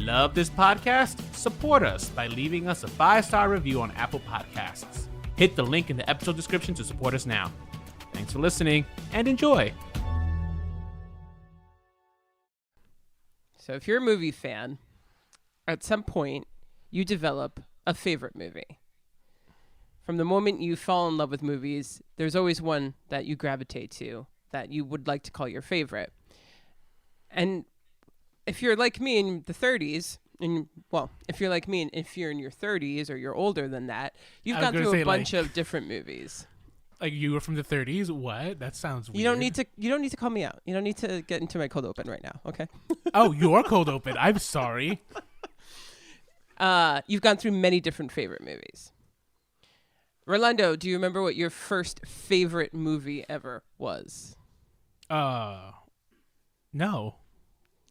Love this podcast? Support us by leaving us a 5-star review on Apple Podcasts. Hit the link in the episode description to support us now. Thanks for listening and enjoy. So if you're a movie fan, at some point you develop a favorite movie. From the moment you fall in love with movies, there's always one that you gravitate to that you would like to call your favorite. And if you're like me in the 30s, if you're like me and if you're in your 30s or you're older than that, you've gone through a bunch of different movies. Like you were from the 30s? What? That sounds weird. You don't need to call me out. You don't need to get into my cold open right now, okay? Oh, you're cold open. I'm sorry. You've gone through many different favorite movies. Rolando, do you remember what your first favorite movie ever was? No.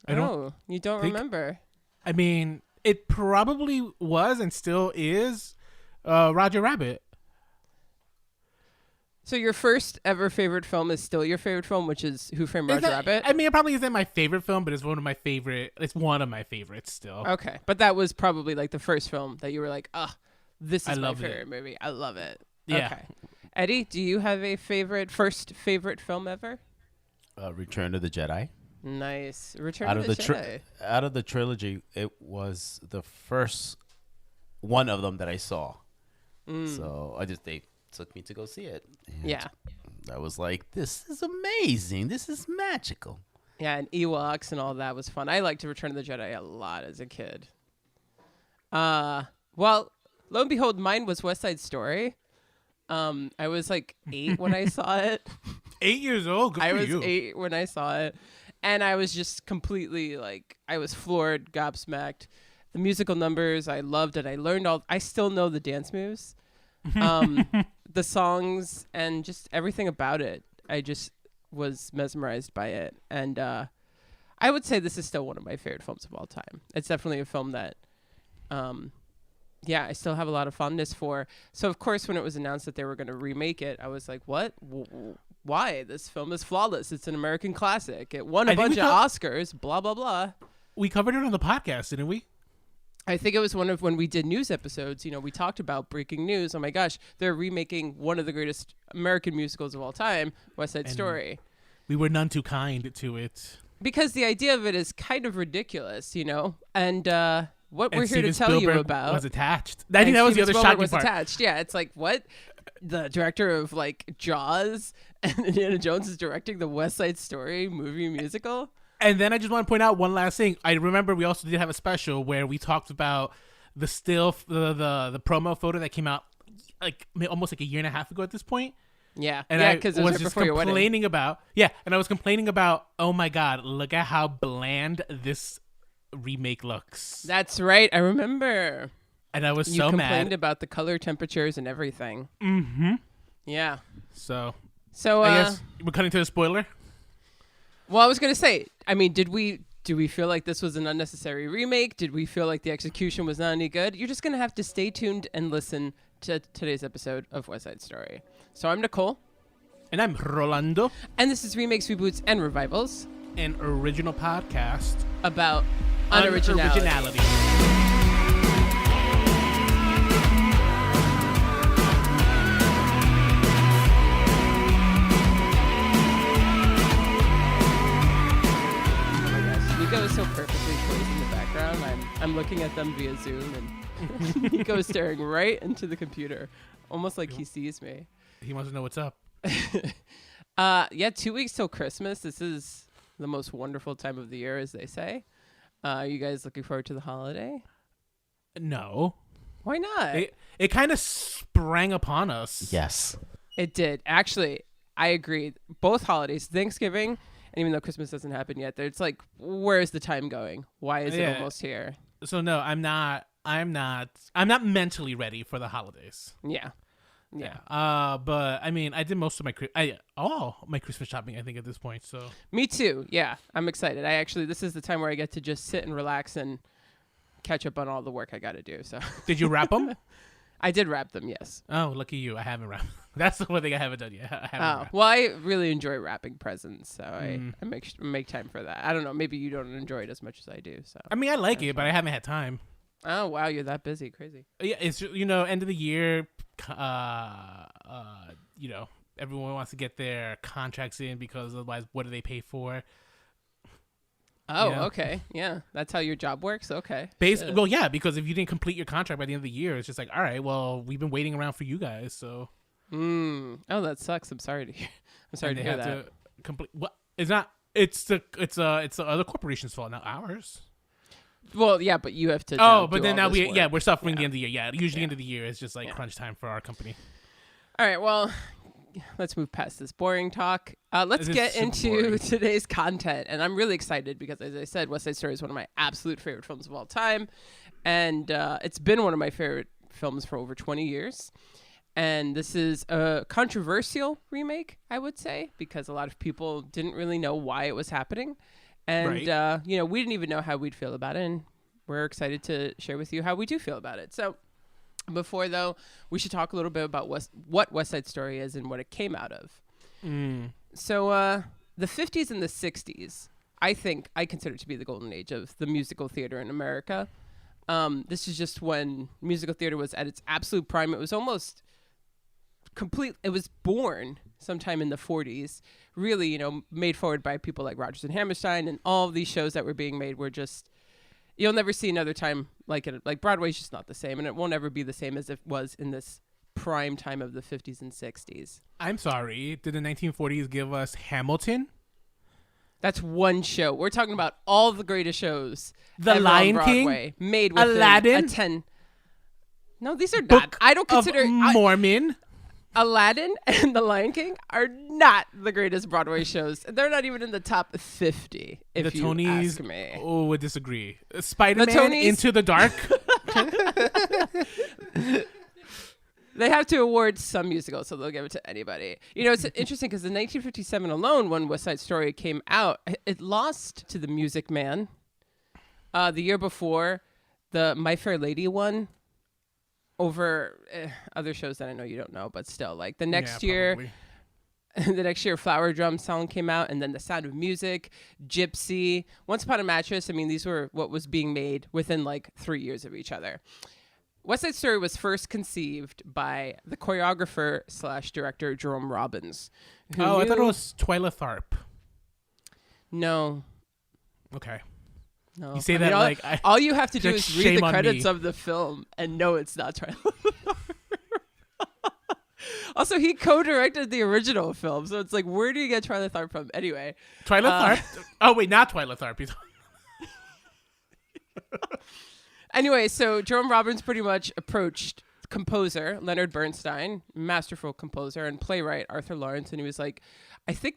You don't remember. I mean, it probably was and still is Roger Rabbit. So your first ever favorite film is still your favorite film, which is Who Framed Roger Rabbit? I mean, it probably isn't my favorite film, but it's one of my favorites still. Okay. But that was probably like the first film that you were like, this is my favorite movie. I love it. Yeah. Okay. Eddie, do you have a first favorite film ever? Return of the Jedi. Nice. Return of the Jedi. Out of the trilogy, it was the first one of them that I saw. So they took me to go see it. And yeah. I was like, this is amazing. This is magical. Yeah, and Ewoks and all that was fun. I liked Return of the Jedi a lot as a kid. Well, lo and behold, mine was West Side Story. I was like 8 when I saw it. 8 years old? Good for you. I was 8 when I saw it. And I was just completely I was floored, gobsmacked. The musical numbers, I loved it. I still know the dance moves. The songs and just everything about it. I just was mesmerized by it. And I would say this is still one of my favorite films of all time. It's definitely a film that, I still have a lot of fondness for. So, of course, when it was announced that they were going to remake it, I was like, what? Why? This film is flawless. It's an American classic. It won a bunch of Oscars, blah, blah, blah. We covered it on the podcast, didn't we? I think it was one of when we did news episodes, we talked about breaking news. Oh my gosh, they're remaking one of the greatest American musicals of all time, West Side Story. We were none too kind to it. Because the idea of it is kind of ridiculous, and what we're here Steven to tell Spielberg you about was attached. I think that was the other shocking part. Attached. Yeah, it's like, what? The director of Jaws and Indiana Jones is directing the West Side Story movie musical? And then I just want to point out one last thing. I remember we also did have a special where we talked about the promo photo that came out almost a year and a half ago at this point. Yeah, and I because was right just before your wedding. And I was complaining about, oh my God, look at how bland this remake looks. That's right, I remember. And I was you so mad. You complained about the color temperatures and everything. Mm-hmm. Yeah. So I guess we're cutting to the spoiler. Well, I was going to say, I mean, do we feel like this was an unnecessary remake? Did we feel like the execution was not any good? You're just going to have to stay tuned and listen to today's episode of West Side Story. So I'm Nicole. And I'm Rolando. And this is Remakes, Reboots, and Revivals. An original podcast about unoriginality. Nico is so perfectly poised in the background. I'm looking at them via Zoom, and Nico is staring right into the computer, almost like he sees me. He wants to know what's up. 2 weeks till Christmas. This is the most wonderful time of the year, as they say. Are you guys looking forward to the holiday? No. Why not? It kind of sprang upon us. Yes. It did. Actually, I agree. Both holidays, Thanksgiving, and even though Christmas doesn't happen yet, it's like, where's the time going? Why is it almost here? So no, I'm not mentally ready for the holidays. Yeah. But I mean, I did most of my Christmas shopping, I think, at this point. So me too. Yeah, I'm excited. This is the time where I get to just sit and relax and catch up on all the work I got to do. So did you wrap them? I did wrap them, yes. Oh, lucky you! I haven't wrapped. That's the one thing I haven't done yet. I haven't wrapped. Well, I really enjoy wrapping presents, so I make time for that. I don't know. Maybe you don't enjoy it as much as I do. So I mean, I like it, but I haven't had time. Oh wow, you're that busy, crazy. Yeah, it's end of the year. Everyone wants to get their contracts in because otherwise, what do they pay for? Oh, okay, yeah, that's how your job works. Okay, well, yeah, because if you didn't complete your contract by the end of the year, it's just like, all right, well, we've been waiting around for you guys, so. Oh, that sucks. I'm sorry to hear. I'm sorry to hear that. Complete. Well, it's not. It's the other corporation's fault, not ours. Well, yeah, but you have to. But then now we're suffering the end of the year. Yeah, usually end of the year is just like crunch time for our company. All right, well, let's move past this boring talk. Let's get into today's content, and I'm really excited because, as I said, West Side Story is one of my absolute favorite films of all time, and it's been one of my favorite films for over 20 years. And this is a controversial remake, I would say, because a lot of people didn't really know why it was happening. And, we didn't even know how we'd feel about it. And we're excited to share with you how we do feel about it. So before, though, we should talk a little bit about what West Side Story is and what it came out of. So the 50s and the 60s, I consider to be the golden age of the musical theater in America. This is just when musical theater was at its absolute prime. It was almost complete. It was born sometime in the 40s, really, made forward by people like Rodgers and Hammerstein, and all of these shows that were being made were just, you'll never see another time like it. Like Broadway's just not the same, and it won't ever be the same as it was in this prime time of the 50s and 60s. I'm sorry, did the 1940s give us Hamilton? That's one show. We're talking about all the greatest shows. The Lion King, made with Aladdin, a 10. No, these are not. I don't consider Mormon. Aladdin and The Lion King are not the greatest Broadway shows. They're not even in the top 50, if the you Tonys, ask me. Oh, I disagree. Spider-Man Into the Dark. They have to award some musicals, so they'll give it to anybody. It's interesting because in 1957 alone, when West Side Story came out, it lost to The Music Man. The year before, the My Fair Lady won. Over other shows that I know you don't know, but still, like the next year, Flower Drum song came out, and then The Sound of Music, Gypsy, Once Upon a Mattress. I mean, these were what was being made within like 3 years of each other. West Side Story was first conceived by the choreographer / director Jerome Robbins. I thought it was Twyla Tharp. No. Okay. No. You say that all you have to do is read the credits of the film and know it's not Twyla. Also, he co-directed the original film, so it's like, where do you get Twyla Tharp from? Anyway, Twyla Tharp. Oh wait, not Twyla Tharp. Anyway, so Jerome Robbins pretty much approached composer Leonard Bernstein, masterful composer, and playwright Arthur Lawrence, and he was like, I think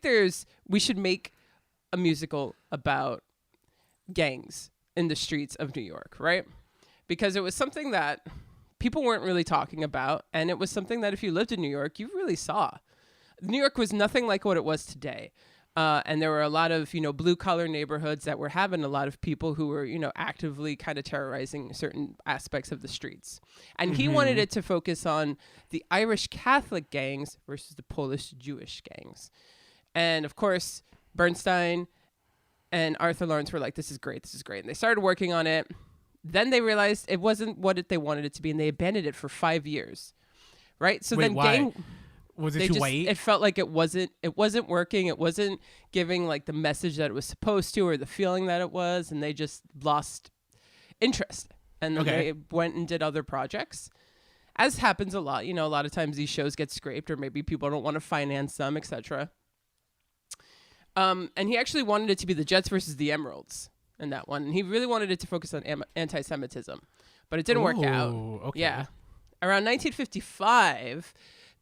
we should make a musical about gangs in the streets of New York, right? Because it was something that people weren't really talking about, and it was something that if you lived in New York, you really saw. New York was nothing like what it was today. And there were a lot of, blue-collar neighborhoods that were having a lot of people who were, actively kind of terrorizing certain aspects of the streets. And he wanted it to focus on the Irish Catholic gangs versus the Polish Jewish gangs. And, of course, Bernstein and Arthur Lawrence were like, this is great. And they started working on it. Then they realized it wasn't what they wanted it to be, and they abandoned it for 5 years. Right? So wait, then why? Was it too white? It felt like it wasn't working. It wasn't giving like the message that it was supposed to, or the feeling that it was, and they just lost interest. And then they went and did other projects. As happens a lot, a lot of times these shows get scraped, or maybe people don't want to finance them, etc. And he actually wanted it to be the Jets versus the Emeralds in that one. And he really wanted it to focus on anti-Semitism, but it didn't work out. Okay. Yeah. Around 1955,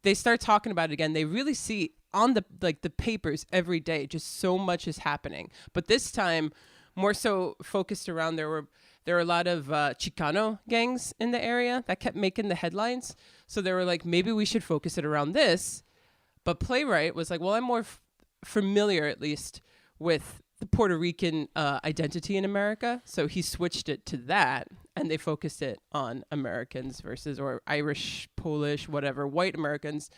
they start talking about it again. They really see on the papers every day, just so much is happening. But this time, more so focused around, there were a lot of Chicano gangs in the area that kept making the headlines. So they were like, maybe we should focus it around this. But playwright was like, well, I'm more familiar, at least, with the Puerto Rican identity in America. So he switched it to that. and they focused it on Americans versus, or Irish, Polish, whatever, white Americans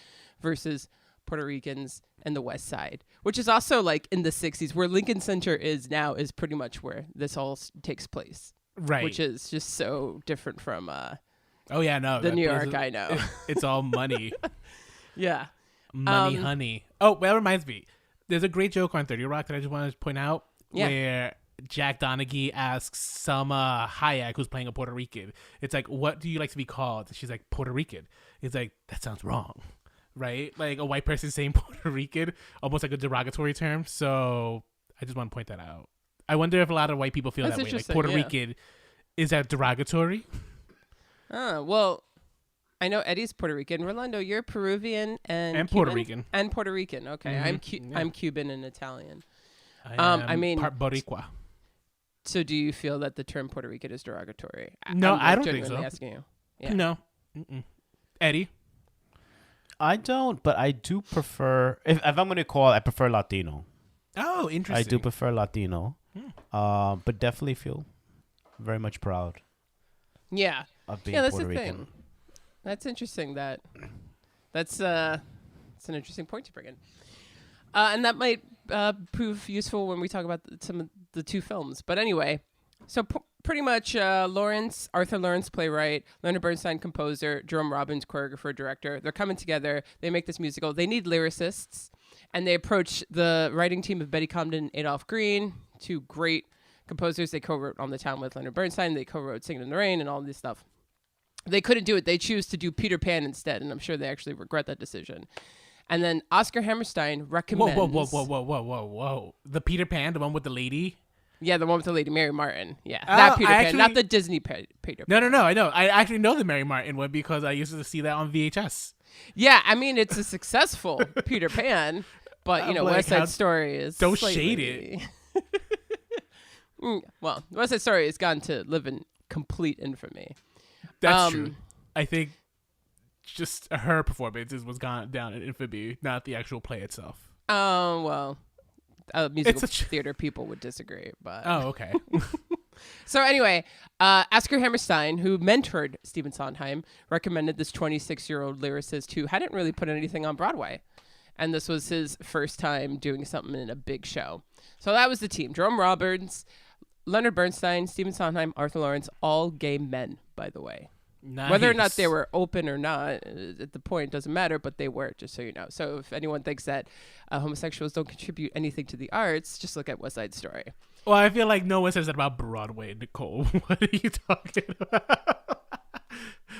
versus Puerto Ricans and the West Side, which is also like in the 60s, where Lincoln Center is now, is pretty much where this all takes place. Right. Which is just so different from oh yeah, no, the New York I know. It's all money. Yeah. Money, honey. Oh, well, that reminds me. There's a great joke on 30 Rock that I just want to point out where Jack Donaghy asks Salma Hayek, who's playing a Puerto Rican. It's like, what do you like to be called? She's like, Puerto Rican. It's like, that sounds wrong. Right? Like a white person saying Puerto Rican, almost like a derogatory term. So I just want to point that out. I wonder if a lot of white people feel that way. Like Puerto Rican, is that derogatory? Well, I know Eddie's Puerto Rican. Rolando, you're Peruvian and Puerto Rican. And Puerto Rican. Okay, Mm-hmm. I'm Cuban and Italian. I mean, part Boricua. So, do you feel that the term Puerto Rican is derogatory? No, I don't think so. Asking you. Yeah. No. Mm-mm. Eddie, I don't, but I do prefer. If I'm going to call, I prefer Latino. Oh, interesting. I do prefer Latino, but definitely feel very much proud. Yeah. Of being that's Puerto the Rican. thing. That's interesting. That's an interesting point to bring in, and that might prove useful when we talk about some of the two films. But anyway, so pretty much Arthur Lawrence, playwright, Leonard Bernstein, composer, Jerome Robbins, choreographer, director. They're coming together. They make this musical. They need lyricists, and they approach the writing team of Betty Comden and Adolph Green, two great composers. They co-wrote On the Town with Leonard Bernstein. They co-wrote Singing in the Rain and all this stuff. They couldn't do it. They choose to do Peter Pan instead, and I'm sure they actually regret that decision. And then Oscar Hammerstein recommends... Whoa. The Peter Pan, the one with the lady? Yeah, the one with the lady, Mary Martin. Yeah, that Peter Pan, not the Disney Peter Pan. No, I know. I actually know the Mary Martin one because I used to see that on VHS. Yeah, I mean, it's a successful Peter Pan, but, West Side Story is Don't slightly... shade it. Well, West Side Story has gone to live in complete infamy. That's true. I think just her performance was gone down in infamy, not the actual play itself. Oh, well, musical theater people would disagree, but... Oh, okay. So anyway, Oscar Hammerstein, who mentored Stephen Sondheim, recommended this 26-year-old lyricist who hadn't really put anything on Broadway. And this was his first time doing something in a big show. So that was the team. Jerome Robbins, Leonard Bernstein, Stephen Sondheim, Arthur Lawrence, all gay men, by the way. Nice. Whether or not they were open or not, at the point, doesn't matter, but they were, just so you know. So if anyone thinks that homosexuals don't contribute anything to the arts, just look at West Side Story. Well, I feel like no one says that about Broadway, Nicole. What are you talking about?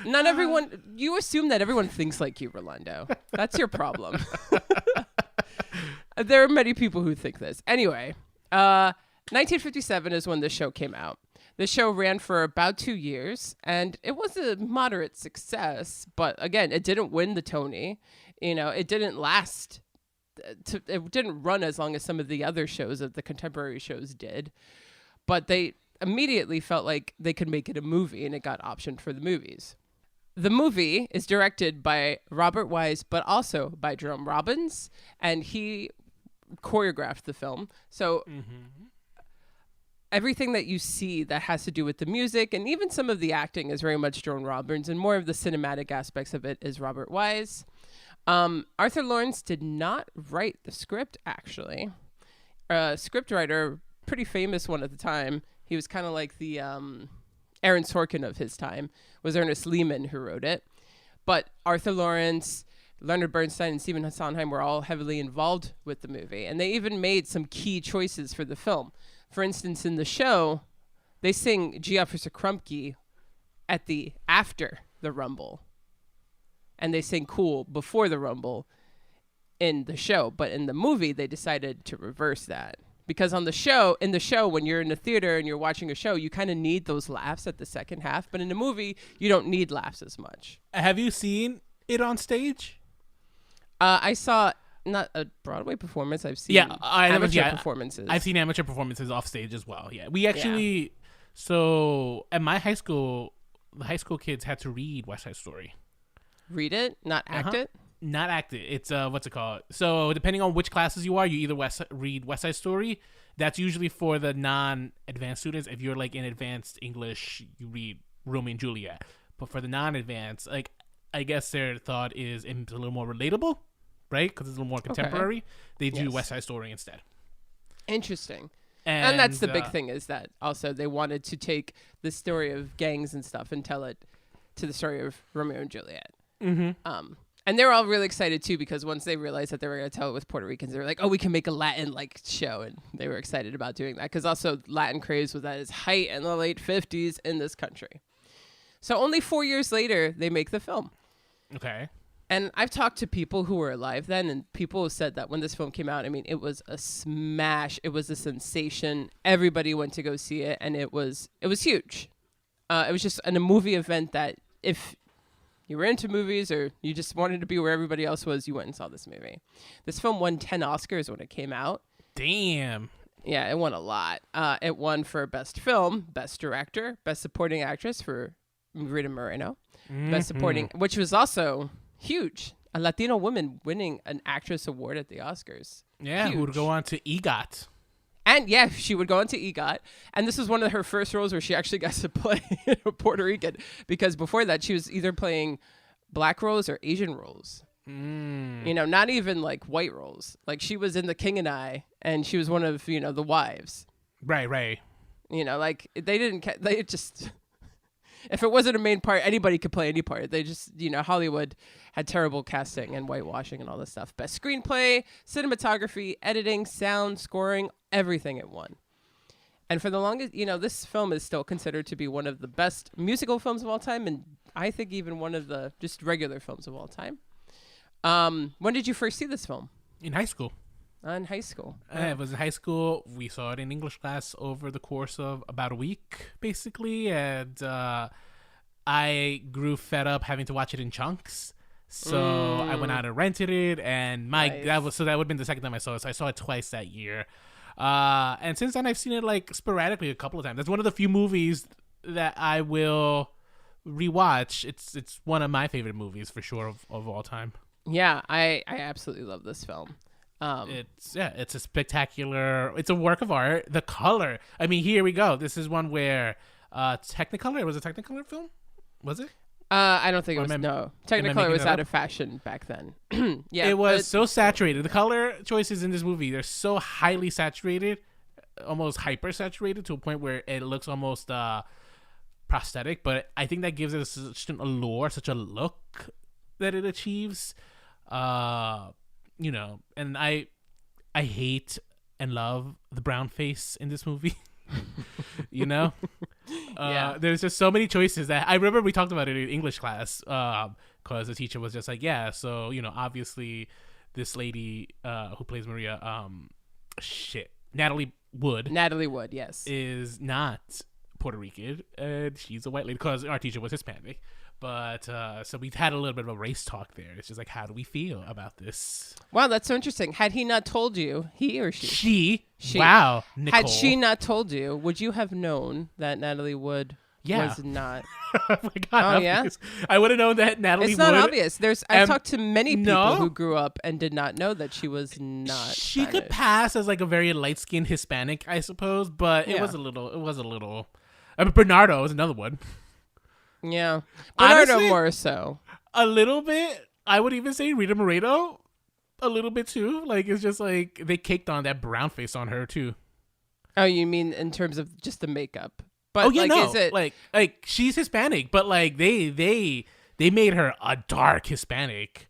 Not everyone, you assume that everyone thinks like you, Rolando. That's your problem. There are many people who think this. Anyway, 1957 is when this show came out. The show ran for about 2 years, and it was a moderate success. But again, it didn't win the Tony. It didn't last. It didn't run as long as some of the other shows of the contemporary shows did. But they immediately felt like they could make it a movie, and it got optioned for the movies. The movie is directed by Robert Wise, but also by Jerome Robbins, and he choreographed the film. So everything that you see that has to do with the music and even some of the acting is very much Jerome Robbins, and more of the cinematic aspects of it is Robert Wise. Arthur Lawrence did not write the script, actually. A scriptwriter, pretty famous one at the time, he was kind of like the Aaron Sorkin of his time, was Ernest Lehman, who wrote it. But Arthur Lawrence, Leonard Bernstein, and Stephen Sondheim were all heavily involved with the movie, and they even made some key choices for the film. For instance, in the show, they sing G. Officer Crumpkey after the Rumble. And they sing Cool before the Rumble in the show. But in the movie, they decided to reverse that. Because in the show, when you're in the theater and you're watching a show, you kind of need those laughs at the second half. But in the movie, you don't need laughs as much. Have you seen it on stage? I saw... not a Broadway performance. I've seen amateur performances. I've seen amateur performances off stage as well. Yeah, we actually. So at my high school, the high school kids had to read West Side Story. Read it, not act it. Not act it. It's what's it called? So depending on which classes you are, you either read West Side Story. That's usually for the non-advanced students. If you're like in advanced English, you read Romeo and Juliet. But for the non-advanced, like, I guess their thought is it's a little more relatable, right? Because it's a little more contemporary. They do West Side Story instead. Interesting. And that's the big thing, is that also they wanted to take the story of gangs and stuff and tell it to the story of Romeo and Juliet. Mm-hmm. And they were all really excited too, because once they realized that they were going to tell it with Puerto Ricans, they were like, "Oh, we can make a Latin like show," and they were excited about doing that, because also Latin craze was at its height in the late 50s in this country. So only 4 years later, they make the film. Okay. And I've talked to people who were alive then, and people have said that when this film came out, I mean, it was a smash. It was a sensation. Everybody went to go see it, and it was huge. It was just a movie event that if you were into movies or you just wanted to be where everybody else was, you went and saw this movie. This film won 10 Oscars when it came out. Damn. Yeah, it won a lot. It won for Best Film, Best Director, Best Supporting Actress for Rita Moreno, Best Supporting, which was also huge. A Latino woman winning an actress award at the Oscars. Yeah, huge. Who would go on to EGOT. And yeah, she would go into EGOT. And this was one of her first roles where she actually got to play a Puerto Rican, because before that she was either playing black roles or Asian roles. You know, not even like white roles. Like she was in The King and I, and she was one of, you know, the wives. Right. You know, like they just... If it wasn't a main part, anybody could play any part. They just, you know, Hollywood had terrible casting and whitewashing and all this stuff. Best screenplay, cinematography, editing, sound, scoring, everything it won. And for the longest, you know, this film is still considered to be one of the best musical films of all time, and I think even one of the just regular films of all time. When did you first see this film? In high school. In high school. It was in high school. We saw it in English class over the course of about a week, basically. And I grew fed up having to watch it in chunks. So I went out and rented it. And that would have been the second time I saw it. So I saw it twice that year. And since then, I've seen it like sporadically a couple of times. That's one of the few movies that I will rewatch. It's one of my favorite movies for sure of all time. Yeah, I absolutely love this film. It's a spectacular, it's a work of art. The color, I mean, here we go. This is one where Technicolor, it was a Technicolor film, was it? I don't think it was. No, Technicolor was out of fashion back then. Yeah, it was so saturated. The color choices in this movie, they're so highly saturated, almost hyper saturated, to a point where it looks almost prosthetic. But I think that gives it such an allure, such a look that it achieves. You know, and I hate and love the brown face in this movie. You know, there's just so many choices that I remember we talked about it in English class, because the teacher was just like, yeah, so, you know, obviously this lady who plays Maria, Natalie Wood, yes, is not Puerto Rican, and she's a white lady, because our teacher was Hispanic. But so we had a little bit of a race talk there. It's just like, how do we feel about this? Wow, that's so interesting. Had he not told you, he or she? Wow, Nicole. Had she not told you, would you have known that Natalie Wood was not? Oh my God, obvious. Yeah? I would have known that Natalie Wood. It's not obvious. I've talked to many people who grew up and did not know that she was not She Spanish. could pass as like a very light-skinned Hispanic, I suppose, but it was a little. I mean, Bernardo is another one. Yeah, Bernardo honestly, more so. A little bit. I would even say Rita Moreno, a little bit too. Like, it's just like they caked on that brown face on her too. Oh, you mean in terms of just the makeup? But oh yeah, like, no. Is it like she's Hispanic, but like they made her a dark Hispanic.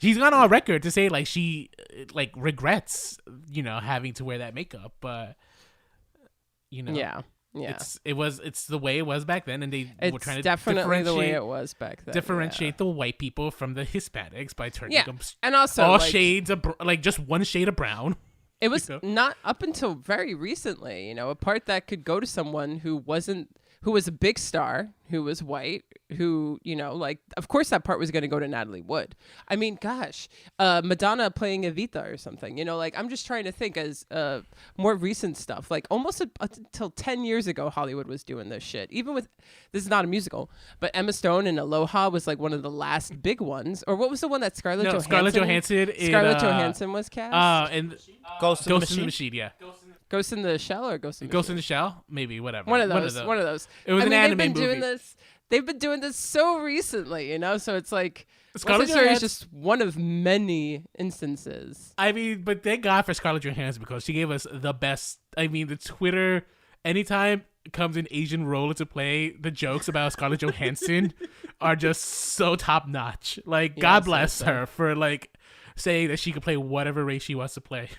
She's gone on record to say like she like regrets, you know, having to wear that makeup, but you know, yeah. It's the way it was back then, and were trying to definitely the way it was back then. Differentiate the white people from the Hispanics by turning them and also all shades of like just one shade of brown. It was not up until very recently, you know, a part that could go to someone who was a big star, who was white, who, you know, like, of course that part was going to go to Natalie Wood. I mean, gosh, Madonna playing Evita or something, you know, like, I'm just trying to think as more recent stuff, like almost until 10 years ago, Hollywood was doing this shit. Even with, this is not a musical, but Emma Stone in Aloha was like one of the last big ones. Or what was the one that Scarlett Johansson Johansson was cast? and Ghost in the Machine, yeah. Ghost in the Shell or Ghost in the Shell? Maybe, whatever. One of those. It was an anime movie. They've been doing this so recently, so it's like Scarlett West Side Story is just one of many instances. I mean, but thank God for Scarlett Johansson because she gave us the best. I mean, the Twitter, anytime it comes an Asian role into play, the jokes about Scarlett Johansson are just so top notch. Like, God bless her for like saying that she could play whatever race she wants to play.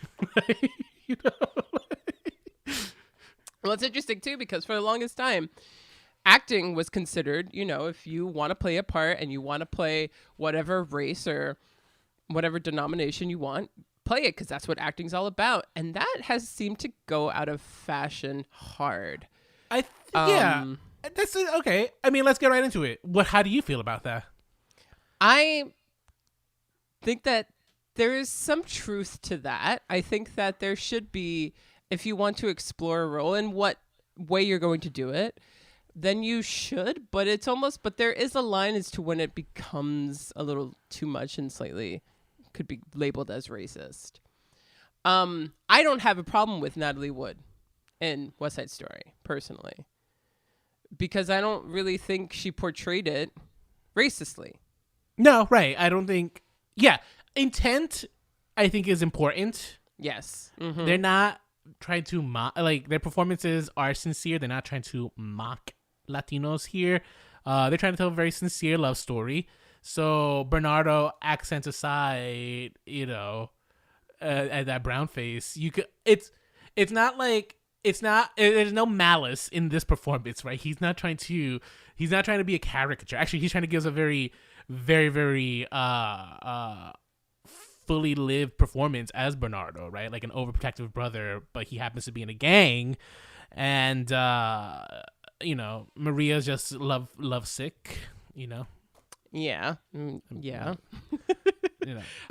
Well, it's interesting too because for the longest time, acting was considered, if you want to play a part and you want to play whatever race or whatever denomination you want, play it because that's what acting's all about. And that has seemed to go out of fashion hard. Yeah, that's okay. I mean, let's get right into it. How do you feel about that? I think that there is some truth to that. I think that there should be, if you want to explore a role in what way you're going to do it, then you should, but there is a line as to when it becomes a little too much and slightly could be labeled as racist. I don't have a problem with Natalie Wood in West Side Story, personally, because I don't really think she portrayed it racistly. No, right. I don't think, intent, I think, is important. Yes. Mm-hmm. They're not trying to mock, like, their performances are sincere. They're not trying to mock Latinos here. They're trying to tell a very sincere love story. So Bernardo, accents aside, at that brown face, there's no malice in this performance, right? He's not trying to be a caricature. Actually, he's trying to give us a very, very, very fully lived performance as Bernardo, right? Like an overprotective brother, but he happens to be in a gang, and Maria's just lovesick, Yeah. Yeah.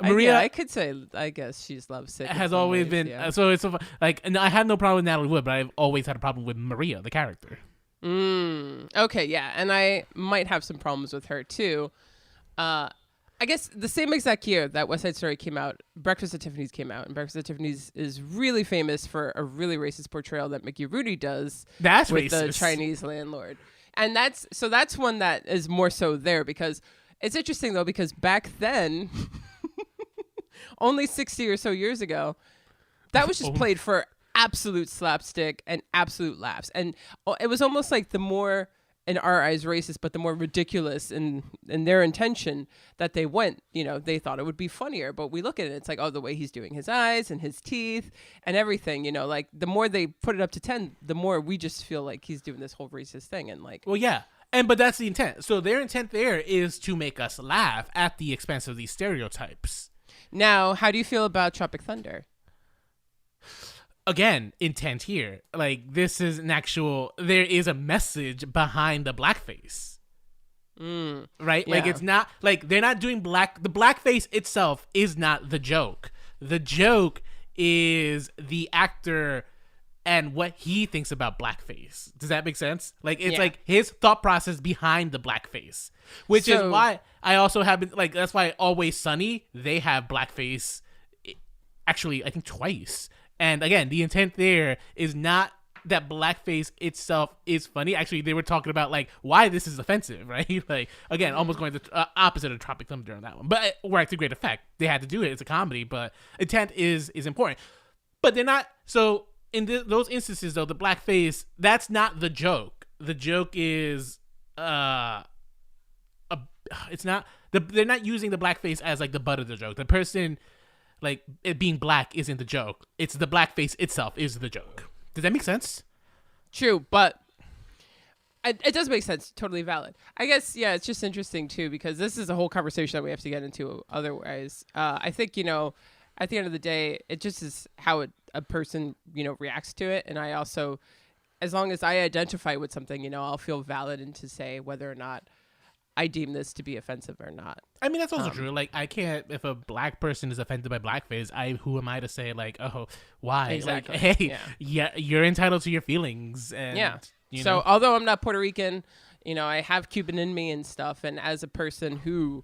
Maria, I could say, I guess she's lovesick. Has always been. Yeah. So it's like, and I have no problem with Natalie Wood, but I've always had a problem with Maria, the character. Okay, yeah, and I might have some problems with her too. I guess the same exact year that West Side Story came out, Breakfast at Tiffany's came out, and Breakfast at Tiffany's is really famous for a really racist portrayal that Mickey Rooney does with the Chinese landlord. And that's one that is more so there because it's interesting though, because back then, only 60 or so years ago, that was just played for absolute slapstick and absolute laughs. And it was almost like the more, in our eyes, racist, but the more ridiculous in their intention that they went, they thought it would be funnier. But we look at it, it's like, oh, the way he's doing his eyes and his teeth and everything, like the more they put it up to 10, the more we just feel like he's doing this whole racist thing. And like, well, yeah. But that's the intent. So their intent there is to make us laugh at the expense of these stereotypes. Now, how do you feel about Tropic Thunder? Again, intent here. Like, this is there is a message behind the blackface. Right? Yeah. Like, it's not, like, they're not doing the blackface itself is not the joke. The joke is the actor and what he thinks about blackface. Does that make sense? Like, it's like his thought process behind the blackface, which is why I also have been, like, that's why Always Sunny, they have blackface, actually, I think twice. And again, the intent there is not that blackface itself is funny. Actually, they were talking about like why this is offensive, right? Like, again, almost going the opposite of Tropic Thunder on that one. But it worked to great effect. They had to do it. It's a comedy, but intent is important. But they're not. So in those instances, though, the blackface, that's not the joke. The joke is it's not. They're not using the blackface as like the butt of the joke. The person, like, it being black isn't the joke. It's the blackface itself is the joke. Does that make sense? True, but it does make sense. Totally valid. I guess, yeah, it's just interesting, too, because this is a whole conversation that we have to get into otherwise. I think, at the end of the day, it just is how a person, reacts to it. And I also, as long as I identify with something, I'll feel valid and to say whether or not I deem this to be offensive or not. I mean, that's also true. Like, I can't, if a black person is offended by blackface, who am I to say, like, oh, why? Exactly. Like, hey, you're entitled to your feelings. And, so, although I'm not Puerto Rican, I have Cuban in me and stuff. And as a person who,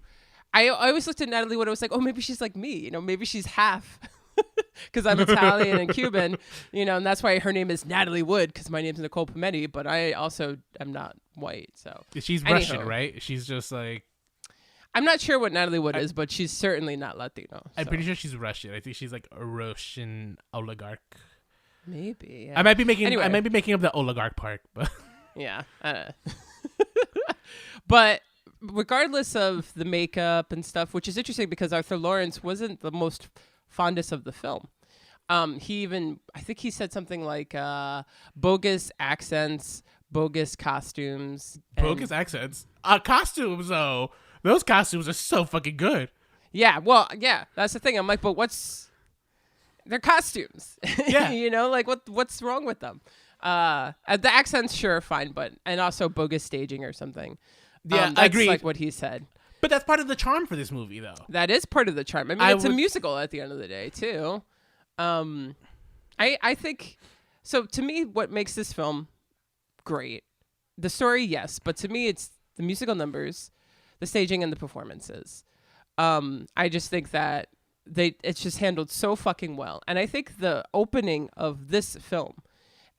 I always looked at Natalie Wood, I was like, oh, maybe she's like me. Maybe she's half because I'm Italian and Cuban, and that's why her name is Natalie Wood, because my name's Nicole Pimetti, but I also am not white. So she's Russian, right? She's just like. I'm not sure what Natalie Wood is, but she's certainly not Latino. I'm pretty sure she's Russian. I think she's like a Russian oligarch. Maybe. Yeah. I might be making up the oligarch part, but yeah. But regardless of the makeup and stuff, which is interesting because Arthur Lawrence wasn't the most fondest of the film. I think he said something like bogus accents, bogus costumes. Bogus accents? Costumes, though. Those costumes are so fucking good. Yeah, well, yeah, that's the thing. I'm like, but they're costumes. Yeah. What's wrong with them? The accents, sure, fine, and also bogus staging or something. Yeah, I agree. Like what he said. But that's part of the charm for this movie, though. That is part of the charm. I mean, it's a musical at the end of the day, too. I think, so to me, what makes this film great, the story, yes, but to me, it's the musical numbers, the staging, and the performances. I just think that it's just handled so fucking well. And I think the opening of this film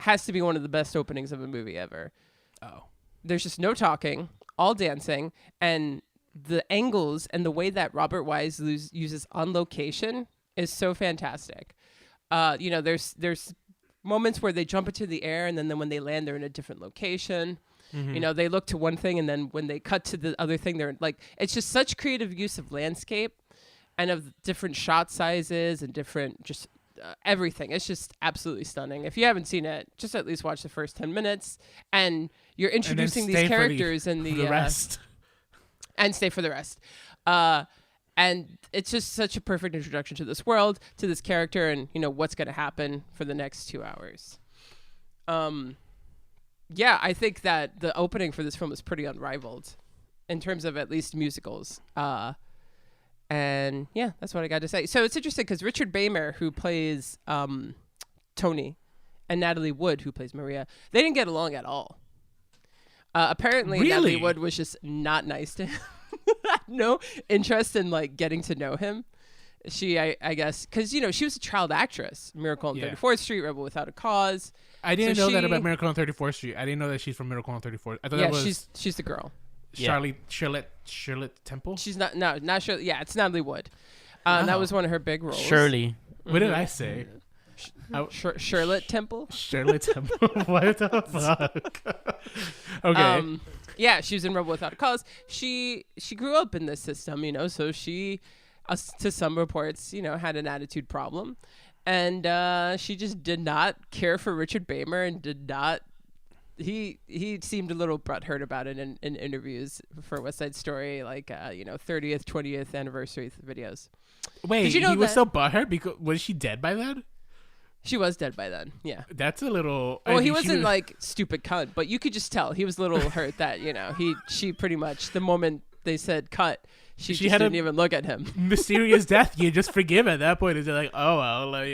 has to be one of the best openings of a movie ever. Oh. There's just no talking, all dancing, and the angles and the way that Robert Wise uses on location is so fantastic. There's moments where they jump into the air, and then when they land, they're in a different location. Mm-hmm. They look to one thing, and then when they cut to the other thing, they're like, it's just such creative use of landscape and of different shot sizes and different just everything. It's just absolutely stunning. If you haven't seen it, just at least watch the first 10 minutes, and you're introducing these characters and the rest. And stay for the rest. And it's just such a perfect introduction to this world, to this character, and what's going to happen for the next 2 hours. Yeah, I think that the opening for this film is pretty unrivaled in terms of at least musicals. And yeah, that's what I got to say. So it's interesting because Richard Beymer, who plays Tony, and Natalie Wood, who plays Maria, they didn't get along at all. Apparently, really? Natalie Wood was just not nice to him. No interest in getting to know him. She, I guess, because she was a child actress. Miracle on 34th Street, Rebel Without a Cause. I didn't know that about Miracle on 34th Street. I didn't know that she's from Miracle on 34th. I thought that was she's the girl. Shirley Temple. She's not Shirley. Yeah, it's Natalie Wood. That was one of her big roles. Shirley. What did I say? Charlotte Temple. Charlotte Temple. What the fuck? Okay. Yeah, she was in Rebel Without a Cause. She grew up in this system, so she, to some reports, had an attitude problem, and she just did not care for Richard Beymer and did not. He seemed a little butthurt about it in interviews for West Side Story, 30th, 20th anniversary videos. Wait, did you know he was so butthurt because was she dead by then? She was dead by then. Yeah. That's a little. Well, he wasn't stupid cunt, but you could just tell he was a little hurt that she pretty much the moment they said cut, she just didn't even look at him. Mysterious death. You just forgive at that point. It's like, oh well,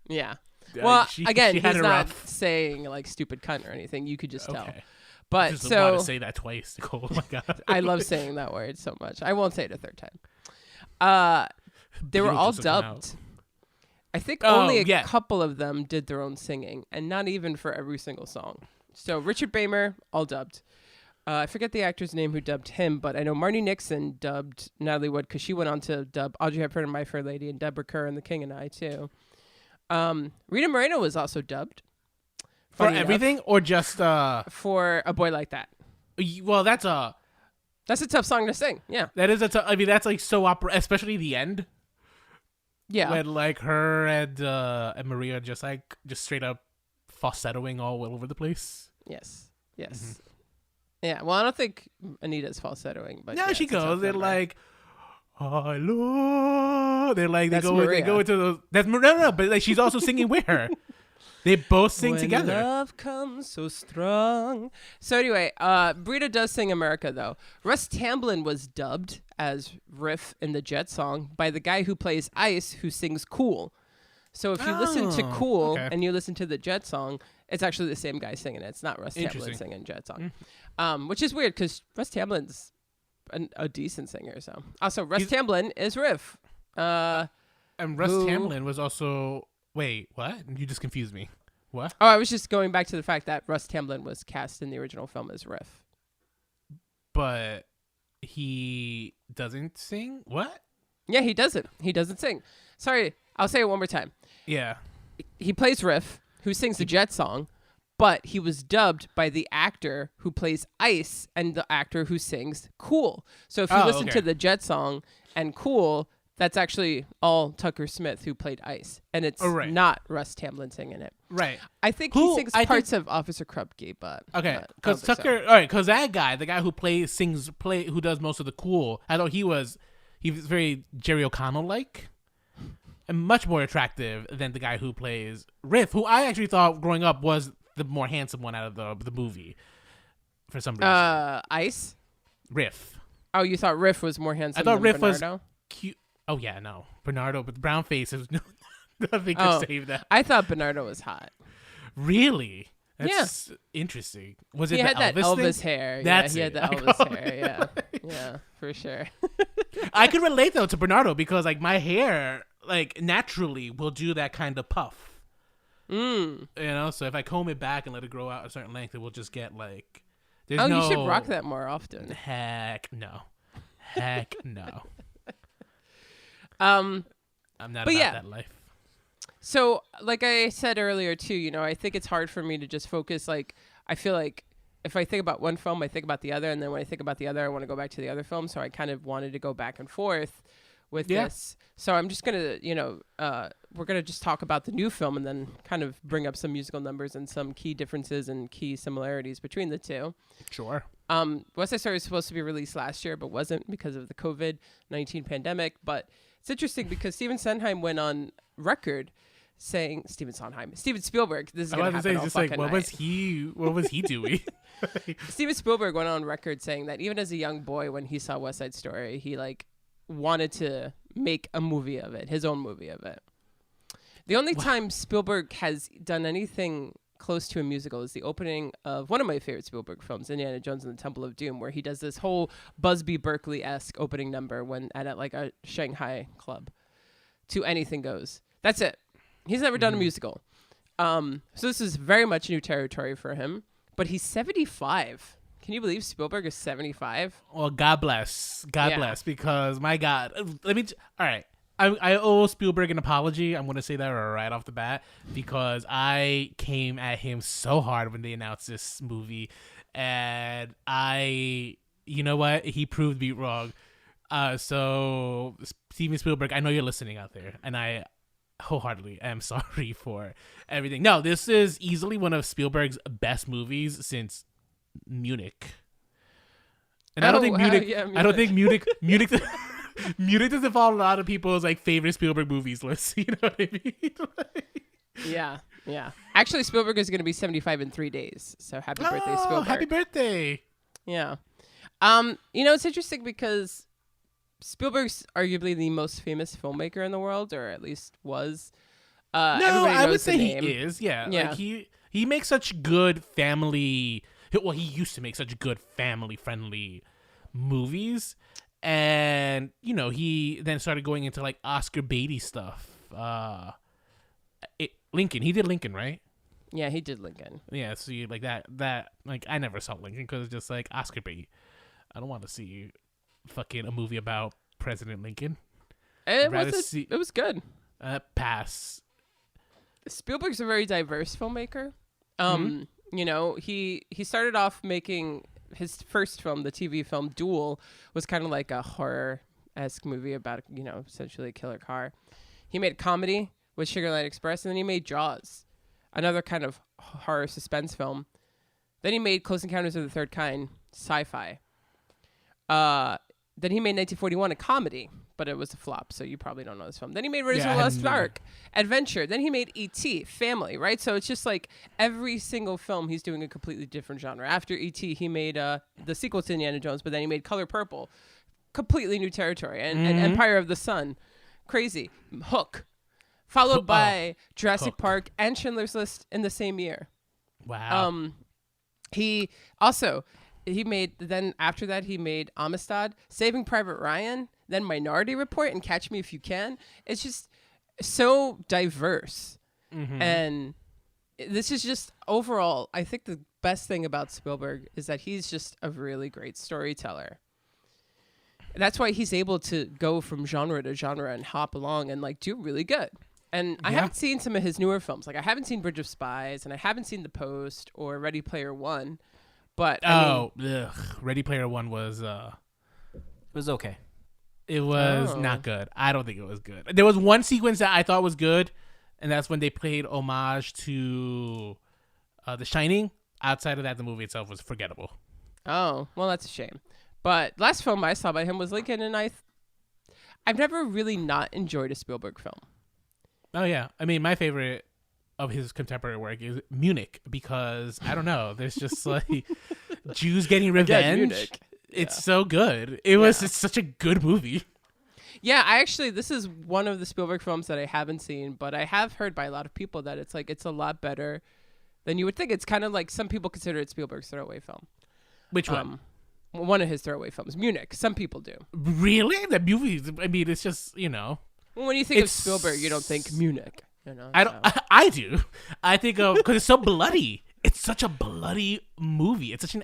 yeah. Well, again, he's not saying stupid cunt or anything. You could just tell. But just want to say that twice, Nicole. Oh my god. I love saying that word so much. I won't say it a third time. They were all dubbed. I think only a couple of them did their own singing, and not even for every single song. So Richard Beymer, all dubbed. I forget the actor's name who dubbed him, but I know Marnie Nixon dubbed Natalie Wood because she went on to dub Audrey Hepburn in My Fair Lady and Deborah Kerr in The King and I, too. Rita Moreno was also dubbed. For everything or just... For A Boy Like That. Well, that's a tough song to sing, yeah. That is I mean, that's so opera, especially the end. Yeah. When her and Maria just straight up falsettoing all over the place. Yes. Mm-hmm. Yeah. Well, I don't think Anita's falsettoing, but no, she goes. They're like, hello. They're like that's they Maria. go into those. That's no, but she's also singing with her. They both sing together. Love comes so strong. So anyway, Brita does sing America, though. Russ Tamblyn was dubbed as Riff in the Jet song by the guy who plays Ice, who sings Cool. So if you listen to Cool and you listen to the Jet song, it's actually the same guy singing it. It's not Russ Tamblyn singing Jet song, which is weird because Russ Tamblyn's a decent singer. So also Russ Tamblyn is Riff. And Russ Tamblyn was also. Wait, what? You just confused me. What? Oh, I was just going back to the fact that Russ Tamblyn was cast in the original film as Riff. But he doesn't sing? What? Yeah, he doesn't. He doesn't sing. Sorry, I'll say it one more time. Yeah. He plays Riff, who sings the Jet song, but he was dubbed by the actor who plays Ice and the actor who sings Cool. So if you listen to the Jet song and Cool, that's actually all Tucker Smith who played Ice. And it's not Russ Tamblyn singing it. Right. I think he sings parts of Officer Krupke, but... Okay, because Tucker... So. All right, because that guy, the guy who who does most of the Cool, I thought he was very Jerry O'Connell-like. And much more attractive than the guy who plays Riff, who I actually thought growing up was the more handsome one out of the movie. For some reason. Ice? Riff. Oh, you thought Riff was more handsome than Riff Bernardo? Was cute. Oh, yeah, no. Bernardo, but the brown face is nothing to save that. I thought Bernardo was hot. Really? That's interesting. Was it he had that Elvis thing? Hair. That's he had the Elvis hair. Yeah. Yeah, for sure. I could relate, though, to Bernardo because, like, my hair, like, naturally will do that kind of puff. You know? So if I comb it back and let it grow out a certain length, it will just get, like... You should rock that more often. Heck no. Heck no. I'm not about that life. So, like I said earlier, too, you know, I think it's hard for me to just focus. Like, I feel like if I think about one film, I think about the other. And then when I think about the other, I want to go back to the other film. So I kind of wanted to go back and forth with this. So I'm just going to, you know, we're going to just talk about the new film and then kind of bring up some musical numbers and some key differences and key similarities between the two. Sure. West Side Story was supposed to be released last year, but wasn't because of the COVID-19 pandemic. But it's interesting because Steven Spielberg went on record saying Steven Spielberg. This is going to happen all fucking night. What was he doing? Steven Spielberg went on record saying that even as a young boy, when he saw West Side Story, he like wanted to make a movie of it, his own movie of it. The only time Spielberg has done anything close to a musical is the opening of one of my favorite Spielberg films, Indiana Jones and the Temple of Doom, where he does this whole Busby Berkeley-esque opening number when at like a Shanghai club to Anything Goes. That's it. He's never done a musical. So this is very much new territory for him, but he's 75. Can you believe Spielberg is 75? Well, God bless, because my God, all right. I owe Spielberg an apology. I'm going to say that right off the bat because I came at him so hard when they announced this movie, and you know what? He proved me wrong. So Steven Spielberg, I know you're listening out there, and I wholeheartedly am sorry for everything. No, this is easily one of Spielberg's best movies since Munich. And I don't think Munich Munich doesn't fall on a lot of people's like favorite Spielberg movies list. You know what I mean? Yeah. Actually, Spielberg is going to be 75 in 3 days. So happy birthday, Spielberg! Happy birthday! Yeah. You know, it's interesting because Spielberg's arguably the most famous filmmaker in the world, or at least was. No, I would say he is. Yeah. Like he makes such good family. Well, he used to make such good family-friendly movies. And, you know, he then started going into, like, Oscar Beatty stuff. Lincoln. He did Lincoln, right? Yeah, he did Lincoln. Yeah, so you, like, that, like, I never saw Lincoln because it's just, like, Oscar Beatty. I don't want to see fucking a movie about President Lincoln. It was good. Pass. Spielberg's a very diverse filmmaker. You know, he started off making... His first film, the TV film Duel, was kind of like a horror-esque movie about, you know, essentially a killer car. He made a comedy with Sugarland Express, and then he made Jaws, another kind of horror suspense film. Then he made Close Encounters of the Third Kind, sci-fi. Then he made 1941, a comedy, but it was a flop, so you probably don't know this film. Then he made Raiders of the Lost Ark, adventure. Then he made E.T., family, right? So it's just like every single film he's doing a completely different genre. After E.T., he made the sequel to Indiana Jones, but then he made Color Purple, completely new territory, and Empire of the Sun, crazy. Hook, followed by Jurassic Park and Schindler's List in the same year. Wow. He made, then after that, he made Amistad, Saving Private Ryan, then Minority Report, and Catch Me If You Can. It's just, so diverse. Mm-hmm. And this is just overall, I think the best thing about Spielberg is that he's just a really great storyteller. That's why he's able to go from genre to genre and hop along and like do really good. And I haven't seen some of his newer films. Like I haven't seen Bridge of Spies and I haven't seen The Post or Ready Player One. But Ready Player One was It was okay. it was not good. I don't think it was good. There was one sequence that I thought was good, and that's when they played homage to The Shining. Outside of that, the movie itself was forgettable. Oh, well, that's a shame. But last film I saw by him was Lincoln, and I've never really not enjoyed a Spielberg film. Oh yeah, I mean my favorite of his contemporary work is Munich because I don't know, there's just like Jews getting revenge. Again, Munich. It's so good. It's such a good movie. Yeah, this is one of the Spielberg films that I haven't seen, but I have heard by a lot of people that it's a lot better than you would think. It's kind of like some people consider it Spielberg's throwaway film. Which one? One of his throwaway films, Munich. Some people do. Really? That movie? I mean, it's just Well, when you think of Spielberg, you don't think Munich. I don't. I do. I think of because it's so bloody. It's such a bloody movie. It's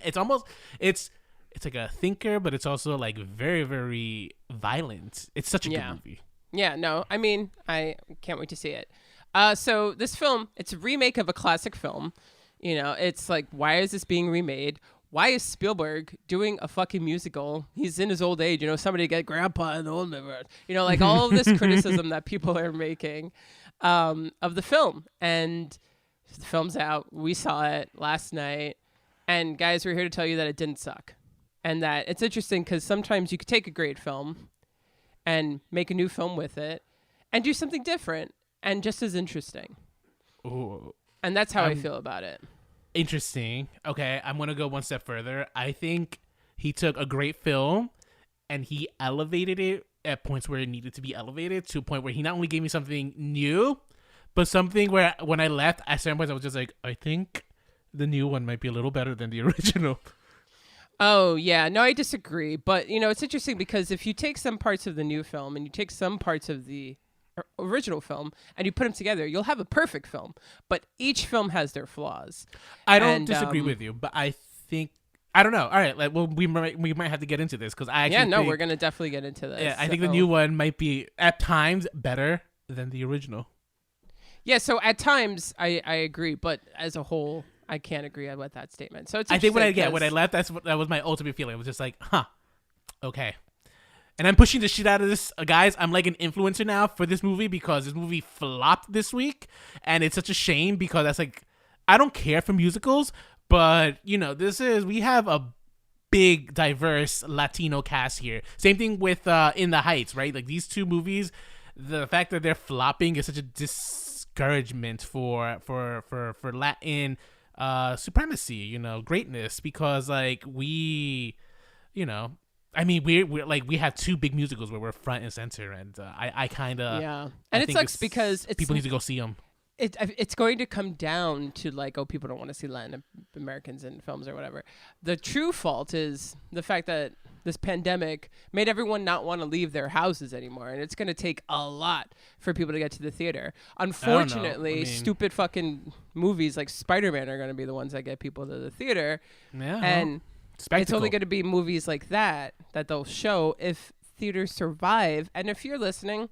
like a thinker, but it's also like very, very violent. It's such a good movie. Yeah. No, I mean, I can't wait to see it. So this film, it's a remake of a classic film. It's like, why is this being remade? Why is Spielberg doing a fucking musical? He's in his old age, somebody get grandpa in the old neighborhood. Like all of this criticism that people are making of the film. And the film's out. We saw it last night. And guys, we're here to tell you that it didn't suck. And that it's interesting because sometimes you could take a great film and make a new film with it and do something different and just as interesting. Ooh. And that's how I feel about it. Interesting. Okay, I'm going to go one step further. I think he took a great film and he elevated it at points where it needed to be elevated to a point where he not only gave me something new, but something where when I left, at certain points I was just like, I think the new one might be a little better than the original. Oh, yeah. No, I disagree. But, it's interesting because if you take some parts of the new film and you take some parts of the original film and you put them together, you'll have a perfect film. But each film has their flaws. I don't disagree with you, but I think I don't know. All right, we might have to get into this because I actually think, we're gonna definitely get into this. Yeah, I think the new one might be at times better than the original. Yeah, so at times I agree, but as a whole, I can't agree with that statement. So it's I think when I left, that was my ultimate feeling. It was just like, okay. And I'm pushing the shit out of this, guys. I'm like an influencer now for this movie because this movie flopped this week, and it's such a shame because that's like, I don't care for musicals, but we have a big, diverse Latino cast here. Same thing with In the Heights, right? Like these two movies, the fact that they're flopping is such a discouragement for Latin supremacy, greatness, because like we have two big musicals where we're front and center, and I kind of and it sucks because people need to go see them. It's going to come down to like, people don't want to see Latin Americans in films or whatever. The true fault is the fact that this pandemic made everyone not want to leave their houses anymore, and it's going to take a lot for people to get to the theater. Unfortunately, stupid fucking movies like Spider-Man are going to be the ones that get people to the theater. Yeah, and spectacle. It's only going to be movies like that they'll show if theaters survive. And if you're listening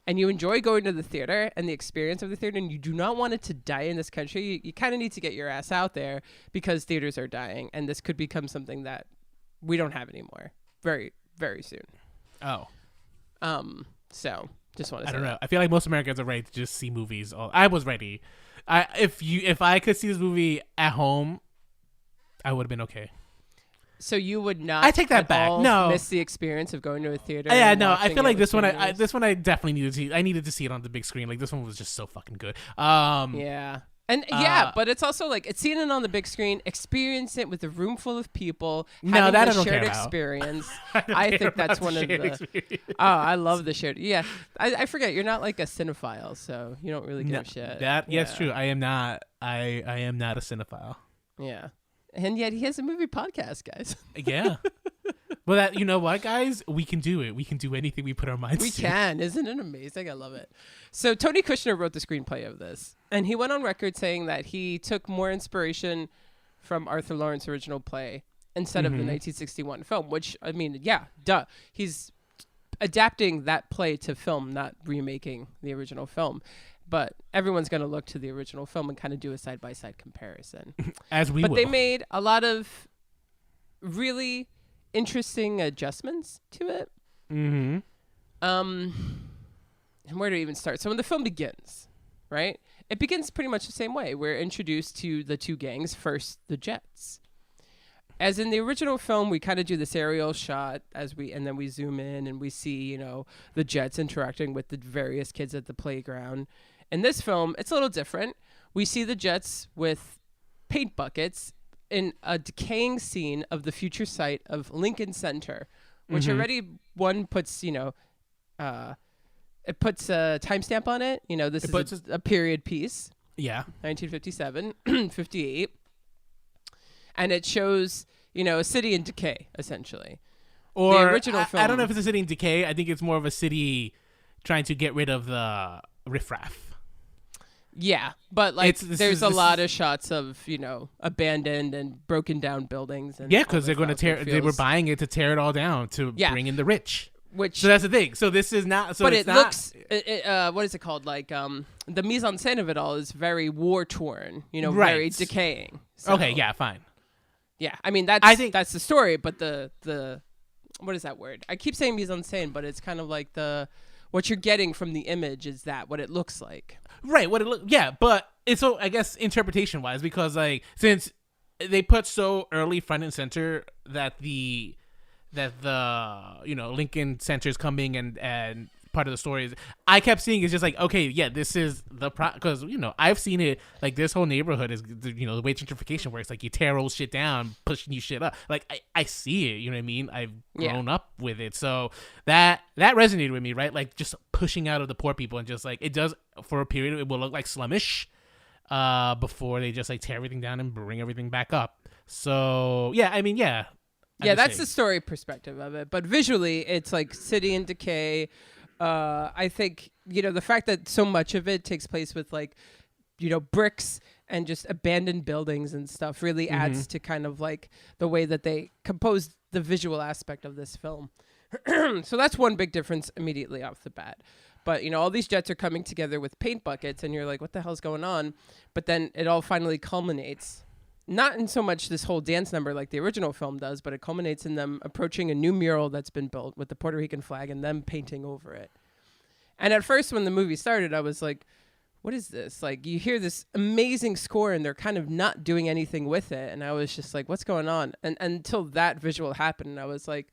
and you enjoy going to the theater and the experience of the theater, and you do not want it to die in this country, you kind of need to get your ass out there because theaters are dying, and this could become something that we don't have anymore very, very soon. Oh. So just want to say I don't know. I feel like most Americans are ready to just see movies. I was ready. If I could see this movie at home, I would have been okay. So you would not? I take that back. No, miss the experience of going to a theater. Yeah, no. I feel like this one. I definitely needed to see. I needed to see it on the big screen. Like this one was just so fucking good. Yeah. And but it's also like it's seeing it on the big screen, experience it with a room full of people, having that a I don't shared care about. experience. I think that's one of the. Oh, I love the shared. Yeah, I forget you're not like a cinephile, so you don't really give a shit. Yes, true. I am not. I am not a cinephile. Yeah. And yet he has a movie podcast, guys. Yeah. Well, that, you know what, guys? We can do it. We can do anything we put our minds We to. can. Isn't it amazing? I love it. So Tony Kushner wrote the screenplay of this, and he went on record saying that he took more inspiration from Arthur Lawrence's original play instead of the 1961 film, which, I mean, yeah, duh. He's adapting that play to film, not remaking the original film. But everyone's going to look to the original film and kind of do a side-by-side comparison. As we But will. they made a lot of really interesting adjustments to it. Mm-hmm. And where to even start? So when the film begins, right? It begins pretty much the same way. We're introduced to the two gangs. First, the Jets. As in the original film, we kind of do this aerial shot and then we zoom in and we see, you know, the Jets interacting with the various kids at the playground. In this film, it's a little different. We see the Jets with paint buckets in a decaying scene of the future site of Lincoln Center, which already one puts, you know, it puts a timestamp on it. You know, this is a period piece. Yeah. 1957, 58. And it shows, you know, a city in decay, essentially. Or the original film. I don't know if it's a city in decay. I think it's more of a city trying to get rid of the riffraff. Yeah, but like there's a lot of shots of, you know, abandoned and broken down buildings. And yeah, because they're going to tear. They were buying it to tear it all down to bring in the rich. So that's the thing. So this is not. So but it's it not, looks. What is it called? Like the mise en scène of it all is very war torn. You know, very decaying. So, okay. Yeah. Fine. Yeah. I mean that's the story, but the what is that word? I keep saying mise en scène, but it's kind of like what you're getting from the image is that what it looks like. Right, but it's so, I guess, interpretation wise, because like since they put so early front and center that the you know, Lincoln Center is coming and part of the story is, I kept seeing it's just like, okay, yeah, this is the because you know, I've seen it, like this whole neighborhood is, you know, the way gentrification works, like you tear old shit down, pushing new shit up, like I see it, you know what I mean? I've grown up with it, so that resonated with me, right? Like just pushing out of the poor people, and just like it does for a period, it will look like slummish before they just like tear everything down and bring everything back up. So yeah, I mean, yeah, that's the story perspective of it, but visually it's like city in decay. I think, you know, the fact that so much of it takes place with like, you know, bricks and just abandoned buildings and stuff really adds to kind of like the way that they composed the visual aspect of this film. So that's one big difference immediately off the bat. But, you know, all these Jets are coming together with paint buckets and you're like, what the hell's going on? But then it all finally culminates. Not in so much this whole dance number like the original film does, but it culminates in them approaching a new mural that's been built with the Puerto Rican flag and them painting over it. And at first when the movie started, I was like, what is this? Like, you hear this amazing score and they're kind of not doing anything with it. And I was just like, what's going on? And until that visual happened, I was like,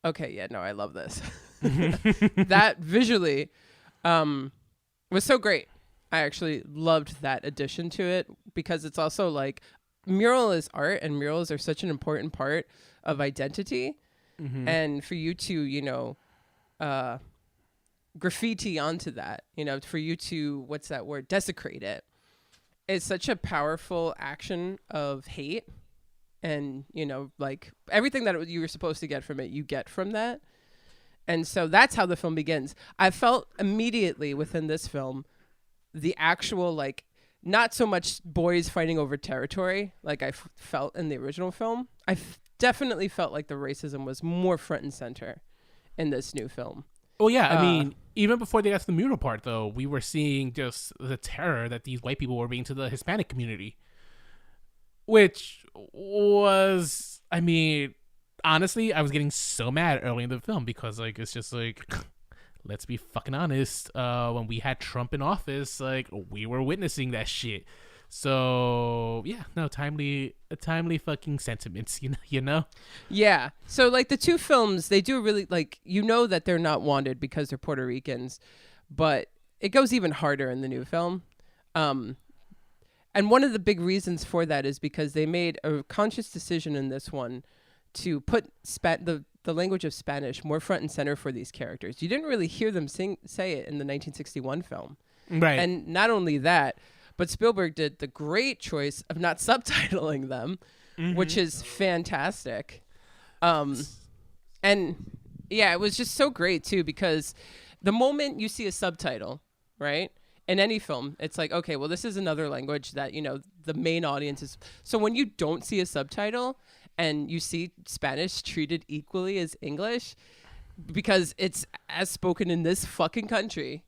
okay, yeah, no, I love this. That visually was so great. I actually loved that addition to it because it's also like, mural is art and murals are such an important part of identity. And for you to, you know, graffiti onto that, you know, for you to, what's that word, desecrate it, is such a powerful action of hate. And, you know, like everything that you were supposed to get from it, you get from that. And so that's how the film begins. I felt immediately within this film the actual, like, not so much boys fighting over territory like I felt in the original film. I definitely felt like the racism was more front and center in this new film. Oh, yeah. I mean, even before they got to the mural part, though, we were seeing just the terror that these white people were bringing to the Hispanic community. Which was, I mean, honestly, I was getting so mad early in the film because, like, it's just like... Let's be fucking honest. When we had Trump in office, like we were witnessing that shit. So yeah, no, timely fucking sentiments, you know. Yeah. So like the two films, they do really like, you know that they're not wanted because they're Puerto Ricans, but it goes even harder in the new film. And one of the big reasons for that is because they made a conscious decision in this one to put the language of Spanish more front and center for these characters. You didn't really hear them say it in the 1961 film. Right. And not only that, but Spielberg did the great choice of not subtitling them, which is fantastic. And yeah, it was just so great too, because the moment you see a subtitle, right, in any film, it's like, okay, well, this is another language that, the main audience is. So when you don't see a subtitle and you see Spanish treated equally as English, because it's as spoken in this fucking country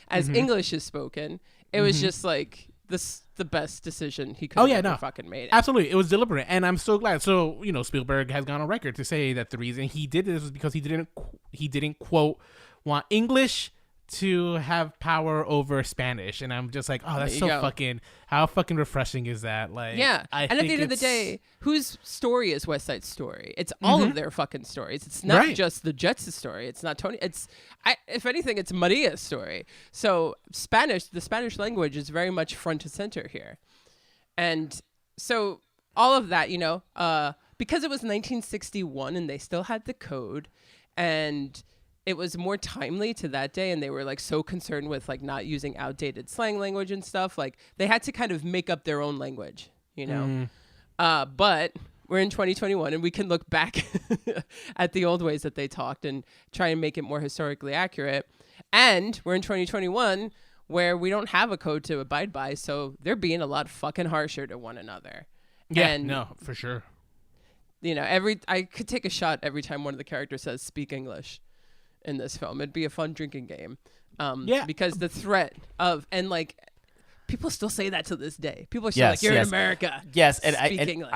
as English is spoken, it was just like the best decision he could have ever fucking made. Absolutely. It was deliberate. And I'm so glad. So, Spielberg has gone on record to say that the reason he did this was because he didn't quote, want English to have power over Spanish. And I'm just like, oh, that's so fucking, how fucking refreshing is that? Like, yeah. And at the end of the day, whose story is West Side Story? It's all of their fucking stories. It's not just the Jets' story. It's not Tony. If anything, it's Maria's story. So the Spanish language is very much front and center here. And so all of that, because it was 1961 and they still had the code, and it was more timely to that day, and they were like so concerned with like not using outdated slang language and stuff. Like they had to kind of make up their own language, But we're in 2021 and we can look back at the old ways that they talked and try and make it more historically accurate. And we're in 2021 where we don't have a code to abide by, so they're being a lot fucking harsher to one another. Yeah, and, no, for sure. I could take a shot every time one of the characters says speak English in this film. It'd be a fun drinking game. Because the threat of, and like, people still say that to this day. People are still like, you're in America. Yes, and speak English.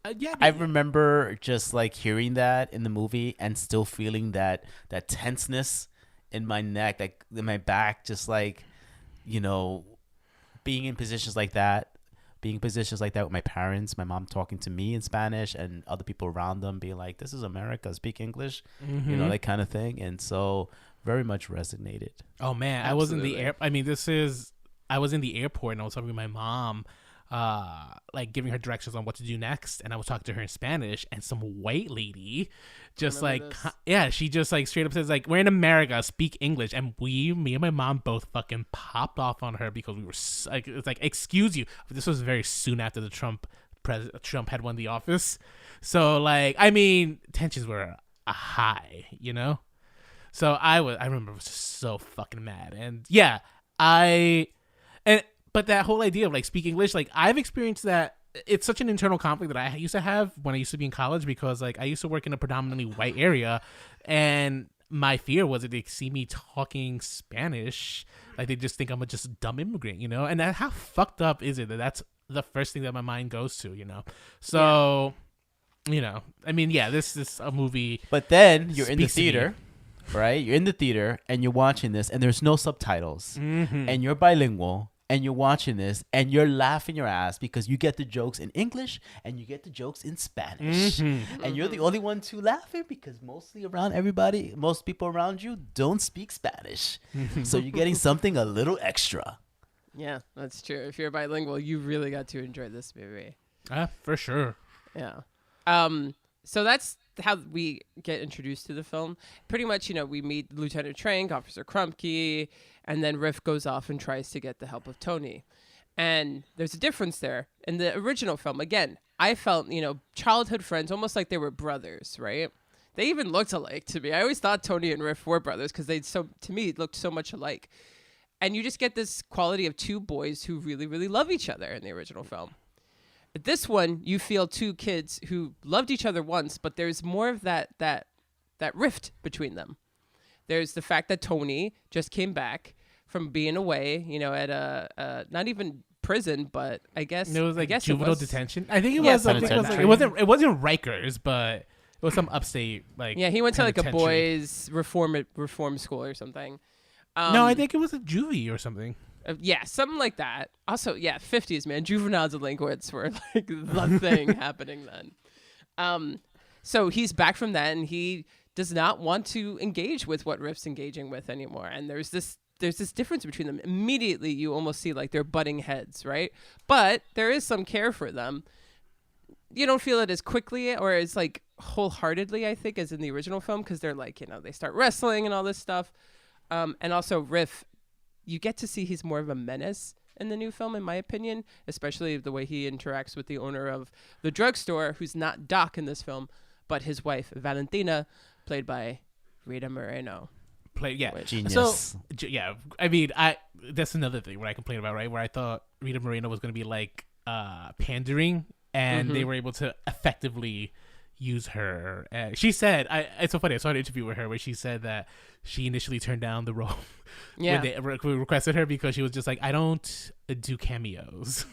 I remember just like hearing that in the movie and still feeling that tenseness in my neck, like in my back, just like, being in positions like that with my parents, my mom talking to me in Spanish and other people around them being like, this is America, speak English, that kind of thing. And so very much resonated. Oh man, I was in the air. I mean, I was in the airport and I was talking to my mom, like giving her directions on what to do next. And I was talking to her in Spanish, and some white lady just like, she just like straight up says like, we're in America, speak English. And me and my mom both fucking popped off on her because we were like, it's like, excuse you. This was very soon after the Trump had won the office. So like, I mean, tensions were high, So I remember I was just so fucking mad. And yeah, but that whole idea of like speak English, like I've experienced that. It's such an internal conflict that I used to have when I used to be in college, because like I used to work in a predominantly white area, and my fear was that they see me talking Spanish, like they just think I'm a just dumb immigrant, and how fucked up is it that that's the first thing that my mind goes to, So, I mean, yeah, this is a movie. But then you're in the theater. Right? You're in the theater and you're watching this and there's no subtitles and you're bilingual and you're watching this and you're laughing your ass because you get the jokes in English and you get the jokes in Spanish. And you're the only one to laughing because most people around you don't speak Spanish. So you're getting something a little extra. Yeah, that's true. If you're bilingual, you really got to enjoy this movie. For sure. Yeah. So that's how we get introduced to the film. Pretty much, we meet Lieutenant Trank, Officer Krupke, and then Riff goes off and tries to get the help of Tony. And there's a difference there. In the original film, again, I felt, childhood friends, almost like they were brothers, right? They even looked alike to me. I always thought Tony and Riff were brothers because to me, looked so much alike. And you just get this quality of two boys who really, really love each other in the original film. This one, you feel two kids who loved each other once, but there's more of that rift between them. There's the fact that Tony just came back from being away, at a not even prison, but I guess it was like juvenile detention. I think it was. It wasn't Rikers, but it was some upstate like. Yeah, he went to like a boys reform school or something. No, I think it was a juvie or something. Yeah, something like that. Also, yeah, 50s, man. Juvenile delinquents were like the thing happening then. So he's back from that, and he does not want to engage with what Riff's engaging with anymore. And there's this difference between them. Immediately, you almost see like they're butting heads, right? But there is some care for them. You don't feel it as quickly or as like wholeheartedly, I think, as in the original film, because they're like, they start wrestling and all this stuff. And also Riff, you get to see he's more of a menace in the new film, in my opinion, especially the way he interacts with the owner of the drugstore, who's not Doc in this film, but his wife Valentina, played by Rita Moreno. Genius. So I mean, that's another thing where I complain about, right? Where I thought Rita Moreno was going to be like pandering, and they were able to effectively use her. She said, it's so funny. I saw an interview with her where she said that she initially turned down the role when they requested her because she was just like, I don't do cameos.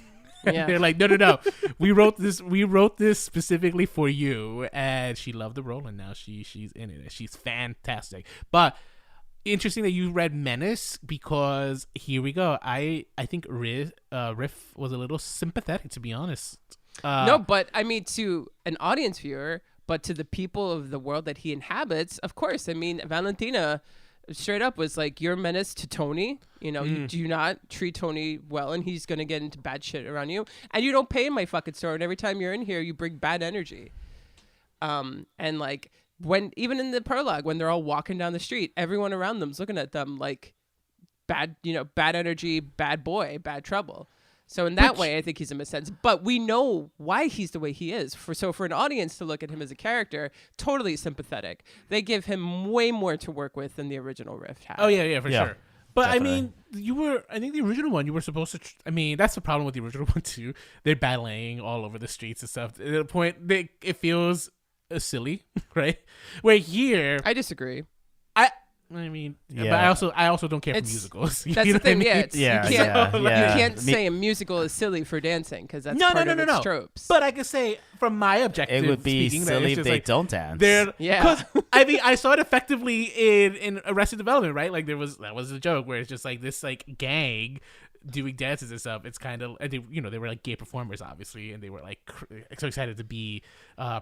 Yeah. They're like, no. We wrote this specifically for you, and she loved the role, and now she's in it. She's fantastic. But interesting that you read Menace, because here we go. I think Riff was a little sympathetic, to be honest. No, but I mean, to an audience viewer, but to the people of the world that he inhabits, of course. I mean, Valentina straight up was like, you're a menace to Tony. You know, you do not treat Tony well, and he's going to get into bad shit around you. And you don't pay in my fucking store. And every time you're in here, you bring bad energy. And like, when even in the prologue, when they're all walking down the street, everyone around them's looking at them like bad energy, bad boy, bad trouble. So in that way, I think he's a missense. But we know why he's the way he is. For an audience to look at him as a character, totally sympathetic. They give him way more to work with than the original Rift had. Oh yeah, for sure. But Definitely. I mean, I think the original one, you were supposed to. I mean, that's the problem with the original one too. They're balleting all over the streets and stuff. At the point, it feels silly, right? Where here, I disagree. I mean, but I also don't care for musicals. That's the thing. I mean? You can't say a musical is silly for dancing because that's part of its tropes. But I can say, from my objective, it would be silly if they don't dance. Because I mean, I saw it effectively in Arrested Development, right? Like that was a joke where it's just like this like gang doing dances and stuff. It's kind of, they were like gay performers, obviously, and they were like so excited to be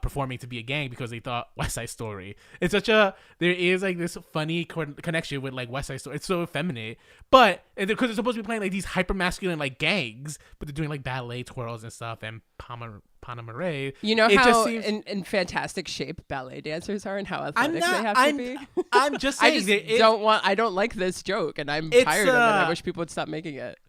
performing to be a gang because they thought West Side Story. It's there is like this funny connection with like West Side Story. It's so effeminate, but because it's supposed to be playing like these hyper masculine like gangs, but they're doing like ballet twirls and stuff and Panamare. You know how in fantastic shape ballet dancers are and how athletic they have to be? I'm just saying. I don't like this joke, and I'm tired of it. I wish people would stop making it.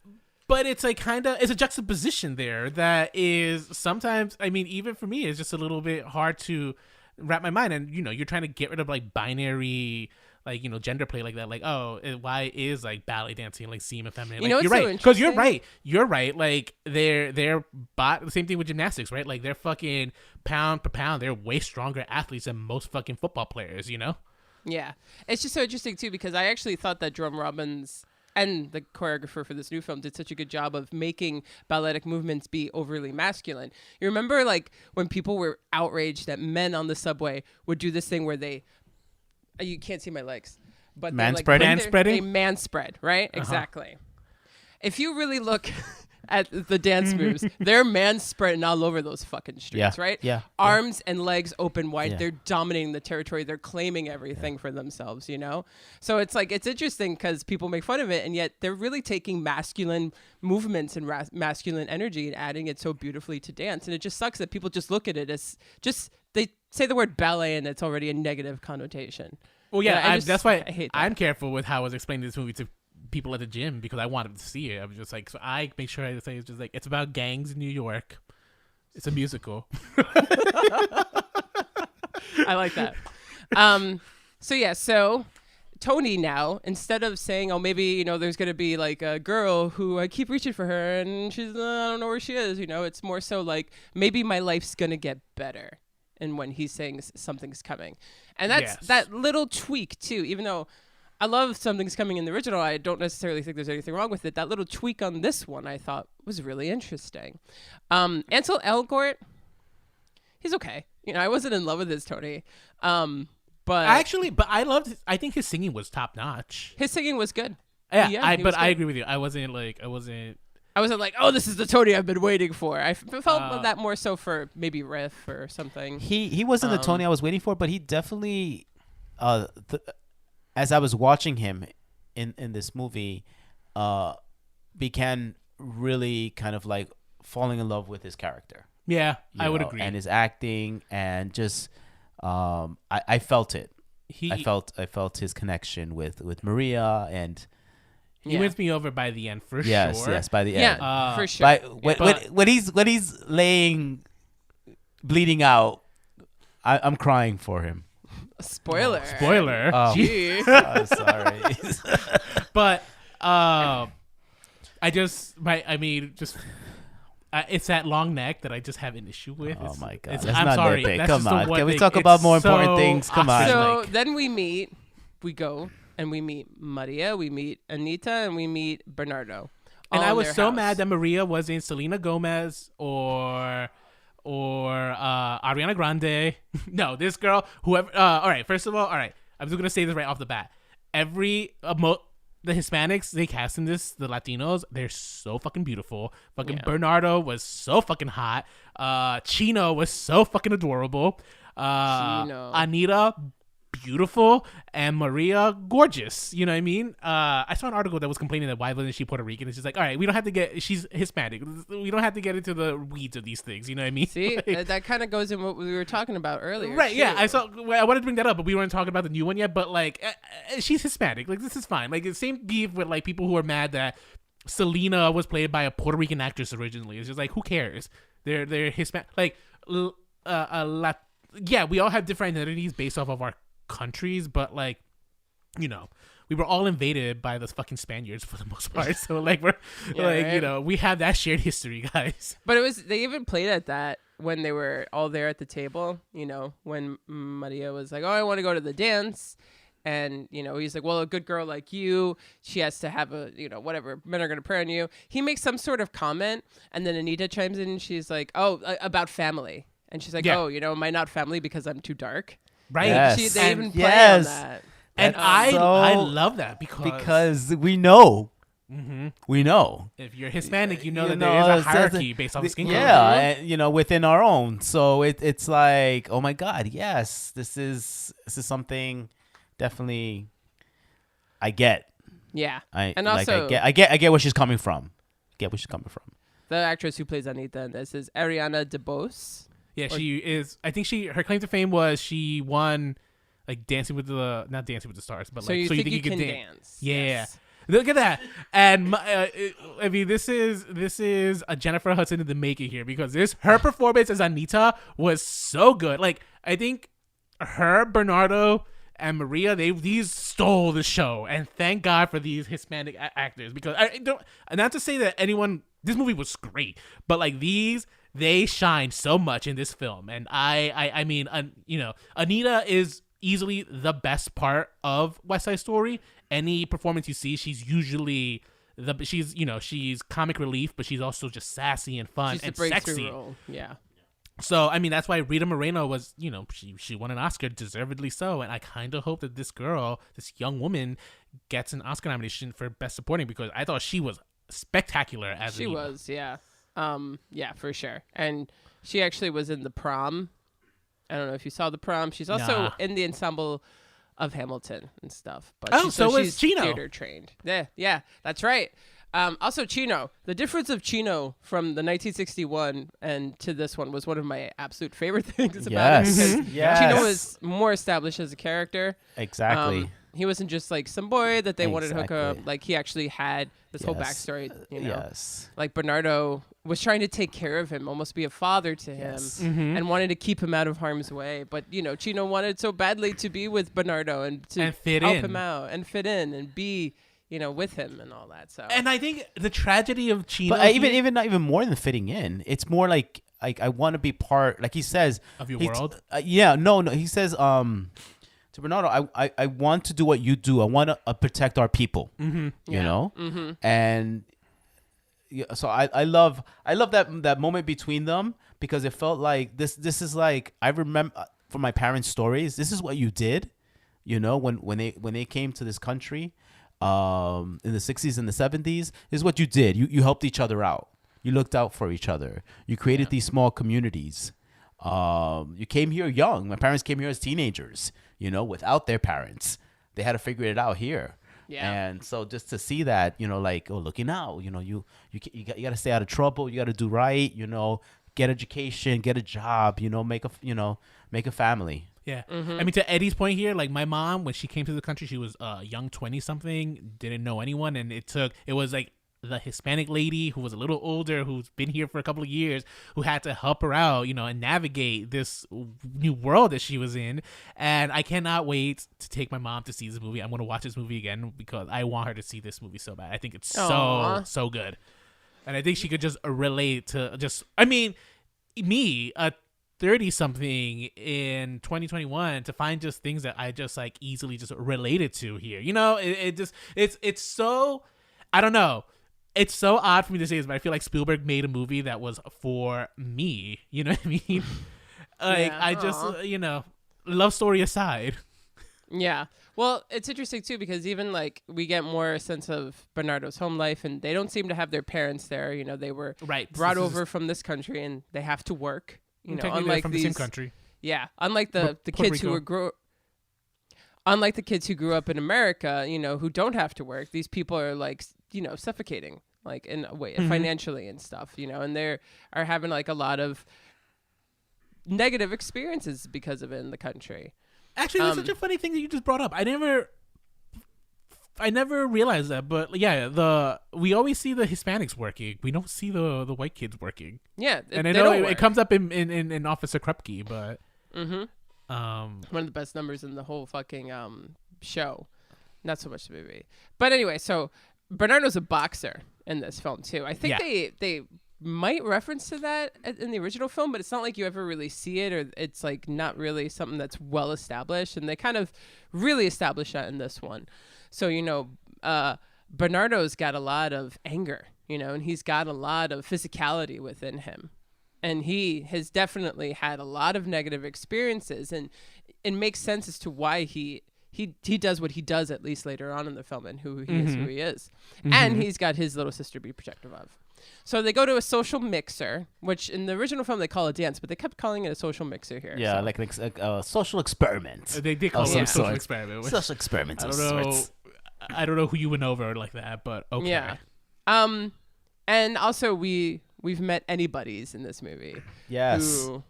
But it's like it's a juxtaposition there that is sometimes, I mean, even for me, it's just a little bit hard to wrap my mind. And, you're trying to get rid of like binary, like, gender play like that. Like, why is like ballet dancing like seem effeminate? Like, you're right. Because you're right. Like they're the same thing with gymnastics, right? Like they're fucking pound per pound. They're way stronger athletes than most fucking football players, Yeah. It's just so interesting too, because I actually thought that Jerome Robbins and the choreographer for this new film did such a good job of making balletic movements be overly masculine. You remember like when people were outraged that men on the subway would do this thing where you can't see my legs, but manspreading? They manspread, right? Exactly. If you really look at the dance moves, they're manspreading all over those fucking streets, right? Yeah. Arms and legs open wide. Yeah. They're dominating the territory. They're claiming everything for themselves, So it's like, it's interesting because people make fun of it, and yet they're really taking masculine movements and masculine energy and adding it so beautifully to dance. And it just sucks that people just look at it as they say the word ballet and it's already a negative connotation. Well, that's why I hate that. I'm careful with how I was explaining this movie to people at the gym because I wanted to see it. I was just like, so I make sure I say it's just like, it's about gangs in New York. It's a musical. I like that. So Tony now, instead of saying, oh, maybe, there's going to be like a girl who I keep reaching for her and she's, I don't know where she is, it's more so like, maybe my life's going to get better. And when he's saying something's coming. And that's that little tweak too, even though I love Something's Coming in the original, I don't necessarily think there's anything wrong with it. That little tweak on this one I thought was really interesting. Ansel Elgort, he's okay. I wasn't in love with his Tony. But I think his singing was top notch. His singing was good. Yeah, I agree with you. I wasn't like, oh, this is the Tony I've been waiting for. I felt that more so for maybe Riff or something. He wasn't the Tony I was waiting for, but he definitely, as I was watching him in this movie, began really kind of like falling in love with his character. Yeah, I would agree. And his acting, and just I felt it. I felt his connection with Maria, and he wins me over by the end for sure. Yes, by the end. Yeah, for sure. When he's laying bleeding out, I'm crying for him. Spoiler. Spoiler. Oh, Gee. sorry. But it's that long neck that I just have an issue with. Oh my god! Let's not sorry. nitpick. That's Come just the on. one Can we thing. talk It's about more important so things? Come on. So then we go and we meet Maria, we meet Anita, and we meet Bernardo. And I was so house. mad that Maria wasn't Selena Gomez or Ariana Grande. No, this girl, whoever. All right, first of all, I'm just gonna say this right off the bat. The Hispanics they cast in this, the Latinos, they're so fucking beautiful. Fucking Bernardo was so fucking hot. Chino was so fucking adorable. Anita, beautiful, and Maria, gorgeous. You know what I mean? I saw an article that was complaining that why wasn't she Puerto Rican? It's just like, all right, we don't have to get. She's Hispanic. We don't have to get into the weeds of these things. You know what I mean? See, Like, that kind of goes in what we were talking about earlier. right? too. Yeah, I wanted to bring that up, but we weren't talking about the new one yet. But like, she's Hispanic. Like, this is fine. Like, it's same beef with like people who are mad that Selena was played by a Puerto Rican actress originally. It's just like, who cares? They're Hispanic. Like, yeah, we all have different identities based off of our countries, but like, you know, we were all invaded by those fucking Spaniards for the most part. So like, we're right? you know, we have that shared history, guys. But they even played at that when they were all there at the table, you know, when Maria was like, oh, I want to go to the dance. And, you know, he's like, well, a good girl like you, she has to have a, you know, whatever, men are going to prey on you. He makes some sort of comment. And then Anita chimes in and she's like, oh, about family. And she's like, oh, you know, am I not family because I'm too dark? Right. Yes. They even play on Yes. that. And I love that because we know. Mm-hmm. We know. If you're Hispanic, you know that know, there is a hierarchy based off of skin color. Yeah, and, you know, within our own. So it's like, oh my God, yes, this is something definitely I get. Yeah. I get where she's coming from. Get where she's coming from. The actress who plays Anita in this is Ariana DeBose. Yeah, she is. I think her claim to fame was she won like not Dancing with the Stars, but So like you So think You you can dance? Yeah. Yes. Look at that. And I mean, this is a Jennifer Hudson in the making here, because her performance as Anita was so good. Like, I think her, Bernardo, and Maria, these stole the show, and thank God for these Hispanic actors, because I don't, not to say that this movie was great, but like they shine so much in this film. And I mean, you know, Anita is easily the best part of West Side Story. Any performance you see, she's usually she's comic relief, but she's also just sassy and fun and sexy. Role. Yeah. So I mean, that's why Rita Moreno was, you know, she won an Oscar, deservedly so. And I kind of hope that this young woman, gets an Oscar nomination for Best Supporting, because I thought she was spectacular as she Anita. was, yeah. Yeah, for sure. And she actually was in The Prom. I don't know if you saw The Prom. She's also in the ensemble of Hamilton and stuff. But she's Chino. Theater trained. Yeah, that's right. Also, Chino. The difference of Chino from the 1961 and to this one was one of my absolute favorite things about it. Because Yes. Chino was more established as a character. Exactly. He wasn't just like some boy that they wanted to hook up. Exactly. Like, he actually had this whole Yes. backstory, you know. Yes. Like, Bernardo was trying to take care of him, almost be a father to him, Yes. and wanted to keep him out of harm's way. But, you know, Chino wanted so badly to be with Bernardo and to fit help in. him out and fit in and be, you know, with him and all that. So, And I think the tragedy of Chino, But even not even more than fitting in. It's more like I want to be part. Like he says of your world. No. He says to Bernardo, I want to do what you do. I want to protect our people. Mm-hmm. You know, and so I love that moment between them, because it felt like this is like, I remember from my parents' stories. This is what you did. You know, when they came to this country. In the 60s and the 70s, is what you did. You helped each other out. You looked out for each other. You created these small communities. You came here young. My parents came here as teenagers, you know, without their parents. They had to figure it out here. Yeah. And so just to see that, you know, like, oh, looking out, you know, you got to stay out of trouble. You got to do right, you know, get education, get a job, you know, make a family. Yeah. I mean, to Eddie's point here, like, my mom, when she came to the country, she was young 20-something, didn't know anyone, and it was like the Hispanic lady who was a little older, who's been here for a couple of years, who had to help her out, and navigate this new world that she was in. And I cannot wait to take my mom to see this movie. I'm going to watch this movie again because I want her to see this movie so bad. I think it's so good. And I think she could just relate to me, a 30-something in 2021, to find just things that I just like easily just related to here. It's so, I don't know. It's so odd for me to say this, but I feel like Spielberg made a movie that was for me. You know what I mean? I just, love story aside. Yeah. Well, it's interesting too because even like we get more sense of Bernardo's home life, and they don't seem to have their parents there. They were brought over from this country, and they have to work. Unlike from the same country. Yeah. Unlike the kids who unlike the kids who grew up in America, who don't have to work. These people are like, suffocating, like in a way, financially and stuff. And they are having like a lot of negative experiences because of it in the country. Actually, that's such a funny thing that you just brought up. I never realized that, but yeah, we always see the Hispanics working. We don't see the white kids working. Yeah, and I know it comes up in Officer Krupke, but one of the best numbers in the whole fucking show, not so much the movie. But anyway, so Bernardo's a boxer in this film too. I think they might reference to that in the original film, but it's not like you ever really see it, or it's like not really something that's well established, and they kind of really establish that in this one. So Bernardo's got a lot of anger, and he's got a lot of physicality within him, and he has definitely had a lot of negative experiences, and it makes sense as to why he does what he does, at least later on in the film, and who he is. And he's got his little sister to be protective of. So they go to a social mixer, which in the original film they call a dance, but they kept calling it a social mixer here. Yeah, so. like a social experiment. They did call it a social experiment. Social experiment. I don't know who you went over like that, but okay. Yeah. And also we've met Anybody's in this movie. Yes. Who,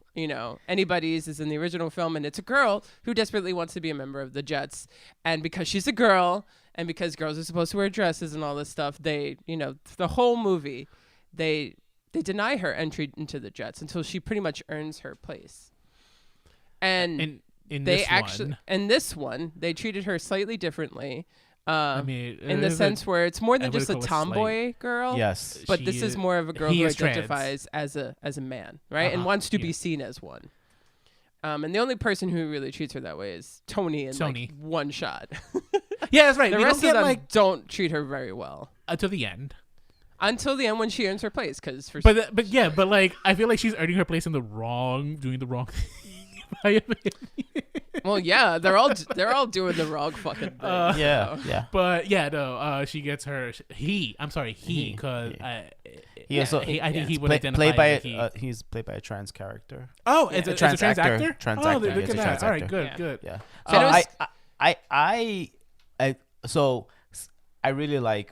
Anybody's is in the original film, and it's a girl who desperately wants to be a member of the Jets. And because she's a girl, and because girls are supposed to wear dresses and all this stuff, they, the whole movie, they deny her entry into the Jets until she pretty much earns her place. And in this one, they treated her slightly differently. In the sense where it's more than just a tomboy girl. Yes. But this is more of a girl who identifies as a man, right? And wants to be seen as one. And the only person who really treats her that way is Tony in like one shot. Yeah, that's right. The rest of them don't treat her very well. Until the end. Until the end when she earns her place. But like, I feel like she's earning her place doing the wrong thing. Well, yeah, they're all doing the wrong fucking thing. Yeah. But yeah, no, she gets her. Because I think he would identify. He's played by a trans character. Oh, it's a trans actor. Trans actor. Look at that. All right, good. Yeah. So So I really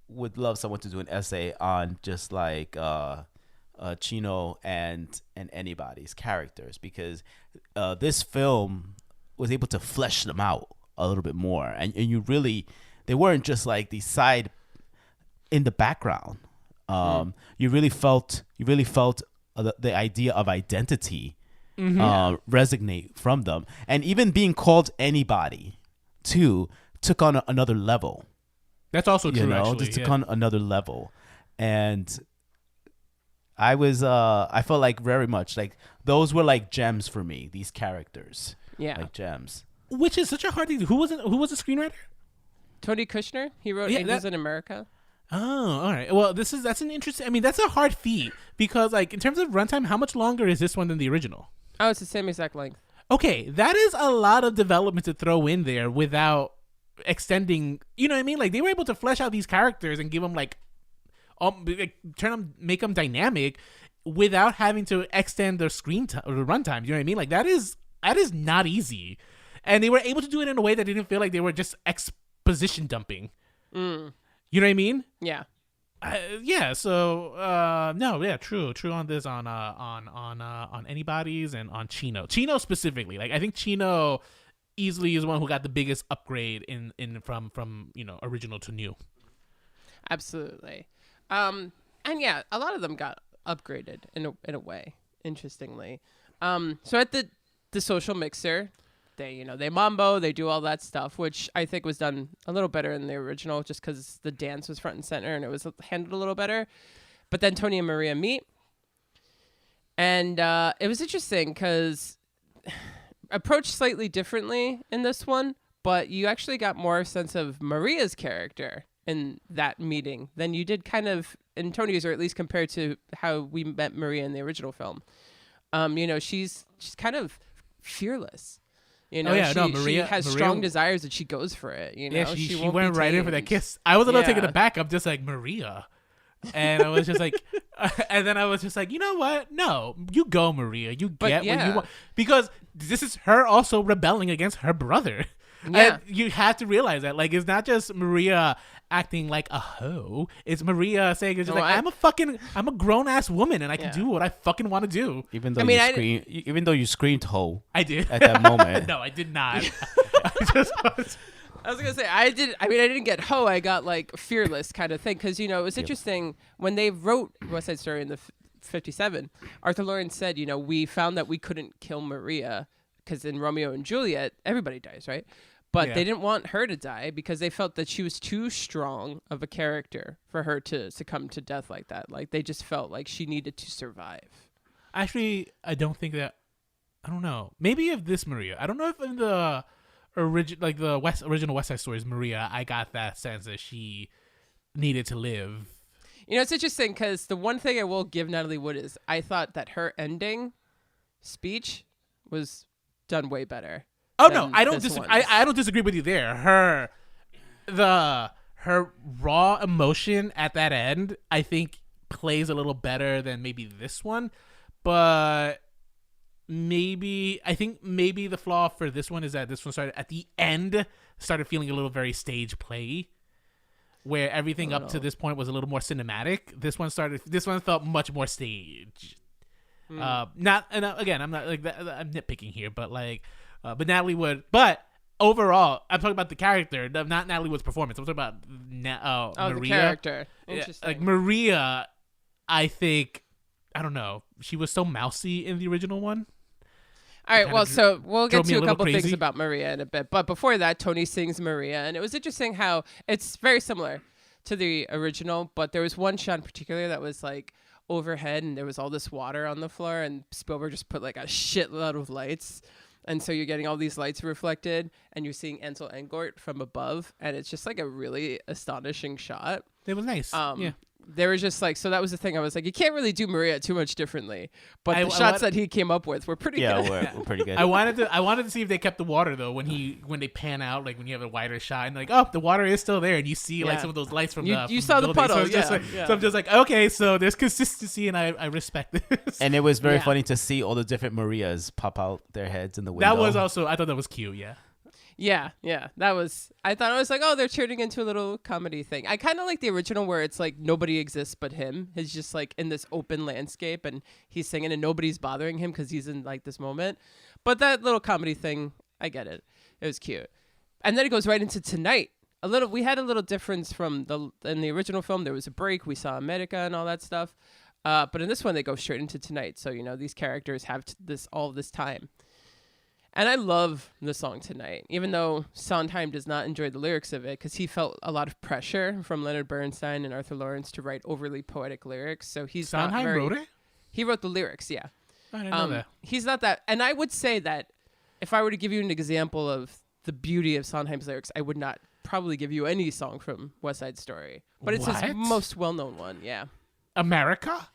would love someone to do an essay on just like Chino and Anybody's characters, because this film was able to flesh them out a little bit more, and you really, they weren't just like the side in the background. You really felt the idea of identity resonate from them, and even being called Anybody too took on another level. That's also true. Just took on another level, and I felt like very much like those were like gems for me. These characters, like gems. Which is such a hard thing. Who was the screenwriter? Tony Kushner. He wrote Angels in America. Oh, all right. Well, that's an interesting. I mean, that's a hard feat because, like, in terms of runtime, how much longer is this one than the original? Oh, it's the same exact length. Okay, that is a lot of development to throw in there without extending. You know what I mean? Like, they were able to flesh out these characters and give them make them dynamic without having to extend their screen time or the runtime. You know what I mean? Like, that is not easy, and they were able to do it in a way that didn't feel like they were just exposition dumping. You know what I mean? Yeah. So true on this on Anybody's and on Chino specifically. Like, I think Chino easily is one who got the biggest upgrade in from original to new. Absolutely. And yeah, a lot of them got upgraded in a way, interestingly. So at the social mixer, they mambo, they do all that stuff, which I think was done a little better in the original just because the dance was front and center and it was handled a little better. But then Tony and Maria meet. And it was interesting because approached slightly differently in this one, but you actually got more sense of Maria's character in that meeting than you did kind of in Tony's, or at least compared to how we met Maria in the original film. She's kind of fearless. Maria she has strong desires and she goes for it. She went right in for that kiss. I was a little taken aback. I'm just like, Maria. And I was just like, and then I was just like, you know what? No, you go, Maria. You get what you want, because this is her also rebelling against her brother. Yeah, and you have to realize that. Like, it's not just Maria acting like a hoe. It's Maria saying, it's I'm a grown ass woman and I can do what I fucking want to do. Even though even though you screamed hoe, I did at that moment. No, I did not. I was gonna say I didn't get hoe. I got like fearless kind of thing because it was interesting when they wrote West Side Story in the 57. Arthur Lawrence said, we found that we couldn't kill Maria because in Romeo and Juliet everybody dies, right? But they didn't want her to die because they felt that she was too strong of a character for her to succumb to death like that. Like they just felt like she needed to survive. Actually, I don't think that. I don't know. Maybe if this Maria. I don't know if in the original West Side Story's Maria, I got that sense that she needed to live. It's interesting because the one thing I will give Natalie Wood is I thought that her ending speech was done way better. Oh no, I don't disagree. I don't disagree with you there. Her raw emotion at that end, I think, plays a little better than maybe this one, but. I think maybe the flaw for this one is that this one started at the end, started feeling a little very stage play, where everything up to this point was a little more cinematic. This one felt much more stage. Again, I'm not like that, I'm nitpicking here, but but Natalie Wood. But overall, I'm talking about the character, not Natalie Wood's performance. I'm talking about Maria. The character. Interesting. Like Maria, I think, I don't know. She was so mousy in the original one. All right, well, so we'll get to a couple things about Maria in a bit. But before that, Tony sings Maria. And it was interesting how it's very similar to the original, but there was one shot in particular that was like overhead and there was all this water on the floor and Spielberg just put like a shitload of lights. And so you're getting all these lights reflected and you're seeing Ansel Elgort from above. And it's just like a really astonishing shot. It was nice. Yeah. They were just like, so that was the thing. I was like, you can't really do Maria too much differently. But the shots that he came up with were pretty good. Yeah, we're pretty good. I wanted to see if they kept the water though when they pan out, like when you have a wider shot and like, oh, the water is still there and you see like some of those lights from you saw the puddle. So I'm just like, okay, so there's consistency and I respect this. And it was very funny to see all the different Marias pop out their heads in the window. That was also, I thought that was cute. Yeah. Yeah. I thought it was like, oh, they're turning into a little comedy thing. I kind of like the original where it's like nobody exists but him. He's just like in this open landscape and he's singing and nobody's bothering him because he's in like this moment. But that little comedy thing, I get it. It was cute. And then it goes right into Tonight. We had a little difference from in the original film. There was a break. We saw America and all that stuff. But in this one, they go straight into Tonight. So, these characters have all this time. And I love the song Tonight, even though Sondheim does not enjoy the lyrics of it because he felt a lot of pressure from Leonard Bernstein and Arthur Lawrence to write overly poetic lyrics. So he's Sondheim wrote it? He wrote the lyrics, yeah. I didn't know that. He's not that. And I would say that if I were to give you an example of the beauty of Sondheim's lyrics, I would not probably give you any song from West Side Story. But it's his most well-known one, yeah. America?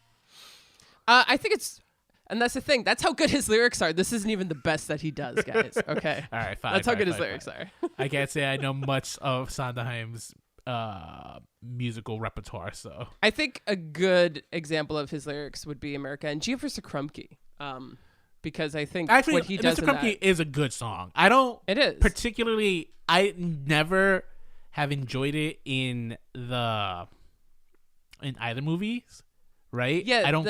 I think it's... And that's the thing. That's how good his lyrics are. This isn't even the best that he does, guys. Okay. All right, fine. That's how good his lyrics are. I can't say I know much of Sondheim's musical repertoire, so. I think a good example of his lyrics would be America and G for Krumke. Because I think actually, what he does Mr. Krumke is a good song. I don't It is. particularly, I never have enjoyed it in either movies. Right? Yeah. I don't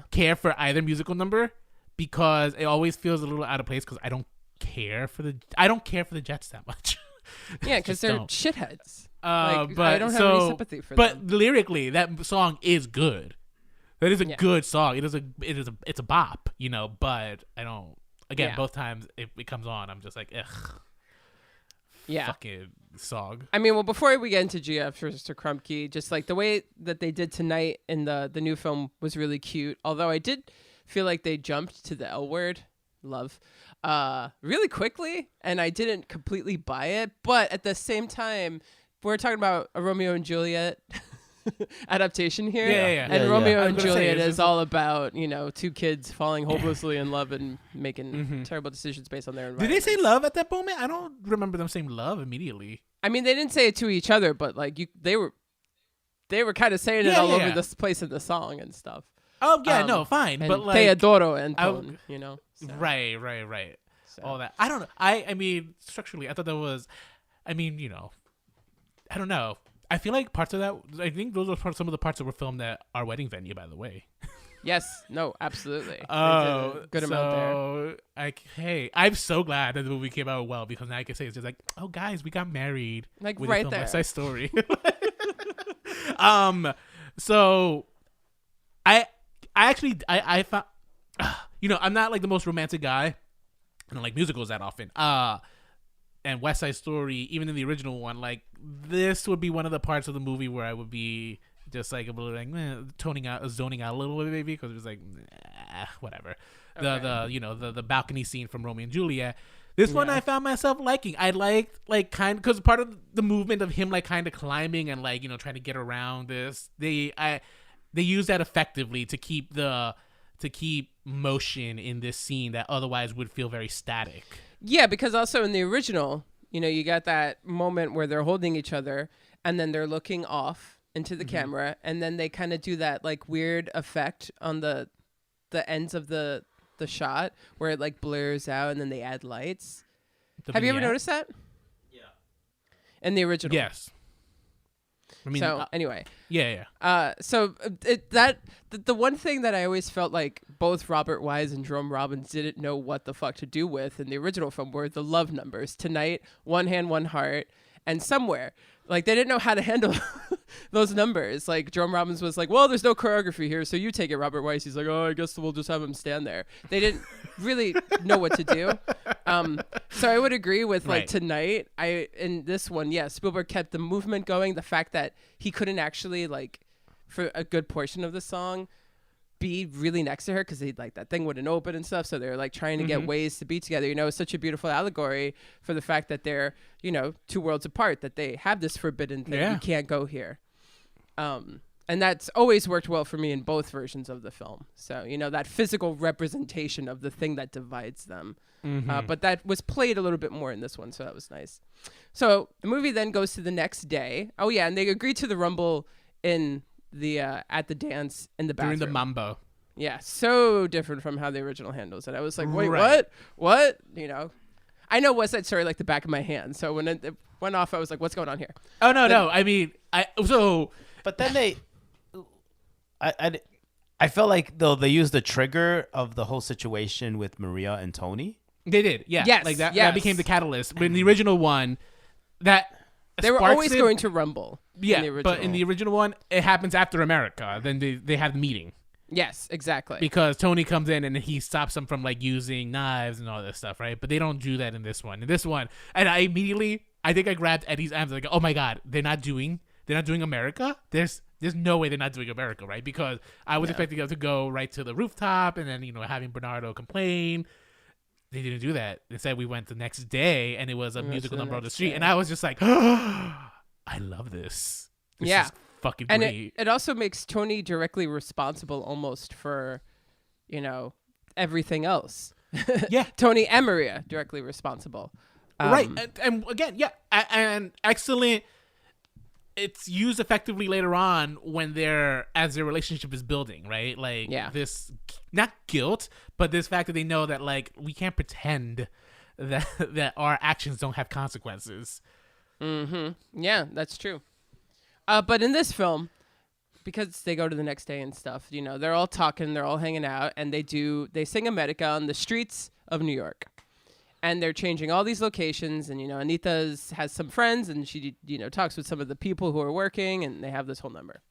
care for either musical number because it always feels a little out of place because I don't care for the Jets that much. Yeah, because they're shitheads. Like, I don't have any sympathy for them. But lyrically, that song is good. That is a good song. It's a bop, you know. But I don't. Again, both times it comes on, I'm just like, ugh. Yeah. Fucking song. I mean, well, before we get into GF versus Krumke, just like the way that they did tonight in the new film was really cute. Although I did feel like they jumped to the L word, love, really quickly, and I didn't completely buy it. But at the same time, we're talking about a Romeo and Juliet adaptation here. And Romeo and Juliet is all about, you know, two kids falling hopelessly in love and making terrible decisions based on their environment. Did they say love at that moment? I don't remember them saying love immediately. I mean, they didn't say it to each other, but like they were kind of saying it all over this place in the song and stuff. Oh yeah, no, fine, but like Te adoro and you know. So. Right. So. All that. I don't know. I mean, structurally, I thought that was. I mean, you know, I don't know. I feel like parts of that. I think those are some of the parts that were filmed at our wedding venue. By the way. Yes. No. Absolutely. Oh, good amount there. Hey, I'm so glad that the movie came out well because now I can say it's just like, oh, guys, we got married. Like right there. West Side Story. So, I found, you know, I'm not like the most romantic guy. I don't like musicals that often. And West Side Story, even in the original one, like this would be one of the parts of the movie where I would be just like a little like zoning out a little bit, maybe, because it was like whatever. Okay. The balcony scene from Romeo and Juliet. This one I found myself liking. I liked like kind because part of the movement of him like kind of climbing and like, you know, trying to get around this. They use that effectively to keep motion in this scene that otherwise would feel very static. Yeah, because also in the original, you know, you got that moment where they're holding each other and then they're looking off into the camera, and then they kind of do that like weird effect on the ends of the shot where it like blurs out and then they add lights. Have you ever noticed that? Yeah. In the original? Yes. I mean, so anyway, so the one thing that I always felt like both Robert Wise and Jerome Robbins didn't know what the fuck to do with in the original film were the love numbers. Tonight, One Hand, One Heart, and Somewhere. Like they didn't know how to handle those numbers. Like Jerome Robbins was like, well, there's no choreography here, so you take it, Robert Wise. He's like, oh, I guess we'll just have him stand there. They didn't really know what to do. So I would agree with like Tonight. In this one, Spielberg kept the movement going. The fact that he couldn't actually like for a good portion of the song be really next to her because that thing wouldn't open and stuff. So they're like trying to get ways to be together. You know, it's such a beautiful allegory for the fact that they're, you know, two worlds apart, that they have this forbidden thing. You can't go here. And that's always worked well for me in both versions of the film. So, you know, that physical representation of the thing that divides them. But that was played a little bit more in this one. So that was nice. So the movie then goes to the next day. Oh yeah. And they agreed to the rumble in the at the dance in the bathroom. During the mambo. Yeah, so different from how the original handles it. I was like, wait, what? You know, I know West Side Story like the back of my hand. So when it went off, I was like, what's going on here? Oh, no. I mean, But then I felt like, though, they used the trigger of the whole situation with Maria and Tony. They did, yeah. Yes, like that became the catalyst. But in the original one, they were always going to rumble. Yeah, but in the original one, it happens after America. Then they have the meeting. Yes, exactly. Because Tony comes in and he stops them from like using knives and all this stuff, right? But they don't do that in this one. In this one, and I think I grabbed Eddie's arms like, oh my god, they're not doing America. There's no way they're not doing America, right? Because I was expecting them to go right to the rooftop and then, you know, having Bernardo complain. They didn't do that. Instead, we went the next day and it was a musical number on the street, and I was just like, I love this. This is fucking and great. It also makes Tony directly responsible almost for, you know, everything else. Yeah. Tony and Maria directly responsible. Right. And again, and excellent. It's used effectively later on as their relationship is building, right? Like this, not guilt, but this fact that they know that like we can't pretend that our actions don't have consequences. Yeah, that's true. But in this film, because they go to the next day and stuff, you know, they're all talking, they're all hanging out, and they sing America on the streets of New York. and they're changing all these locations, and Anita's has some friends, and she talks with some of the people who are working, and they have this whole number.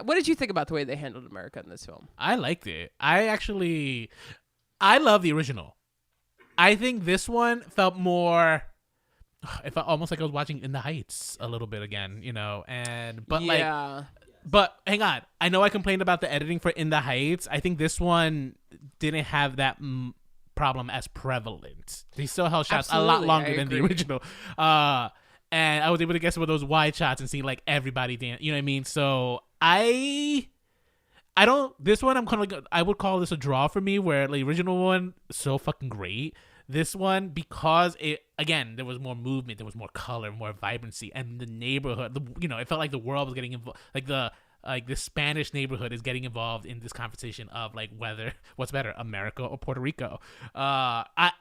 What did you think about the way they handled America in this film? I liked it. I love the original. I think this one felt more. It felt almost like I was watching In the Heights a little bit again, But hang on. I know I complained about the editing for In the Heights. I think this one didn't have that problem as prevalent. They still held shots a lot longer than the original. And I was able to get some of those wide shots and see like everybody dance. You know what I mean? So this one I would call this a draw for me, where the original one so fucking great. This one, because there was more movement, there was more color, more vibrancy, and the neighborhood, it felt like the world was getting involved, like the Spanish neighborhood is getting involved in this conversation of like what's better, America or Puerto Rico. I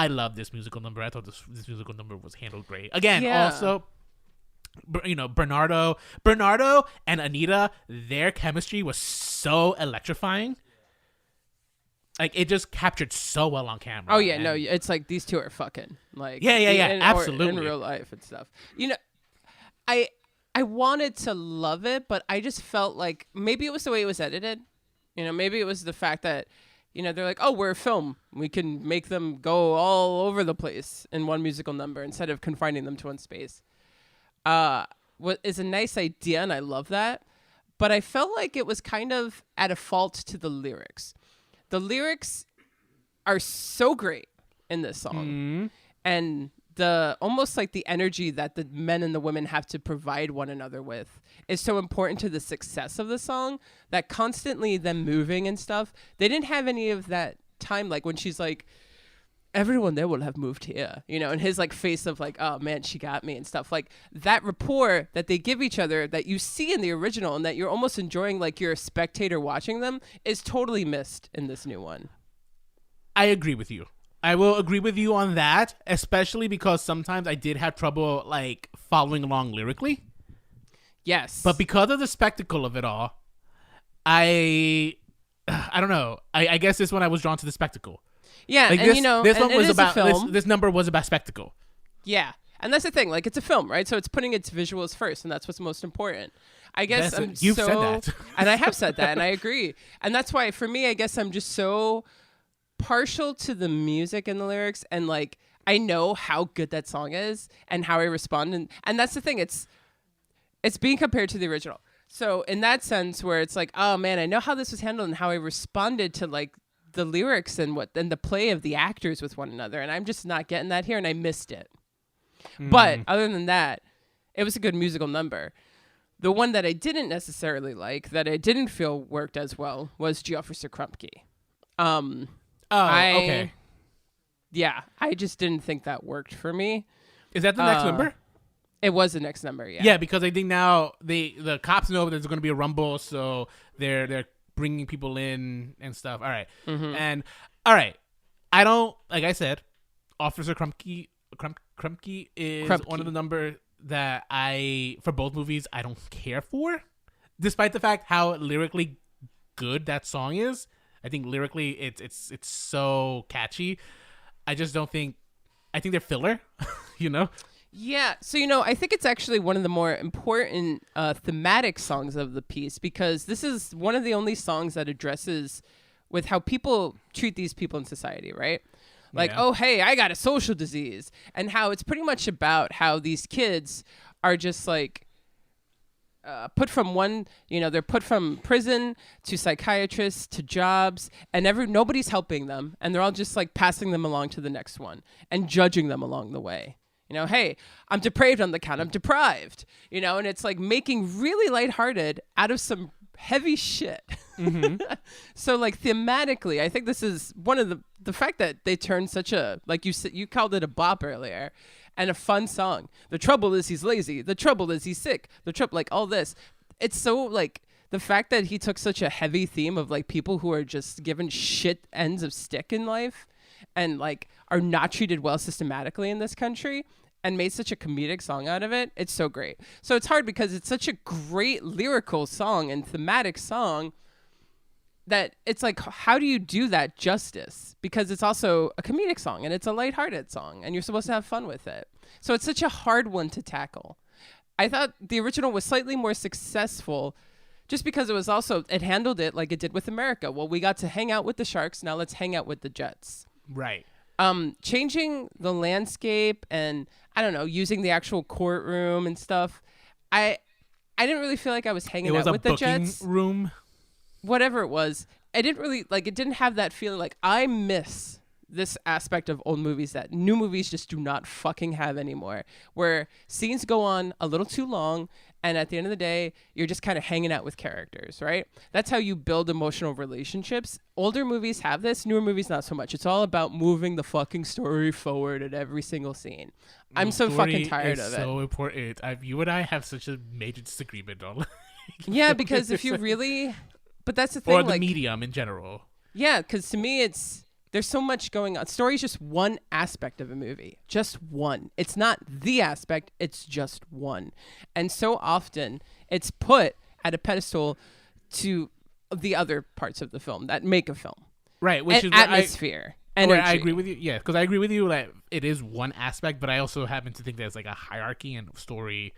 love this musical number. I thought this musical number was handled great. Again, also, Bernardo and Anita, their chemistry was so electrifying. Like, it just captured so well on camera. Oh, yeah, no, it's like these two are fucking. Like, absolutely. In real life and stuff. I wanted to love it, but I just felt like maybe it was the way it was edited. Maybe it was the fact that, they're like, oh, we're a film. We can make them go all over the place in one musical number instead of confining them to one space. What is a nice idea, and I love that. But I felt like it was kind of at a fault to the lyrics. The lyrics are so great in this song. And the almost like the energy that the men and the women have to provide one another with is so important to the success of the song, that constantly them moving and stuff, they didn't have any of that time. Like when she's like, everyone there will have moved here, and his like face of like, oh man, she got me and stuff, like that rapport that they give each other that you see in the original and that you're almost enjoying like you're a spectator watching them is totally missed in this new one. I agree with you. I will agree with you on that, especially because sometimes I did have trouble like following along lyrically. Yes. But because of the spectacle of it all, I don't know. I guess this one I was drawn to the spectacle. Yeah, like and this one was about film. This number was about spectacle. Yeah, and that's the thing. Like, it's a film, right? So it's putting its visuals first, and that's what's most important. I guess you've said that, and I have said that, and I agree. And that's why, for me, I guess I'm just so partial to the music and the lyrics, and like I know how good that song is and how I respond, and that's the thing. It's being compared to the original. So in that sense, where it's like, oh man, I know how this was handled and how I responded to like the lyrics and the play of the actors with one another, and I'm just not getting that here, and I missed it. But other than that, it was a good musical number. The one that I didn't necessarily like, that I didn't feel worked as well, was G Officer Krupke. Okay. Yeah, I just didn't think that worked for me. Is that the next number? It was the next number, yeah. Yeah, because I think now the cops know there's going to be a rumble, so they're bringing people in and stuff. All right. And all right. I don't, like I said, Officer Krupke is one of the number that for both movies, I don't care for, despite the fact how lyrically good that song is. I think lyrically it's so catchy. I just don't think, I think they're filler, Yeah, so I think it's actually one of the more important thematic songs of the piece, because this is one of the only songs that addresses with how people treat these people in society, right? Like, oh, hey, I got a social disease, and how it's pretty much about how these kids are just like put from one, they're put from prison to psychiatrists to jobs, and nobody's helping them, and they're all just like passing them along to the next one and judging them along the way. Hey, I'm depraved on the count. I'm deprived, and it's like making really lighthearted out of some heavy shit. So like thematically, I think this is one of the fact that they turned such a, like you said, you called it a bop earlier, and a fun song. The trouble is he's lazy. The trouble is he's sick. The trouble, like all this. It's so like the fact that he took such a heavy theme of like people who are just given shit ends of stick in life and like are not treated well systematically in this country, and made such a comedic song out of it. It's so great. So it's hard because it's such a great lyrical song and thematic song, that it's like, how do you do that justice? Because it's also a comedic song and it's a lighthearted song and you're supposed to have fun with it. So it's such a hard one to tackle. I thought the original was slightly more successful just because it handled it like it did with America. Well, we got to hang out with the Sharks. Now let's hang out with the Jets. Right. Changing the landscape and, I don't know, using the actual courtroom and stuff. I didn't really feel like I was hanging out with the Jets. Room. Whatever it was, I didn't really like. It didn't have that feeling. Like, I miss this aspect of old movies that new movies just do not fucking have anymore, where scenes go on a little too long, and at the end of the day, you're just kind of hanging out with characters, right? That's how you build emotional relationships. Older movies have this, newer movies not so much. It's all about moving the fucking story forward at every single scene. I'm so fucking tired of it. So important. You and I have such a major disagreement on. Yeah, because if you really. But that's the thing. Or the medium in general. Yeah, because to me, there's so much going on. Story is just one aspect of a movie. Just one. It's not the aspect. It's just one. And so often, it's put at a pedestal to the other parts of the film that make a film. Right, which is atmosphere. Energy. I agree with you. Yeah, because I agree with you that it is one aspect, but I also happen to think there's like a hierarchy, and story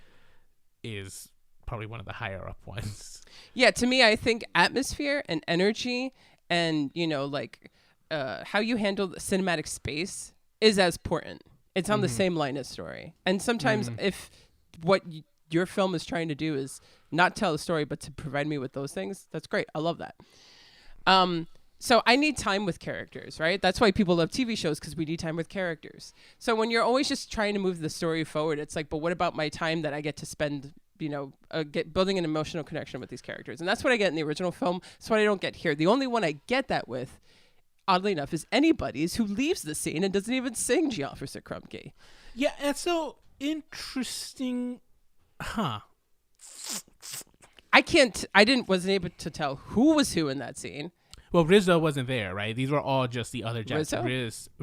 is probably one of the higher up ones. Yeah, to me, I think atmosphere and energy and, like how you handle the cinematic space is as important. It's on the same line as story. And sometimes if what your film is trying to do is not tell a story, but to provide me with those things, that's great. I love that. So I need time with characters, right? That's why people love TV shows, because we need time with characters. So when you're always just trying to move the story forward, it's like, but what about my time that I get to spend building an emotional connection with these characters? And that's what I get in the original film. That's what I don't get here. The only one I get that with, oddly enough, is Anybody's, who leaves the scene and doesn't even sing G. Officer Krumke. Yeah, and so interesting, huh? Wasn't able to tell who was who in that scene. Well, Rizzo wasn't there, right? These were all just the other Jets.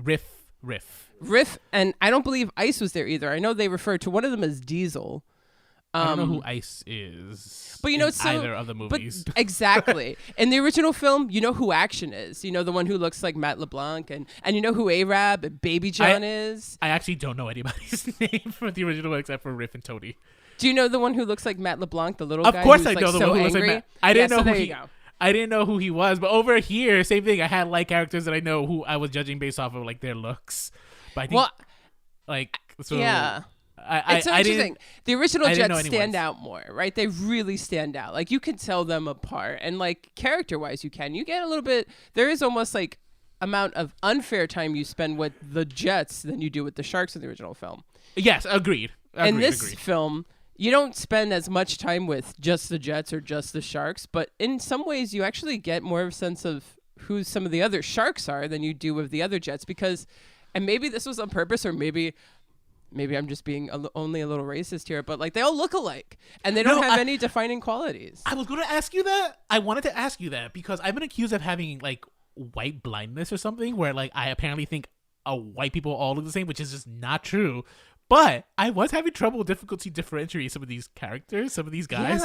Riff, and I don't believe Ice was there either. I know they referred to one of them as Diesel. I don't know who Ice is, but either of the movies. But exactly. In the original film, you know who Action is. You know, the one who looks like Matt LeBlanc, and you know who Arab and Baby John is. I actually don't know anybody's name from the original except for Riff and Tony. Do you know the one who looks like Matt LeBlanc, the little guy? Of course, I know the one who looks like Matt. I didn't know who he was, but over here, same thing. I had like characters that I know who I was judging based off of like their looks. But I think, yeah. It's so interesting. The original Jets stand out more, right? They really stand out. Like, you can tell them apart, and like character-wise, you get a little bit. There is almost like amount of unfair time you spend with the Jets than you do with the Sharks in the original film. Yes, agreed. In this film, you don't spend as much time with just the Jets or just the Sharks, but in some ways, you actually get more of a sense of who some of the other Sharks are than you do with the other Jets, because, and maybe this was on purpose, or maybe I'm just being only a little racist here, but like they all look alike and they don't have any defining qualities. I was going to ask you that. I wanted to ask you that because I've been accused of having like white blindness or something, where like I apparently think white people all look the same, which is just not true. But I was having difficulty differentiating some of these characters, some of these guys,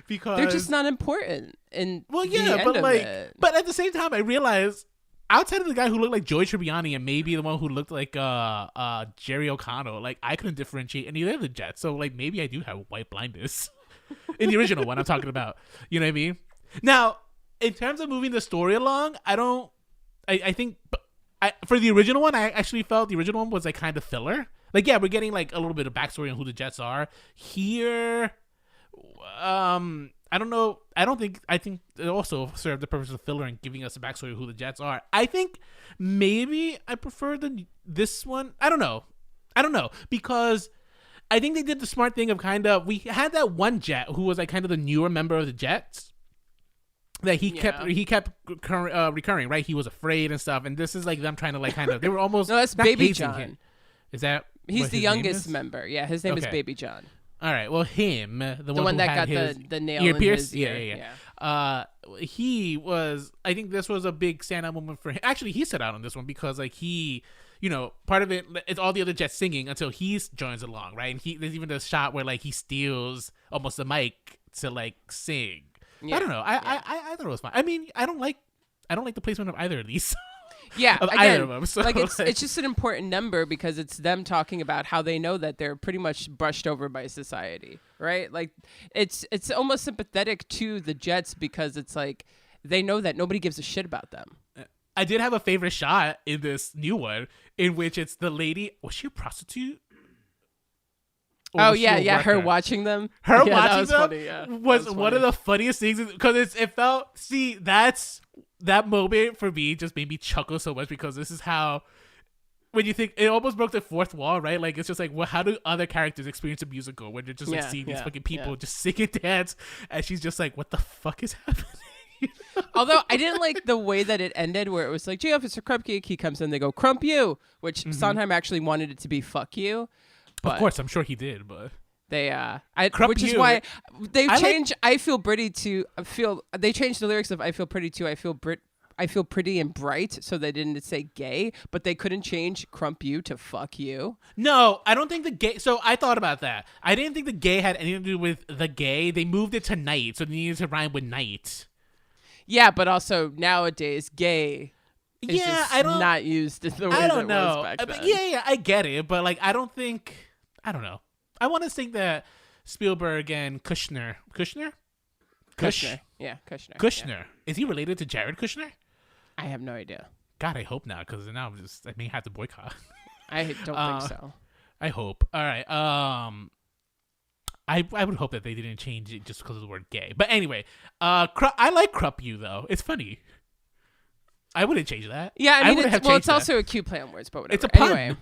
because they're just not important. But at the same time, I realized, outside of the guy who looked like Joey Tribbiani and maybe the one who looked like Jerry O'Connell, like I couldn't differentiate any of the Jets. So like maybe I do have white blindness in the original one I'm talking about. You know what I mean? Now, in terms of moving the story along, I think for the original one, I actually felt the original one was like kind of filler. Like, yeah, we're getting like a little bit of backstory on who the Jets are. Here, I don't know. I think it also served the purpose of filler and giving us a backstory of who the Jets are. I think maybe I prefer this one. I don't know. Because I think they did the smart thing of we had that one Jet who was like kind of the newer member of the Jets. That he kept recurring, right? He was afraid and stuff. And this is like them trying to they were almost. No, that's Baby John. Him. Is that? He's the youngest member. Yeah, his name is Baby John. All right. Well, him, the one that got the nail in his ear. Yeah. He was. I think this was a big standout moment for him. Actually, he stood out on this one because like he, part of it is all the other Jets singing until he joins along, right? And there's even the shot where like he steals almost the mic to like sing. Yeah. I don't know. I thought it was fine. I mean, I don't like I don't like the placement of either of these. Yeah, of again, either of them. So, like it's just an important number because it's them talking about how they know that they're pretty much brushed over by society, right? Like it's almost sympathetic to the Jets because it's like they know that nobody gives a shit about them. I did have a favorite shot in this new one in which it's the lady. Was she a prostitute? Oh yeah, her watching them. Her watching watching was them funny, yeah. was one of the funniest things because it felt. See, that moment for me just made me chuckle so much because this is how. When you think it almost broke the fourth wall, right? Like it's just like, well, how do other characters experience a musical when they're just like seeing these fucking people just sing and dance, and she's just like, what the fuck is happening? Although I didn't like the way that it ended where it was like, gee, Officer Crumpcake, he comes in, they go, crump you, which Sondheim actually wanted it to be fuck you. Of course, I'm sure he did, but they which is why they've changed I feel pretty to they changed the lyrics of I feel pretty to I feel pretty and bright, so they didn't say gay, but they couldn't change crump you to fuck you. No, I don't think the gay. So I thought about that. I didn't think the gay had anything to do with the gay. They moved it to night, so they needed to rhyme with night. Yeah, but also nowadays, gay is just not used in the way that it was back then. Yeah, I get it, but like, I don't know. I want to think that Spielberg and Kushner. Yeah, Kushner. Yeah. Is he related to Jared Kushner? I have no idea. God, I hope not, because now I may have to boycott. I don't think so. I hope. All right. I would hope that they didn't change it just because of the word gay. But anyway, I like Crump You though. It's funny. I wouldn't change that. Yeah, I mean, it's also a cute play on words, but whatever. It's a pun. Anyway,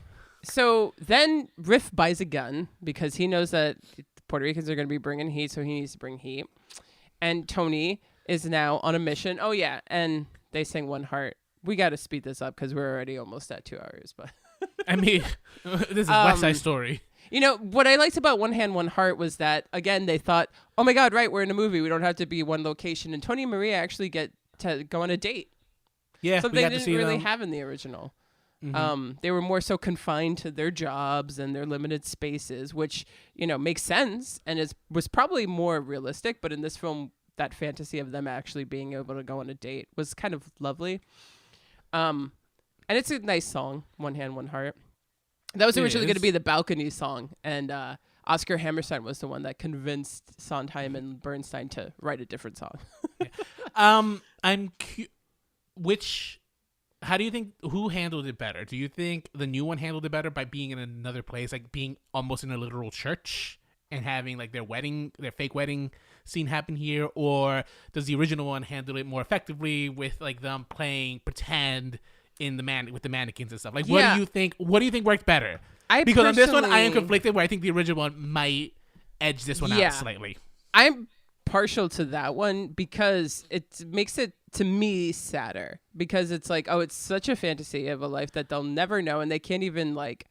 so then Riff buys a gun because he knows that Puerto Ricans are going to be bringing heat, so he needs to bring heat. And Tony is now on a mission. Oh yeah, and they sing One Heart. We got to speed this up because we're already almost at 2 hours. But I mean, this is West Side Story. You know, what I liked about One Hand, One Heart was that, again, they thought, oh my God, right, we're in a movie. We don't have to be one location. And Tony and Maria actually get to go on a date. Yeah, something they didn't really have in the original. Mm-hmm. They were more so confined to their jobs and their limited spaces, which, you know, makes sense and was probably more realistic. But in this film, that fantasy of them actually being able to go on a date was kind of lovely. And it's a nice song, One Hand, One Heart. That was originally going to be the balcony song, and Oscar Hammerstein was the one that convinced Sondheim and Bernstein to write a different song. How do you think, who handled it better? Do you think the new one handled it better by being in another place, like being almost in a literal church and having like their fake wedding scene happen here? Or does the original one handle it more effectively with like them playing pretend with the mannequins and stuff? Like, what do you think worked better? Because on this one, I am conflicted where I think the original one might edge this one out slightly. I'm partial to that one because it makes it, to me, sadder. Because it's like, oh, it's such a fantasy of a life that they'll never know, and they can't even, like,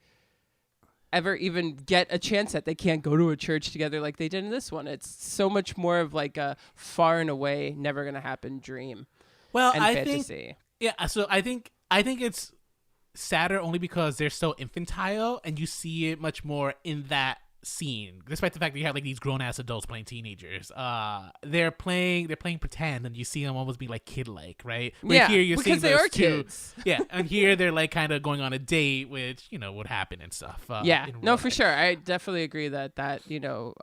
ever even get a chance at. They can't go to a church together like they did in this one. It's so much more of, like, a far and away, never going to happen dream and fantasy. So I think it's sadder only because they're so infantile and you see it much more in that scene, despite the fact that you have like these grown-ass adults playing teenagers. They're playing pretend and you see them almost be like kid-like, right? Where here you're because they are kids. Yeah, and here they're like kind of going on a date, which, you know, would happen and stuff. For sure. I definitely agree that you know,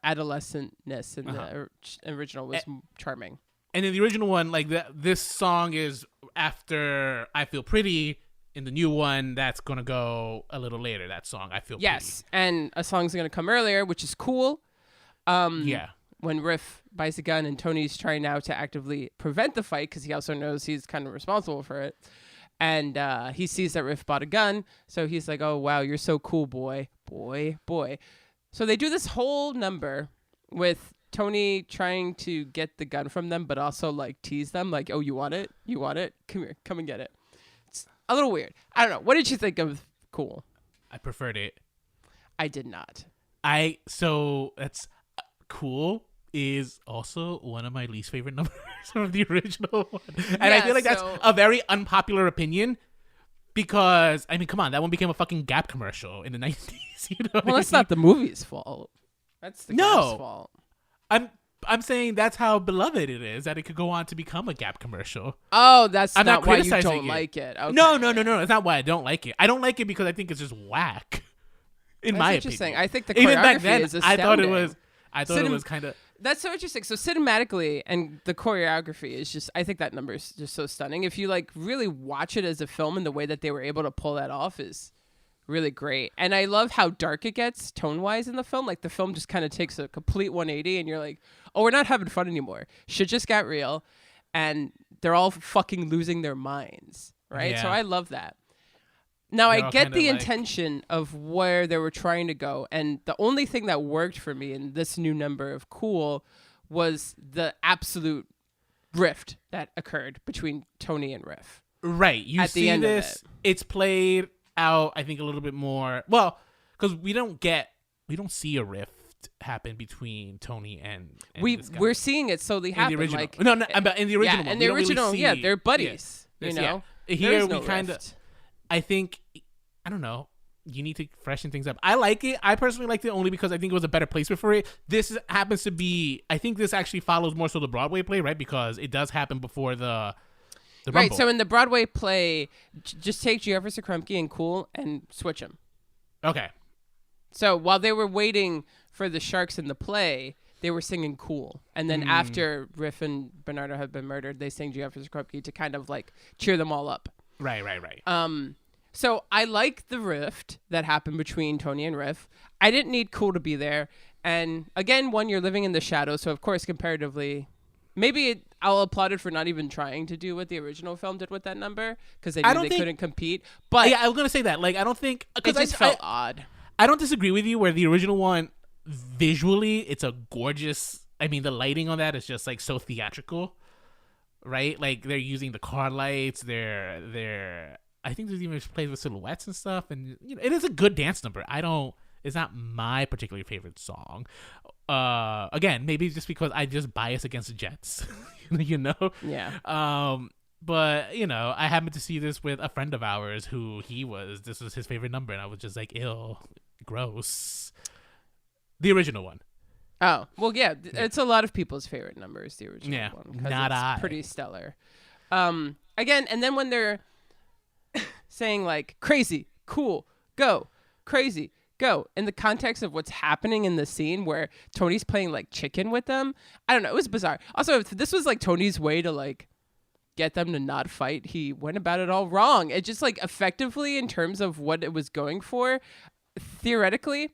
adolescentness in the original was charming. And in the original one, like this song is after I Feel Pretty. In the new one, that's going to go a little later, that song, I Feel Pretty. Yes, and a song's going to come earlier, which is cool. When Riff buys a gun and Tony's trying now to actively prevent the fight because he also knows he's kind of responsible for it. And he sees that Riff bought a gun, so he's like, oh, wow, you're so cool, boy. So they do this whole number with Tony trying to get the gun from them, but also like tease them, like, oh, you want it? Come here, come and get it. It's a little weird. I don't know. What did you think of Cool? I preferred it. I did not. So that's Cool is also one of my least favorite numbers from the original one. And I feel like that's a very unpopular opinion because, I mean, come on, that one became a fucking Gap commercial in the 90s. You know well, that's not the movie's fault. That's the Gap's fault. I'm saying that's how beloved it is, that it could go on to become a Gap commercial. Oh, that's I'm not not why you criticizing don't it. like it. Okay. No. It's not why I don't like it. I don't like it because I think it's just whack. In my interesting. opinion. I think the Even choreography back then, is I thought it astounding. was kind of. That's so interesting. So cinematically and the choreography is just, I think that number is just so stunning. If you like really watch it as a film and the way that they were able to pull that off is really great. And I love how dark it gets tone wise in the film. Like the film just kind of takes a complete 180 and you're like, oh, we're not having fun anymore. Shit just got real and they're all fucking losing their minds. Right. Yeah. So I love that. Now, They're I all get kinda the like- intention of where they were trying to go. And the only thing that worked for me in this new number of Cool was the absolute rift that occurred between Tony and Riff. Right. You At the see end of this. it. It's played out, I think, a little bit more. Well, because we don't see a rift happen between Tony and this guy. We're seeing it slowly in happen. the original. Like, No, but in the original yeah, one. in we the don't really original, see- yeah, they're buddies. Yeah. You know, Yeah. There Here is we no kind of. rift. I think, I don't know. You need to freshen things up. I like it. I personally liked it only because I think it was a better placement for it. Happens to be. I think this actually follows more so the Broadway play, right? Because it does happen before the Right. Rumble. So in the Broadway play, just take Jefferson Krupke and Cool and switch them. Okay. So while they were waiting for the sharks in the play, they were singing Cool. And then after Riff and Bernardo had been murdered, they sang Jefferson Krupke to kind of like cheer them all up. Right. So I like the rift that happened between Tony and Riff. I didn't need Cool to be there. And again, one, you're living in the shadows. So of course, comparatively, I'll applaud it for not even trying to do what the original film did with that number because they knew they couldn't compete. But yeah, I was gonna say that. Like, I don't think it because just felt odd. I don't disagree with you. Where the original one, visually, it's a gorgeous. I mean, the lighting on that is just like so theatrical, right? Like they're using the car lights. They're. I think there's even plays with silhouettes and stuff, and it is a good dance number. It's not my particularly favorite song. Again, maybe just because I just bias against the Jets, Yeah. But I happened to see this with a friend of ours who this was his favorite number, and I was just like, ew, gross. The original one. Oh, well, yeah. It's a lot of people's favorite numbers, the original Yeah, one. 'Cause not it's I. pretty stellar. Again, and then when they're saying like crazy, cool, go, crazy, go, in the context of what's happening in the scene where Tony's playing like chicken with them, I don't know, it was bizarre. Also, if this was like Tony's way to like get them to not fight, he went about it all wrong. It just like effectively in terms of what it was going for, theoretically,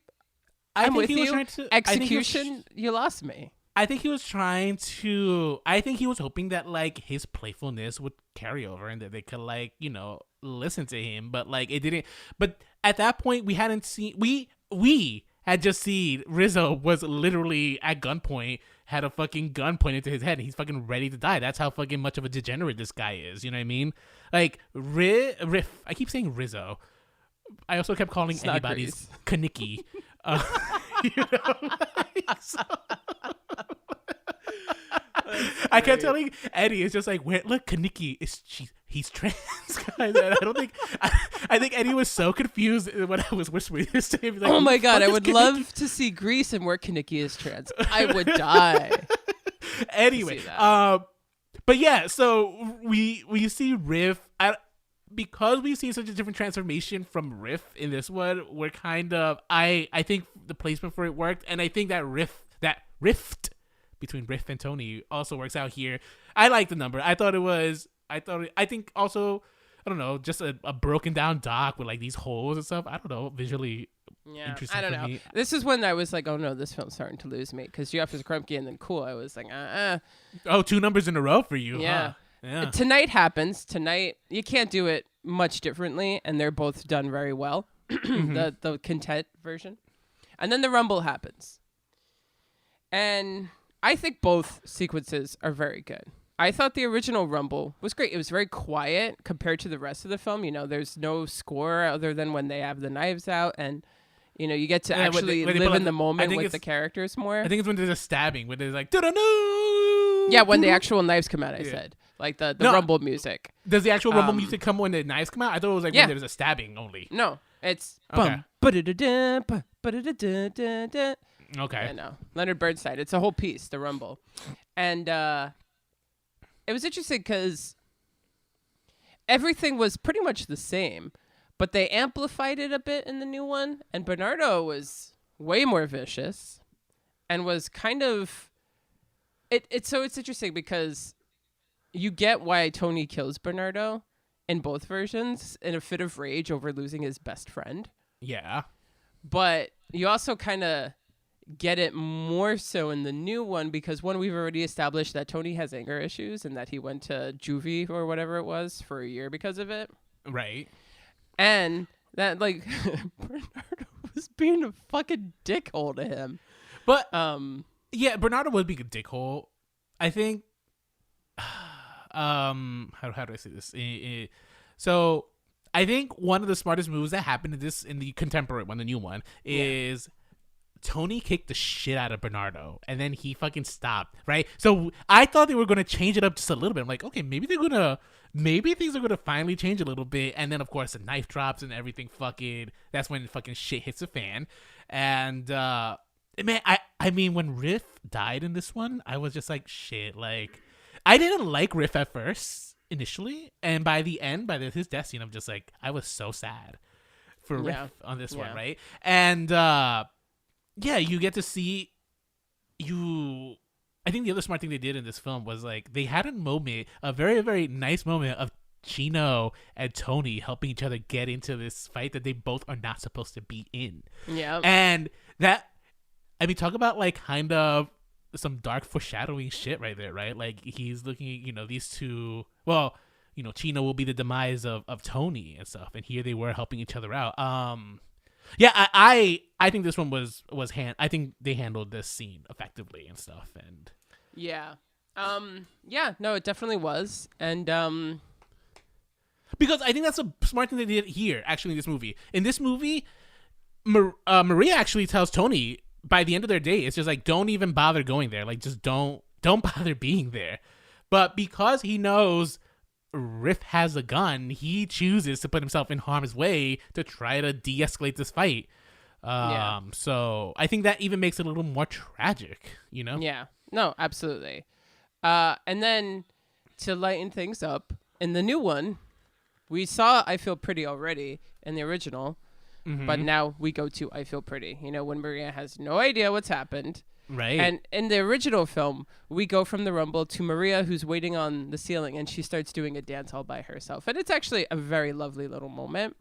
I'm with you. Execution, you lost me. I think he was hoping that like his playfulness would carry over and that they could like, listen to him, but like it didn't. But at that point we had just seen Rizzo was literally at gunpoint, had a fucking gun pointed to his head, and he's fucking ready to die. That's how fucking much of a degenerate this guy is. You know what I mean? Like Riff. I keep saying Rizzo. I also kept calling anybody's Kaniki. I kept telling Eddie, it's just like, look, Kaniki he's trans, guys. And I think Eddie was so confused when I was whispering this to him. Like, oh my god, I would Kaneki? love to see Grease and where Kaneki is trans. I would die. Anyway, but yeah, so we see Riff. Because we've seen such a different transformation from Riff in this one, we're kind of I think the placement for it worked, and I think that rift between Riff and Tony also works out here. I like the number. I think also, I don't know, just a broken down dock with like these holes and stuff. I don't know, visually interesting. I don't know. Me. This is when I was like, oh no, this film's starting to lose me because Jefferson Krupke and then Cool. I was like, Oh, 2 numbers in a row for you. Yeah. Huh? Yeah. Tonight happens. Tonight, you can't do it much differently, and they're both done very well. The content version. And then the Rumble happens. And I think both sequences are very good. I thought the original Rumble was great. It was very quiet compared to the rest of the film. There's no score other than when they have the knives out, and you get to actually live in the moment with the characters more. I think it's when there's a stabbing, when there's like, no. Yeah, when the actual knives come out, I said. Like the Rumble music. Does the actual Rumble music come when the knives come out? I thought it was like when there's a stabbing only. No, it's Okay. bum, ba-da-da-da, ba-da-da-da-da-da. Okay. I know. Leonard Burnside. It's a whole piece, The Rumble. And it was interesting because everything was pretty much the same, but they amplified it a bit in the new one. And Bernardo was way more vicious and was kind of... It's interesting because you get why Tony kills Bernardo in both versions in a fit of rage over losing his best friend. Yeah. But you also kind of get it more so in the new one because, one, we've already established that Tony has anger issues and that he went to juvie or whatever it was for a year because of it. Right. And that, like, Bernardo was being a fucking dickhole to him. But, yeah, Bernardo was being a dickhole. I think, how do I say this? So, I think one of the smartest moves that happened in the contemporary one, the new one, is Tony kicked the shit out of Bernardo, and then he fucking stopped, right? So I thought they were going to change it up just a little bit. I'm like, okay, maybe things are going to finally change a little bit. And then, of course, the knife drops and everything that's when fucking shit hits the fan. And, man, I mean, when Riff died in this one, I was just like, shit, like, I didn't like Riff at first, initially. And by the end, his death scene, I'm just like, I was so sad for Riff on this one, right? And, yeah, you get to see I think the other smart thing they did in this film was, like, they had a very, very nice moment of Chino and Tony helping each other get into this fight that they both are not supposed to be in. Yeah. And that, I mean, talk about, like, kind of some dark foreshadowing shit right there, right? Like, he's looking at, these two, well, Chino will be the demise of Tony and stuff, and here they were helping each other out. Yeah, I think this one I think they handled this scene effectively and stuff, and yeah, no, it definitely was, and because I think that's a smart thing they did here, actually, in this movie. In this movie, Maria actually tells Tony by the end of their date, it's just like, don't even bother going there, like, just don't bother being there. But because he knows Riff has a gun, he chooses to put himself in harm's way to try to de-escalate this fight. So I think that even makes it a little more tragic, Yeah, no, absolutely. And then to lighten things up, in the new one, we saw I Feel Pretty already in the original, but now we go to I Feel Pretty, when Maria has no idea what's happened. Right. And in the original film, we go from the Rumble to Maria, who's waiting on the ceiling, and she starts doing a dance all by herself. And it's actually a very lovely little moment.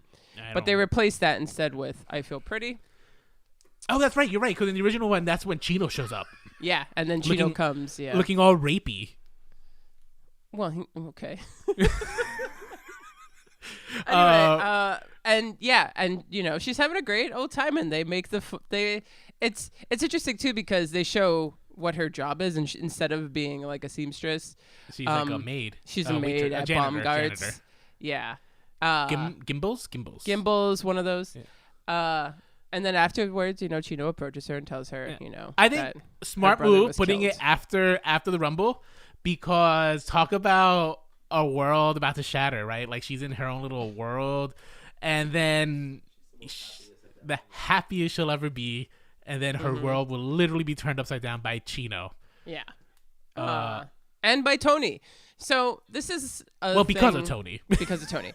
But they replaced that instead with I Feel Pretty. Oh, that's right. You're right. Because in the original one, that's when Chino shows up. Yeah. And then Chino comes. Yeah. Looking all rapey. Well, okay. Anyway, and she's having a great old time, and they make it's interesting too because they show what her job is, and instead of being like a seamstress, she's like a maid. She's a maid at Baumgart's. Yeah. Gimbals, one of those. Yeah. And then afterwards, Chino approaches her and tells her, I think smart move putting it after the Rumble, because talk about a world about to shatter, right? Like, she's in her own little world, and then the happiest she'll ever be, and then her world will literally be turned upside down by Chino. Yeah. And by Tony. So this is because of Tony. Because of Tony.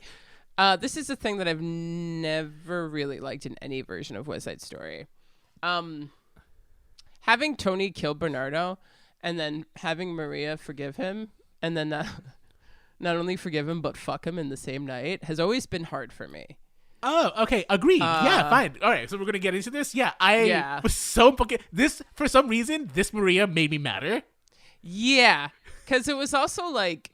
This is a thing that I've never really liked in any version of West Side Story. Having Tony kill Bernardo and then having Maria forgive him, and then not only forgive him but fuck him in the same night has always been hard for me. Oh, okay, agreed. Yeah, fine. All right, so we're gonna get into this. Yeah, I was so fucking this for some reason. This Maria made me madder. Yeah, because it was also like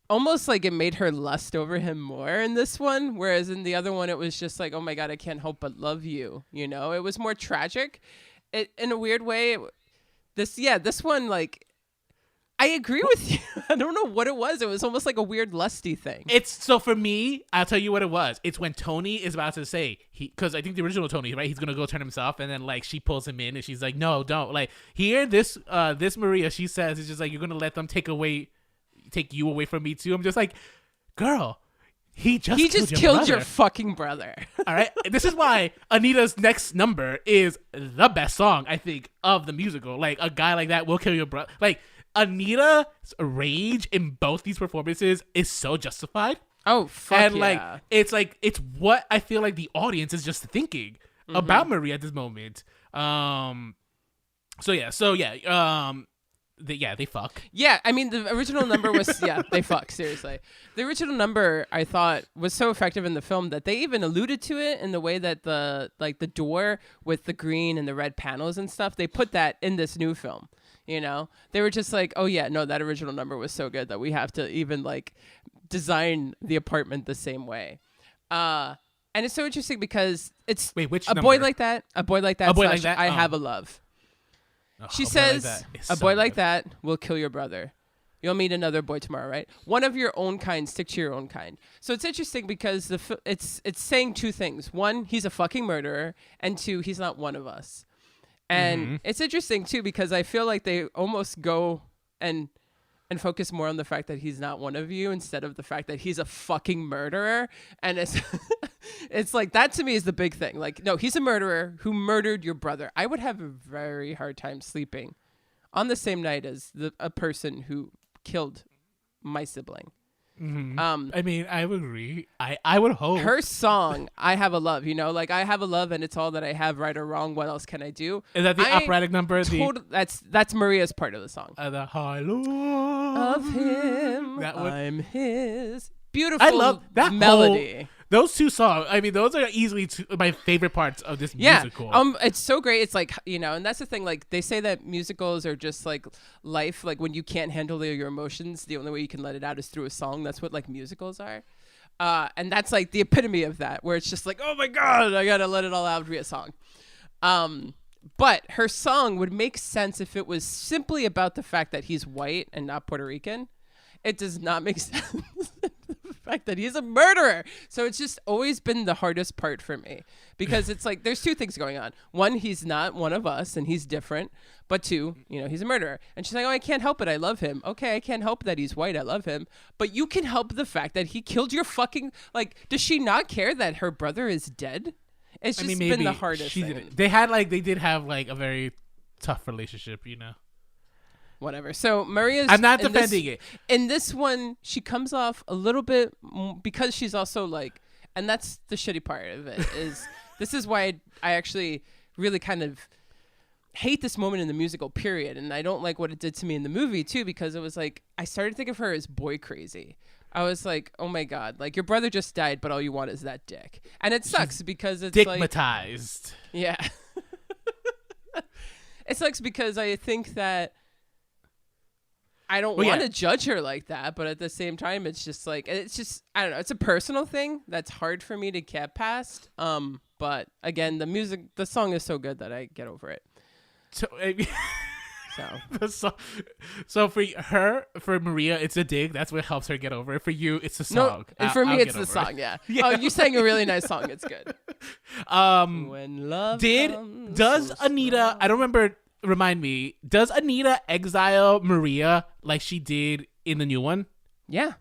almost like it made her lust over him more in this one, whereas in the other one it was just like, oh my god, I can't help but love you. It was more tragic. It in a weird way. This one, like, I agree with you. I don't know what it was. It was almost like a weird lusty thing. So for me, I'll tell you what it was. It's when Tony is about to say, because I think the original Tony, right? He's going to go turn himself, and then, like, she pulls him in, and she's like, no, don't. Like, here, this Maria, she says, it's just like, you're going to let them take you away from me too. I'm just like, girl, He just killed your fucking brother. All right. This is why Anita's next number is the best song, I think, of the musical. Like, a guy like that will kill your brother. Like, Anita's rage in both these performances is so justified. Oh, fuck and yeah. It's what I feel like the audience is just thinking about Maria at this moment. They fuck. Yeah, I mean, the original number was, they fuck, seriously. The original number, I thought, was so effective in the film that they even alluded to it in the way that the door with the green and the red panels and stuff, they put that in this new film, you know? They were just like, oh yeah, no, that original number was so good that we have to even, like, design the apartment the same way. And it's so interesting because it's which a number? boy like that, a boy like that, a boy like that? I have a love. She says, a boy like that will kill your brother. You'll meet another boy tomorrow, right? One of your own kind, stick to your own kind. So it's interesting because it's saying two things. One, he's a fucking murderer. And two, he's not one of us. And it's interesting, too, because I feel like they almost go and focus more on the fact that he's not one of you instead of the fact that he's a fucking murderer. And it's like, that to me is the big thing. Like, no, he's a murderer who murdered your brother. I would have a very hard time sleeping on the same night as a person who killed my sibling. I mean, I would agree. I would hope. Her song, I Have a Love, you know, like I have a love and it's all that I have, right or wrong. What else can I do? Is that the operatic number? That's Maria's part of the song. The high love of him, I'm his. Beautiful. I love that melody. Those two songs, I mean, those are easily my favorite parts of this musical. It's so great. It's like, you know, and that's the thing. Like, they say that musicals are just like life. Like, when you can't handle your emotions, the only way you can let it out is through a song. That's what, like, musicals are. And that's, like, the epitome of that, where it's just like, oh, my God, I got to let it all out via song. But her song would make sense if it was simply about the fact that he's white and not Puerto Rican. It does not make sense. The fact that he's a murderer. So it's just always been the hardest part for me, because it's like there's two things going on. One, he's not one of us and he's different. But two, you know, he's a murderer. And she's like, oh, I can't help it. I love him. Okay, I can't help that he's white. I love him. But you can help the fact that he killed your fucking, like, does she not care that her brother is dead? It's just been the hardest thing. They did have like a very tough relationship, you know. Whatever. So Maria's. I'm not defending it. In this one, she comes off a little bit because she's also like, and that's the shitty part of it. Is this is why I actually really kind of hate this moment in the musical, period, and I don't like what it did to me in the movie too, because it was like I started to think of her as boy crazy. I was like, oh my God, like your brother just died, but all you want is that dick, and it sucks because it's stigmatized. Like, yeah, it sucks because I think that. I don't want to judge her like that, but at the same time, it's just like, it's just, I don't know. It's a personal thing that's hard for me to get past. But again, the song is so good that I get over it. So for Maria, it's a dig. That's what helps her get over it. For you, it's the song. No, and for me, it's the song. Yeah. Oh, you sang a really nice song. It's good. When love does Anita? I don't remember. Remind me, does Anita exile Maria like she did in the new one? Yeah.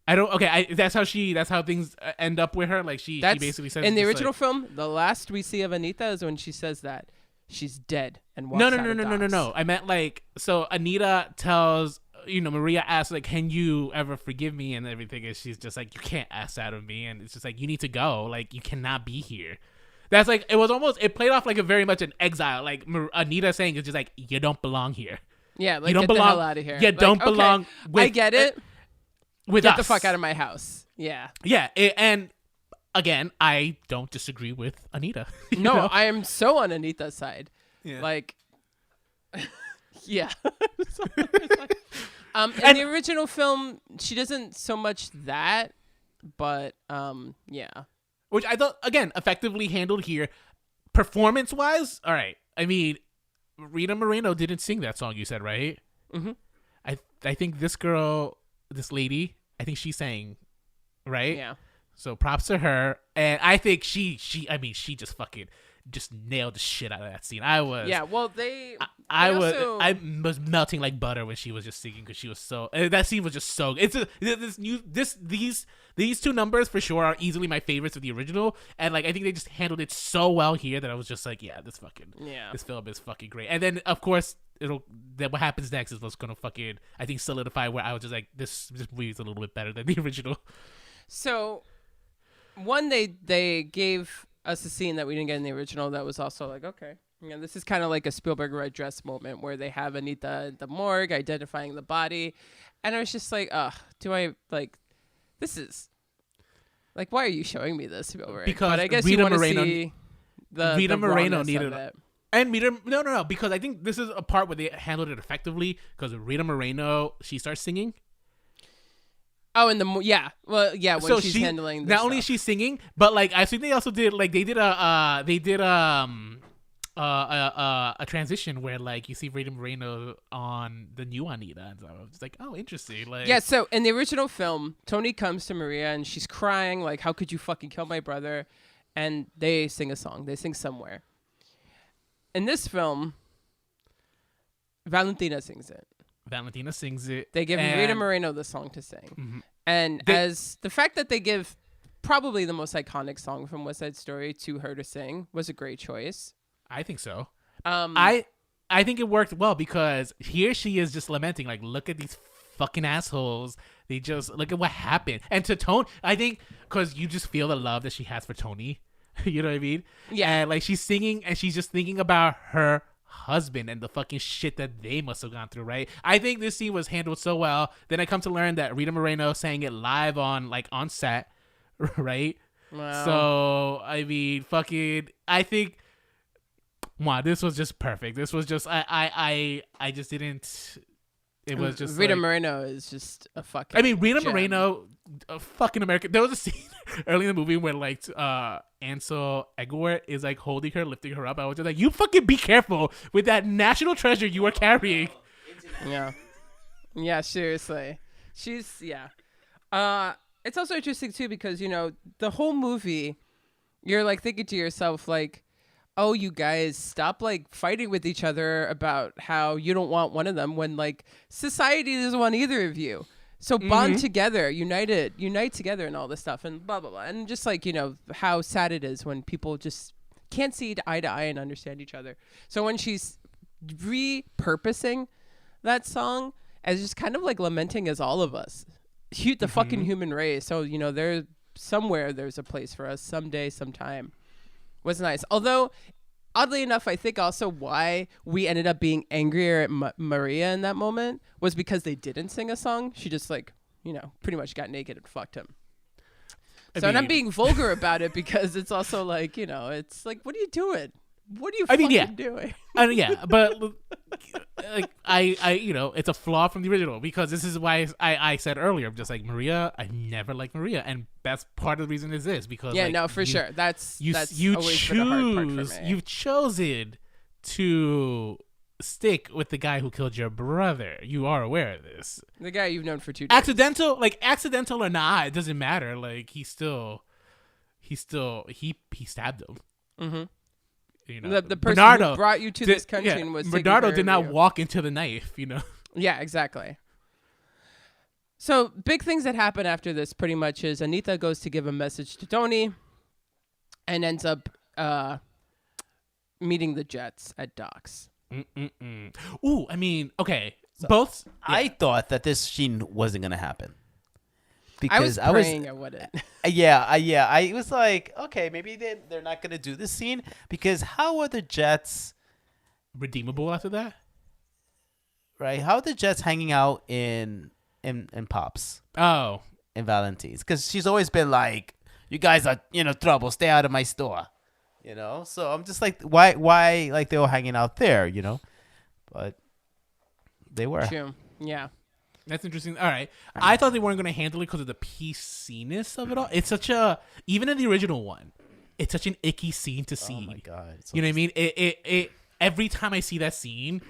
I don't. Okay, that's how things end up with her. Like she basically says in the original film, the last we see of Anita is when she says that she's dead and walks out of dogs. No. I meant like, so Anita tells, you know, Maria asks like, can you ever forgive me and everything, and she's just like, you can't ask that of me, and it's just like, you need to go, like you cannot be here. That's like, it played off like a very much an exile. Like Anita saying it's just like, you don't belong here. Yeah, like you don't get belong, the hell out of here. You don't belong with, I get it. With get us. the fuck out of my house. Yeah. Yeah, and again, I don't disagree with Anita. No, know? I am so on Anita's side. Yeah. Like, yeah. In the original film, she doesn't so much that, but yeah. Which I thought, again, effectively handled here. Performance-wise, all right. I mean, Rita Moreno didn't sing that song, you said, right? Mm-hmm. I think this girl, this lady, I think she sang, right? Yeah. So props to her. And I think she just fucking just nailed the shit out of that scene. I was I was melting like butter when she was just singing because she was so that scene was just so these two numbers for sure are easily my favorites of the original, and like I think they just handled it so well here that I was just like, this film is fucking great. And then of course what happens next is what's gonna fucking I think solidify where I was just like this movie is a little bit better than the original. So one, they gave us a scene that we didn't get in the original that was also like, okay, this is kind of like a Spielberg red dress moment where they have Anita in the morgue identifying the body, and I was just like, do I like this is like, why are you showing me this, Spielberg? Because but I guess Rita you want to Moreno, see Rita Moreno needed needed it. And no, because I think this is a part where they handled it effectively because Rita Moreno, she starts singing. Oh, in the when so she's handling this not only is she singing, but like I think they also did like they did a transition where like you see Rita Moreno on the new Anita, and so I was like, oh, interesting. Like so in the original film, Tony comes to Maria and she's crying like, how could you fucking kill my brother? And they sing a song. They sing Somewhere. In this film, Valentina sings it. They give Rita Moreno the song to sing. Mm-hmm. And as the fact that they give probably the most iconic song from West Side Story to her to sing was a great choice. I think so. I think it worked well because here she is just lamenting, like, look at these fucking assholes. They just look at what happened. And to Tony, I think because you just feel the love that she has for Tony. You know what I mean? Yeah. And like she's singing and she's just thinking about her husband and the fucking shit that they must have gone through, right? I think this scene was handled so well. Then I come to learn that Rita Moreno sang it live on set, right? Wow. So I mean, I think, wow, this was just perfect. This was just I just didn't. It was just Rita Moreno is just a fucking. I mean, Rita gem. Moreno, a fucking American. There was a scene early in the movie where like Ansel Elgort is like holding her, lifting her up. I was just like, you fucking be careful with that national treasure you are carrying. Yeah, seriously. She's it's also interesting too because the whole movie, you're like thinking to yourself like, oh, you guys stop like fighting with each other about how you don't want one of them when like society doesn't want either of you. So bond together, unite together and all this stuff and blah, blah, blah. And just like, how sad it is when people just can't see eye to eye and understand each other. So when she's repurposing that song as just kind of like lamenting as all of us, the fucking human race. So, there's a place for us someday, sometime. Was nice. Although, oddly enough, I think also why we ended up being angrier at Maria in that moment was because they didn't sing a song. She just like, pretty much got naked and fucked him. And I'm being vulgar about it because it's also like, it's like, what are you doing? What are you fucking doing? But like it's a flaw from the original because this is why I said earlier, I'm just like Maria. I never liked Maria, and that's part of the reason is this because sure. That's always choose been a hard part for me. You've chosen to stick with the guy who killed your brother. You are aware of this. The guy you've known for 2 days. Accidental or not, it doesn't matter. Like he stabbed him. Mm-hmm. The person who brought you to this country and was Bernardo did not walk into the knife, Yeah, exactly. So big things that happen after this pretty much is Anita goes to give a message to Tony and ends up meeting the Jets at docks. Ooh, I mean, okay. So I thought that this scene wasn't going to happen. Because I was praying it wouldn't. I was like, okay, maybe they're not going to do this scene because how are the Jets redeemable after that? Right? How are the Jets hanging out in Pops? Oh, in Valentine's? Because she's always been like, you guys are trouble. Stay out of my store. So I'm just like, why like they were hanging out there? But they were. True. Yeah. That's interesting. All right. I thought they weren't going to handle it because of the PC-ness of it all. It's such even in the original one, it's such an icky scene to see. Oh my God. You know what I mean? It every time I see that scene,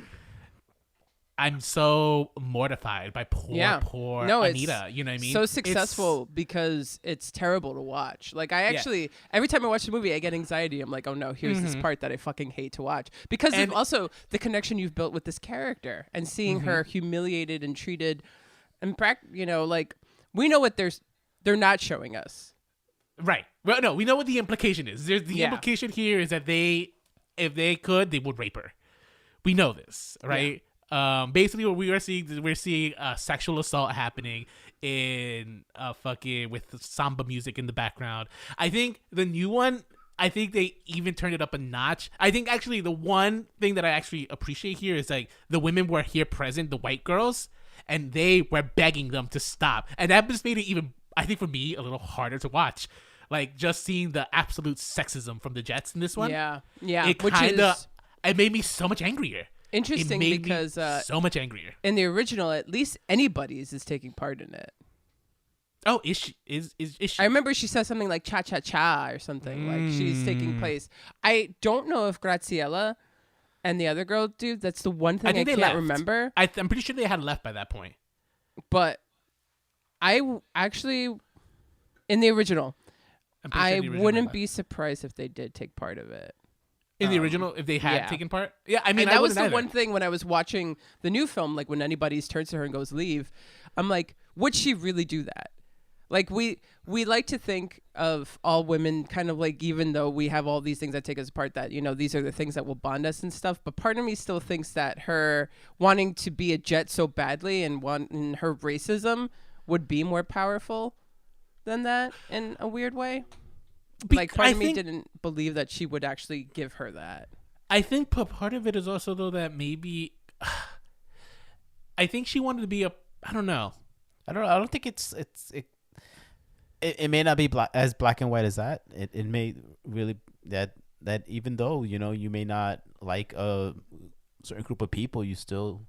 I'm so mortified by poor Anita. You know what I mean? So successful because it's terrible to watch. Like I actually, every time I watch the movie, I get anxiety. I'm like, oh no, here's this part that I fucking hate to watch because of also the connection you've built with this character and seeing her humiliated and treated, and like we know what they're not showing us. Right. Well, no, we know what the implication is. There's the implication here is that if they could, they would rape her. We know this, right? Yeah. Basically what we're seeing sexual assault happening in with samba music in the background. I think the new one, I think they even turned it up a notch. I think actually the one thing that I actually appreciate here is like the women were here present, the white girls, and they were begging them to stop. And that just made it even, I think for me, a little harder to watch. Like just seeing the absolute sexism from the Jets in this one. Yeah. Yeah. It made me so much angrier. Interesting because so much angrier. In the original, at least anybody's is taking part in it. Oh, is she? Is she? I remember she said something like "cha cha cha" or something like she's taking place. I don't know if Graciela and the other girl do. That's the one thing I can't remember. I'm pretty sure they had left by that point. But I actually, in the original, I wouldn't be surprised if they did take part of it. In the original, if they had taken part? Yeah, I mean, and that was the one thing when I was watching the new film, like when anybody turns to her and goes, leave, I'm like, would she really do that? Like, we like to think of all women kind of like, even though we have all these things that take us apart, that, you know, these are the things that will bond us and stuff. But part of me still thinks that her wanting to be a Jet so badly and her racism would be more powerful than that in a weird way. Like, part of me didn't believe that she would actually give her that. I think part of it is also, though, that maybe... I think she wanted to be I don't know. I don't think it may not be as black and white as that. It may really... That even though, you know, you may not like a certain group of people, you still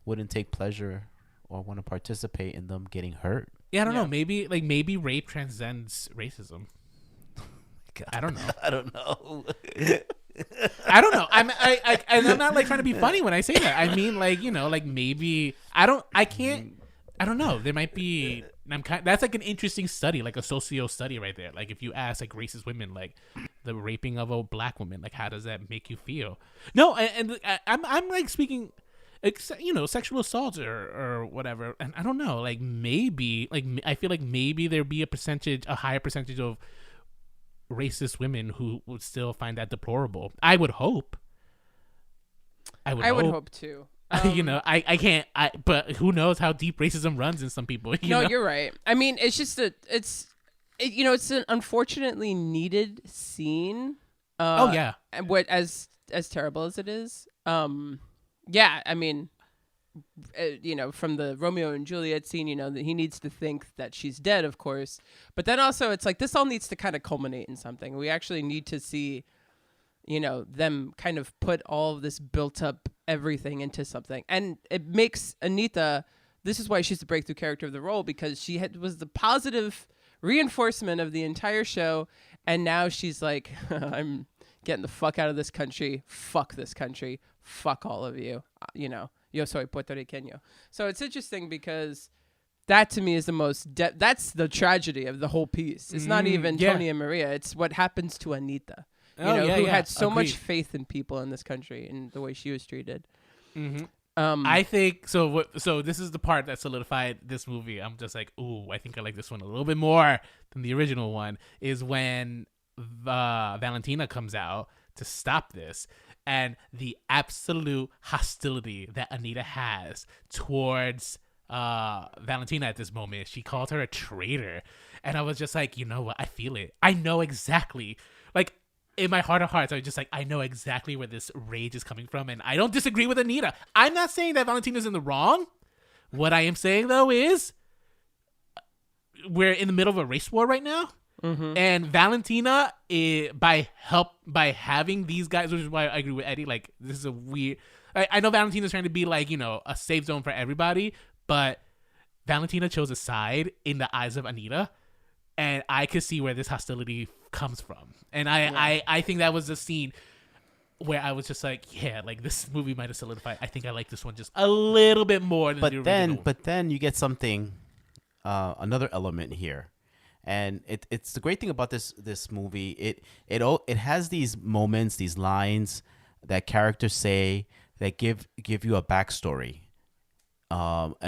wouldn't take pleasure or want to participate in them getting hurt. Yeah, I don't know. Maybe rape transcends racism. God. I don't know. I don't know. I don't know. I'm not like trying to be funny when I say that. I mean, like, you know, like maybe I don't know. There might be. That's like an interesting study, like a socio study right there. Like if you ask like racist women, like the raping of a black woman, like how does that make you feel? No, and I'm like speaking, you know, sexual assaults or whatever. And I don't know. Like maybe, like I feel like maybe there'd be a higher percentage of racist women who would still find that deplorable. I would hope. I would hope too. You know, I can't. But who knows how deep racism runs in some people? You know? You're right. I mean, it's just it's an unfortunately needed scene. And what as terrible as it is. Yeah, I mean, you know, from the Romeo and Juliet scene, you know, that he needs to think that she's dead, of course. But then also it's like this all needs to kind of culminate in something. We actually need to see, you know, them kind of put all of this built up everything into something. And it makes Anita, this is why she's the breakthrough character of the role, because she was the positive reinforcement of the entire show. And now she's like, I'm getting the fuck out of this country. Fuck this country. Fuck all of you. You know. Yo soy puertorriqueño. So it's interesting because that to me is the most, that's the tragedy of the whole piece. It's not even Tony and Maria. It's what happens to Anita, who had so much faith in people in this country and the way she was treated. Mm-hmm. I think, so this is the part that solidified this movie. I'm just like, ooh, I think I like this one a little bit more than the original one, is when Valentina comes out to stop this. And the absolute hostility that Anita has towards Valentina at this moment. She calls her a traitor. And I was just like, you know what? I feel it. I know exactly. Like, in my heart of hearts, I was just like, I know exactly where this rage is coming from. And I don't disagree with Anita. I'm not saying that Valentina's in the wrong. What I am saying, though, is we're in the middle of a race war right now. Mm-hmm. And Valentina, by having these guys, which is why I agree with Eddie, like, this is a weird... I know Valentina's trying to be, like, you know, a safe zone for everybody, but Valentina chose a side in the eyes of Anita, and I could see where this hostility comes from. And I think that was the scene. where I was just like, yeah, like this movie might have solidified. I think I like this one just a little bit more than the original. But then you get something, another element here, and it's the great thing about this movie. It has these moments, these lines that characters say that give you a backstory, and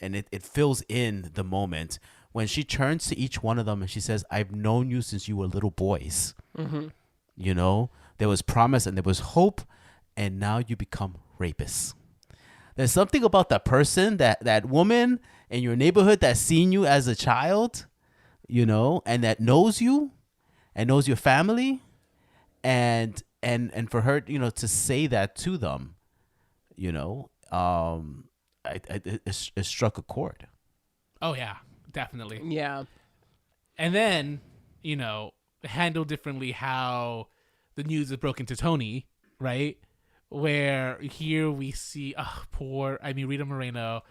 it fills in the moment when she turns to each one of them and she says, "I've known you since you were little boys." Mm-hmm. You know, there was promise and there was hope, and now you become rapists. There's something about that person, that woman in your neighborhood that's seen you as a child, you know, and that knows you and knows your family, and for her, you know, to say that to them, you know, it struck a chord. Oh yeah, definitely. Yeah. And then, you know, handle differently how the news is broken to Tony, right? Where here we see Rita Moreno,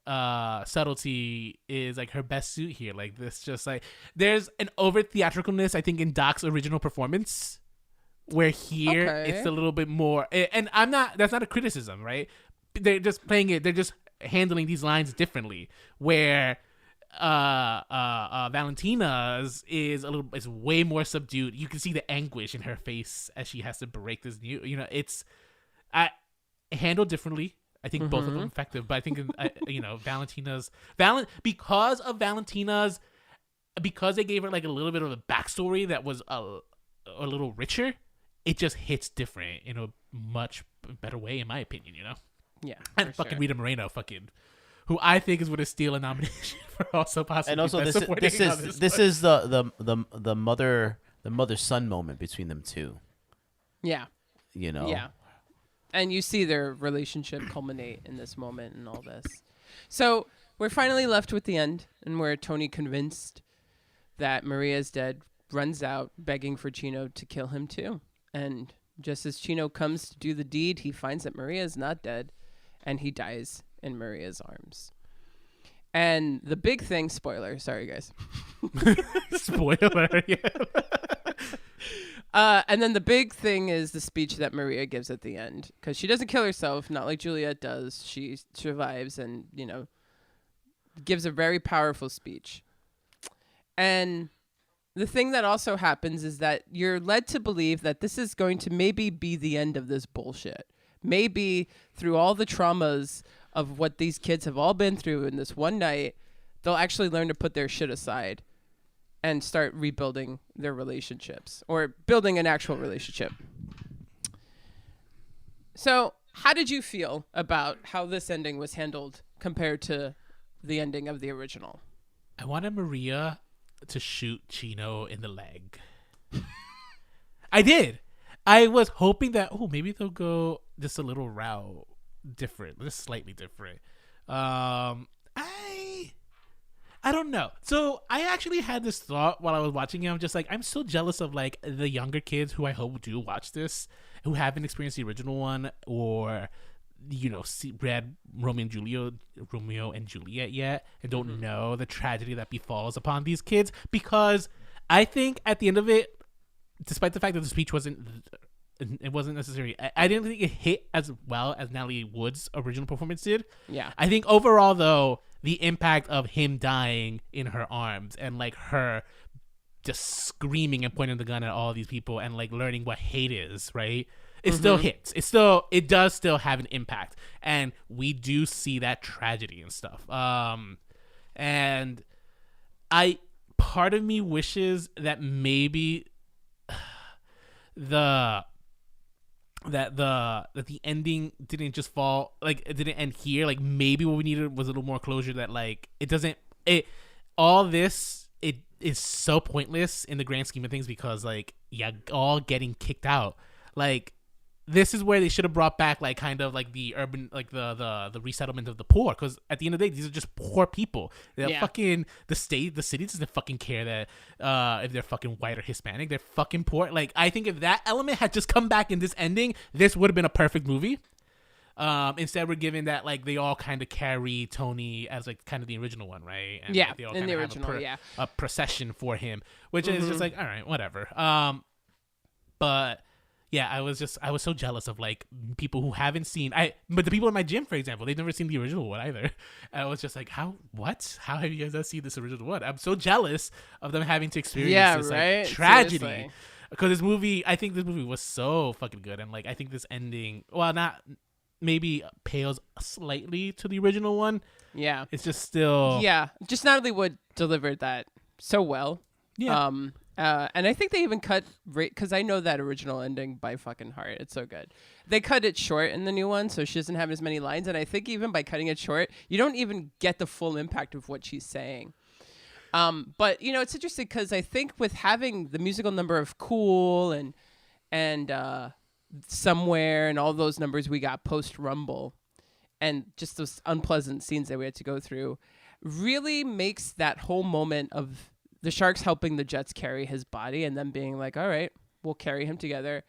subtlety is like her best suit here. Like this, just like there's an over theatricalness, I think, in Doc's original performance, where here it's a little bit more, and that's not a criticism, right? They're just playing it, they're just handling these lines differently, where Valentina's is way more subdued. You can see the anguish in her face as she has to break this new, you know, it's handled differently. I think both of them effective, but I think you know, because they gave her like a little bit of a backstory that was a little richer, it just hits different in a much better way, in my opinion, you know. Yeah, and fucking Rita Moreno, who I think is going to steal a nomination for also possibly. And also, this is the mother son moment between them two. Yeah, you know. Yeah, and you see their relationship culminate in this moment and all this. So we're finally left with the end, and where Tony, convinced that Maria's dead, runs out begging for Chino to kill him too. And just as Chino comes to do the deed, he finds that Maria is not dead, and he dies in Maria's arms. And the big thing, spoiler, sorry guys. Spoiler, yeah. And then the big thing is the speech that Maria gives at the end, because she doesn't kill herself, not like Juliet does. She survives and, you know, gives a very powerful speech. And the thing that also happens is that you're led to believe that this is going to maybe be the end of this bullshit. Maybe through all the traumas of what these kids have all been through in this one night, they'll actually learn to put their shit aside and start rebuilding their relationships, or building an actual relationship. So how did you feel about how this ending was handled compared to the ending of the original? I wanted Maria to shoot Chino in the leg. I did. I was hoping that, maybe they'll go just a little route different, just slightly different. I don't know. So I actually had this thought while I was watching it. I'm just like, I'm so jealous of like the younger kids who I hope do watch this, who haven't experienced the original one, or, you know, read Romeo and Juliet yet, and don't know the tragedy that befalls upon these kids. Because I think at the end of it, despite the fact that the speech wasn't necessary, I didn't think it hit as well as Natalie Wood's original performance did. Yeah. I think overall, though, the impact of him dying in her arms and like her just screaming and pointing the gun at all these people and like learning what hate is, right? It still hits. It does still have an impact, and we do see that tragedy and stuff. And part of me wishes that maybe the ending didn't just fall, like it didn't end here. Like maybe what we needed was a little more closure, that like it is so pointless in the grand scheme of things, because like, yeah, all getting kicked out. Like this is where they should have brought back like kind of like the urban, like the resettlement of the poor, because at the end of the day, these are just poor people. They're fucking the city doesn't fucking care that if they're fucking white or Hispanic. They're fucking poor. Like I think if that element had just come back in this ending, this would have been a perfect movie. Instead we're given that like they all kind of carry Tony as like kind of the original one, right? And yeah, like, they all in the original, a procession for him, which is just like, all right, whatever. But yeah, I was so jealous of like people who haven't seen but the people in my gym, for example, they've never seen the original one either. And I was just like, how have you guys not seen this original one? I'm so jealous of them having to experience this like tragedy. Because I think this movie was so fucking good, and like I think this ending, well, not maybe pales slightly to the original one. Yeah, it's just still just Natalie Wood delivered that so well. Yeah. And I think they even cut because I know that original ending by fucking heart. It's so good. They cut it short in the new one, so she doesn't have as many lines. And I think even by cutting it short, you don't even get the full impact of what she's saying. But you know, it's interesting because I think with having the musical number of Cool and Somewhere and all those numbers we got post Rumble, and just those unpleasant scenes that we had to go through, really makes that whole moment of the Sharks helping the Jets carry his body and them being like, all right, we'll carry him together.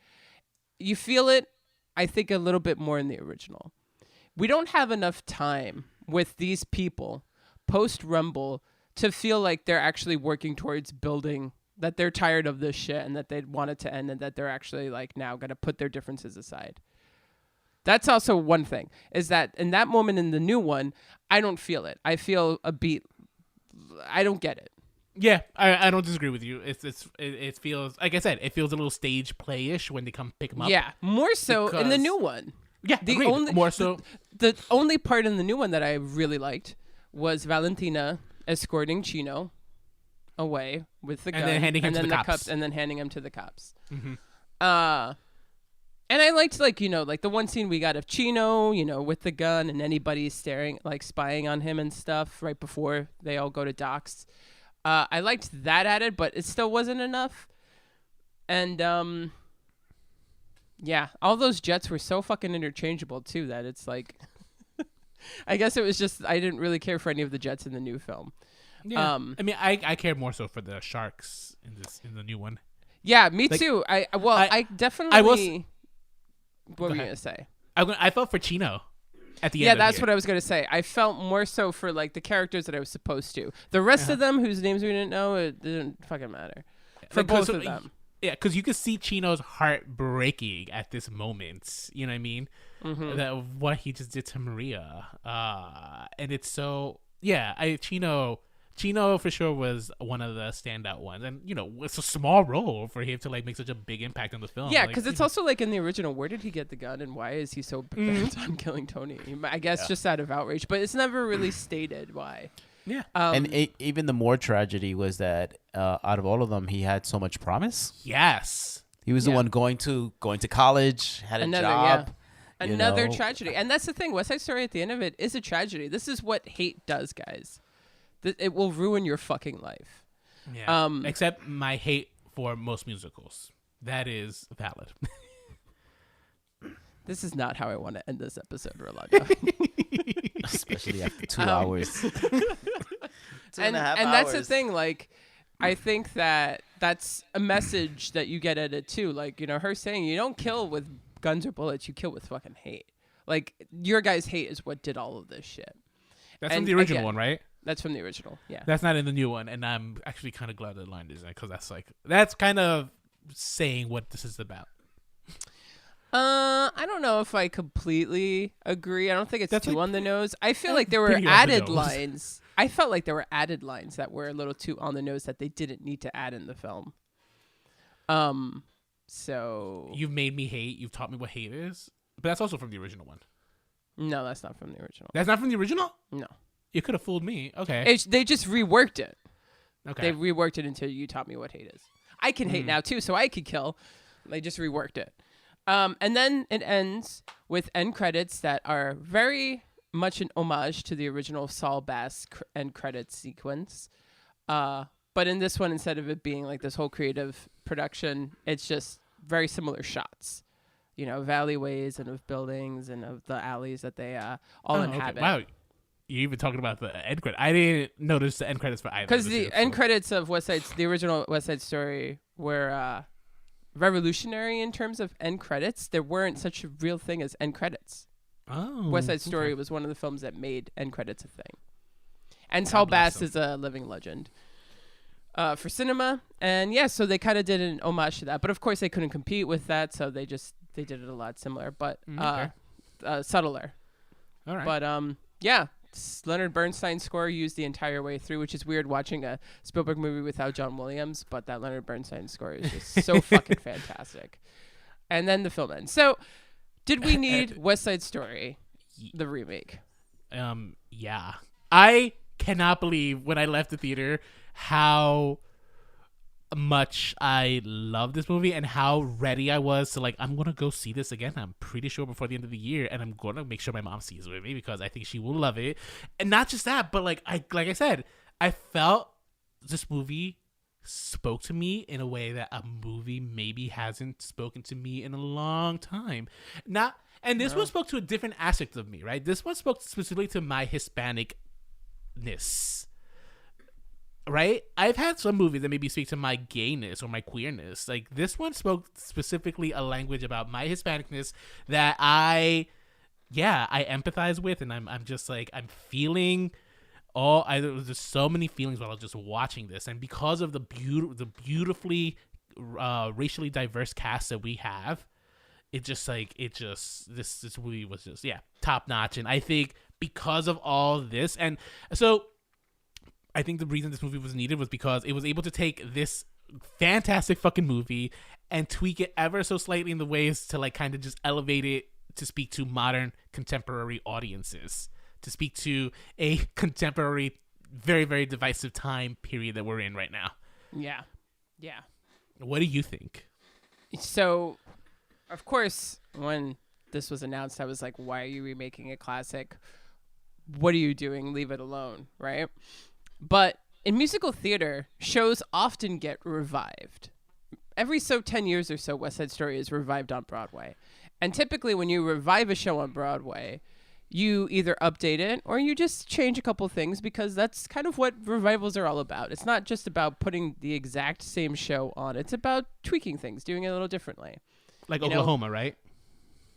You feel it, I think, a little bit more in the original. We don't have enough time with these people post-Rumble to feel like they're actually working towards building, that they're tired of this shit and that they want it to end and that they're actually like now going to put their differences aside. That's also one thing, is that in that moment in the new one, I don't feel it. I feel a beat. I don't get it. Yeah, I don't disagree with you. It feels, like I said, it feels a little stage play-ish when they come pick him up. Yeah, more so in the new one. Yeah, more so. The only part in the new one that I really liked was Valentina escorting Chino away with the gun, and then handing him to the cops. and then handing him to the cops. Mm-hmm. And I liked, like, you know, like the one scene we got of Chino, you know, with the gun and anybody staring, like spying on him and stuff right before they all go to docks. I liked that added, but it still wasn't enough. And, yeah, all those jets were so fucking interchangeable, too, that it's like, I guess it was just, I didn't really care for any of the jets in the new film. Yeah. I mean, I care more so for the Sharks in the new one. Yeah, me too. I definitely. What were you gonna say? I felt for Chino at the end. Yeah, that's what I was gonna say. I felt more so for like the characters that I was supposed to. The rest of them, whose names we didn't know, it didn't fucking matter. For both of them. Yeah, because you could see Chino's heart breaking at this moment. You know what I mean? Mm-hmm. That what he just did to Maria, and it's so Chino for sure was one of the standout ones, and you know it's a small role for him to like make such a big impact on the film. Yeah, because it's also like in the original, where did he get the gun and why is he so bent on killing Tony? I guess just out of outrage, but it's never really stated why. Yeah, and even the more tragedy was that out of all of them, he had so much promise. Yes, he was the one going to college, had a job. Yeah. Another tragedy, and that's the thing. West Side Story at the end of it is a tragedy. This is what hate does, guys. It will ruin your fucking life. Yeah. Except my hate for most musicals. That is valid. This is not how I want to end this episode, Rolando. Especially after 2 hours. 2.5 and hours. That's the thing. Like, I think that's a message that you get at it too. Like, you know, her saying you don't kill with guns or bullets, you kill with fucking hate. Like, your guys' hate is what did all of this shit. That's from the original one, right? That's from the original, yeah. That's not in the new one, and I'm actually kind of glad the line is there because that's kind of saying what this is about. I don't know if I completely agree. I don't think it's too on the nose. I feel like there were pretty added lines. I felt like there were added lines that were a little too on the nose that they didn't need to add in the film. So you've made me hate. You've taught me what hate is, but that's also from the original one. No, that's not from the original. That's not from the original? No. You could have fooled me. Okay. They just reworked it. Okay. They reworked it until you taught me what hate is. I can hate now too, so I could kill. They just reworked it. And then it ends with end credits that are very much an homage to the original Saul Bass end credits sequence. But in this one, instead of it being like this whole creative production, it's just very similar shots. You know, of alleyways and of buildings and of the alleys that they all inhabit. Okay. Wow. You're even talking about the end credit. I didn't notice the end credits for either. Because the end credits of the original West Side Story were revolutionary in terms of end credits. There weren't such a real thing as end credits. Oh. West Side Story was one of the films that made end credits a thing. And Saul Bass is a living legend. for cinema. And yeah, so they kind of did an homage to that. But of course, they couldn't compete with that, so they did it a lot similar, but subtler. All right. But yeah, Leonard Bernstein's score used the entire way through, which is weird watching a Spielberg movie without John Williams, but that Leonard Bernstein score is just so fucking fantastic. And then the film ends. So, did we need West Side Story, the remake? Yeah. I cannot believe when I left the theater how much I love this movie and how ready I was to I'm gonna go see this again. I'm pretty sure before the end of the year, and I'm gonna make sure my mom sees it with me because I think she will love it. And not just that, but like I said, I felt this movie spoke to me in a way that a movie maybe hasn't spoken to me in a long time. This one spoke to a different aspect of me, right? This one spoke specifically to my Hispanicness. Right? I've had some movies that maybe speak to my gayness or my queerness. Like, this one spoke specifically a language about my Hispanicness that I empathize with, and I'm just I'm feeling there was just so many feelings while I was just watching this, and because of the beautifully racially diverse cast that we have, this movie was just top notch. And I think because of all this, and so I think the reason this movie was needed was because it was able to take this fantastic fucking movie and tweak it ever so slightly in the ways to kind of just elevate it to speak to modern contemporary audiences, to speak to a contemporary, very, very divisive time period that we're in right now. Yeah. What do you think? So, of course, when this was announced, I was like, why are you remaking a classic? What are you doing? Leave it alone, right? But in musical theater, shows often get revived. Every 10 years or so, West Side Story is revived on Broadway. And typically when you revive a show on Broadway, you either update it or you just change a couple things, because that's kind of what revivals are all about. It's not just about putting the exact same show on. It's about tweaking things, doing it a little differently. Like Oklahoma, right?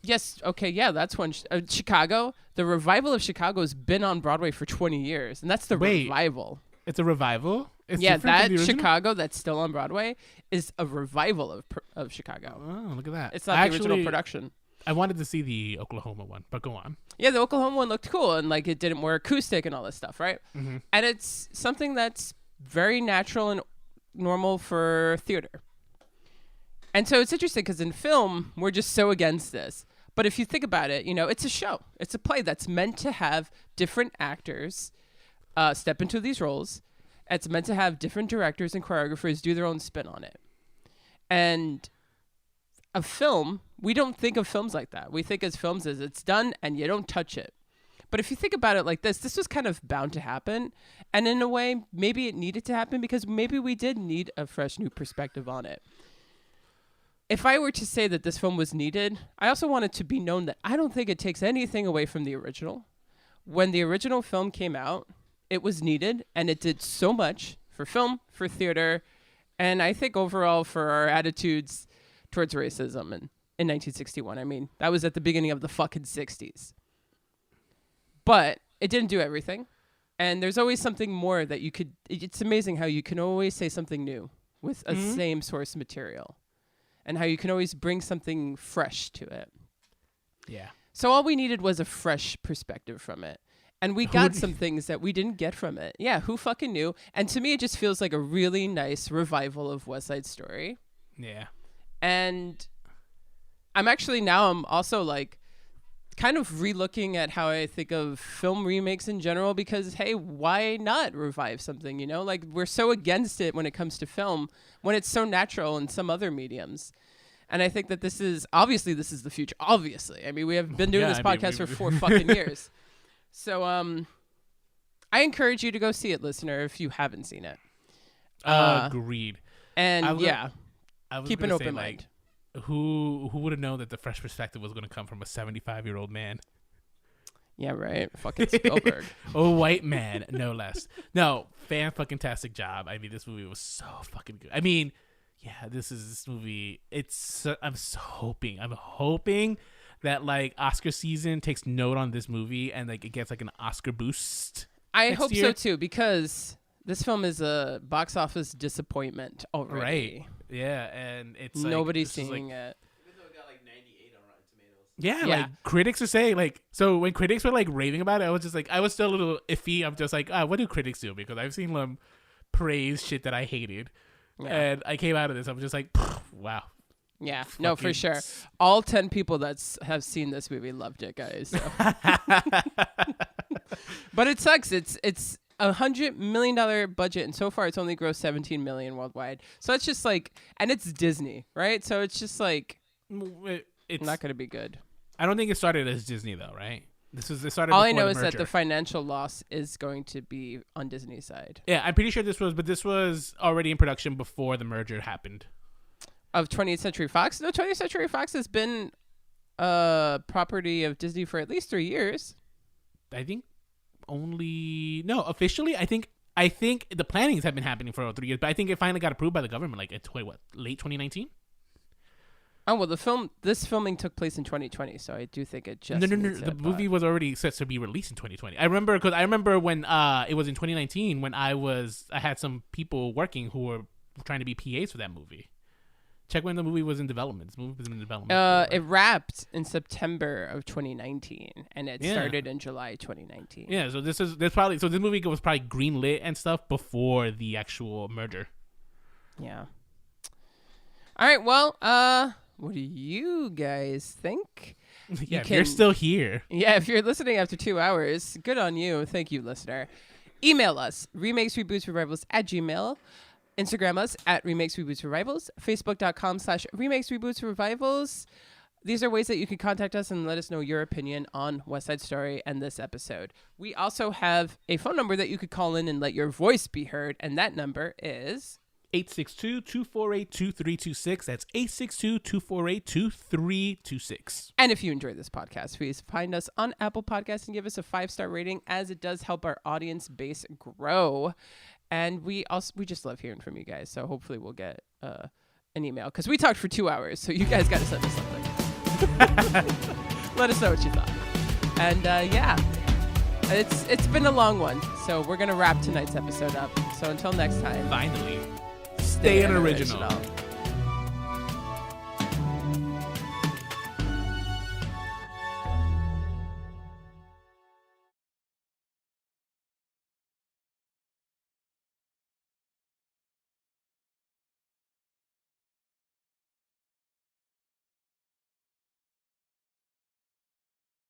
Yes. Okay. Yeah, that's one. Chicago. The revival of Chicago has been on Broadway for 20 years, and that's the revival. It's a revival. It's that Chicago that's still on Broadway is a revival of Chicago. Oh, look at that! It's not the original production. I wanted to see the Oklahoma one, but go on. Yeah, the Oklahoma one looked cool, and it did more acoustic and all this stuff, right? Mm-hmm. And it's something that's very natural and normal for theater. And so it's interesting because in film, we're just so against this. But if you think about it, it's a show. It's a play that's meant to have different actors step into these roles. It's meant to have different directors and choreographers do their own spin on it. And a film, we don't think of films like that. We think as films as it's done and you don't touch it. But if you think about it like this was kind of bound to happen. And in a way, maybe it needed to happen because maybe we did need a fresh new perspective on it. If I were to say that this film was needed, I also want it to be known that I don't think it takes anything away from the original. When the original film came out, it was needed, and it did so much for film, for theater, and I think overall for our attitudes towards racism in 1961. I mean, that was at the beginning of the fucking 60s. But it didn't do everything, and there's always something more that you could... It's amazing how you can always say something new with a same source material. And how you can always bring something fresh to it. Yeah. So all we needed was a fresh perspective from it. And we got some things that we didn't get from it. Yeah, who fucking knew? And to me, it just feels like a really nice revival of West Side Story. Yeah. And I'm also kind of re-looking at how I think of film remakes in general, because, hey, why not revive something, we're so against it when it comes to film, when it's so natural in some other mediums. And I think that this is the future. Obviously. I mean, we have been doing this podcast for 4 fucking years. So I encourage you to go see it, listener, if you haven't seen it. Agreed. And keep an open say, mind. Who would have known that the fresh perspective was going to come from a 75-year-old man? Yeah, right. Fucking Spielberg. A white man, no less. No, fan-fucking-tastic job. I mean, this movie was so fucking good. I mean, yeah, this movie. I'm hoping that Oscar season takes note on this movie and it gets an Oscar boost. I hope so too, because This film is a box office disappointment already. Right. Yeah, and it's like, nobody's seeing it. Even though it got like 98 on Rotten Tomatoes. Yeah, like critics are saying like, so when critics were like raving about it, I was just like, I was still a little iffy. I'm just like, what do critics do? Because I've seen them praise shit that I hated, and I came out of this, I'm just like, wow. Yeah, no, for sure. All 10 people that have seen this movie loved it, guys. So. But it sucks. It's $100 million budget, and so far it's only grossed $17 million worldwide. So it's just like, and it's Disney, right? So it's just like, it's not going to be good. I don't think it started as Disney though, right? It started. All I know is that the financial loss is going to be on Disney's side. Yeah, I'm pretty sure this was already in production before the merger happened. Of 20th Century Fox? No, 20th Century Fox has been a property of Disney for at least 3 years. I think officially, I think the plannings have been happening for 3 years, but I think it finally got approved by the government like late 2019? Oh, well, this filming took place in 2020, so I do think it just... No. The movie was already set to be released in 2020. I remember when it was in 2019 when I had some people working who were trying to be PAs for that movie. Check when the movie was in development. This movie was in development. It wrapped in September of 2019, and it started in July 2019. Yeah, so this movie was probably greenlit and stuff before the actual merger. Yeah. All right, well, what do you guys think? Yeah, if you're still here. Yeah, if you're listening after 2 hours, good on you. Thank you, listener. Email us, remakesrebootsrevivals@gmail.com. Instagram us at Remakes Reboots Revivals, Facebook.com/Remakes Reboots Revivals. These are ways that you can contact us and let us know your opinion on West Side Story and this episode. We also have a phone number that you could call in and let your voice be heard, and that number is 862-248-2326. That's 862-248-2326. And if you enjoyed this podcast, please find us on Apple Podcasts and give us a 5-star rating, as it does help our audience base grow. And we just love hearing from you guys. So hopefully we'll get an email, because we talked for 2 hours. So you guys got to send us something. Let us know what you thought. And it's been a long one. So we're going to wrap tonight's episode up. So until next time. Finally. Stay an original.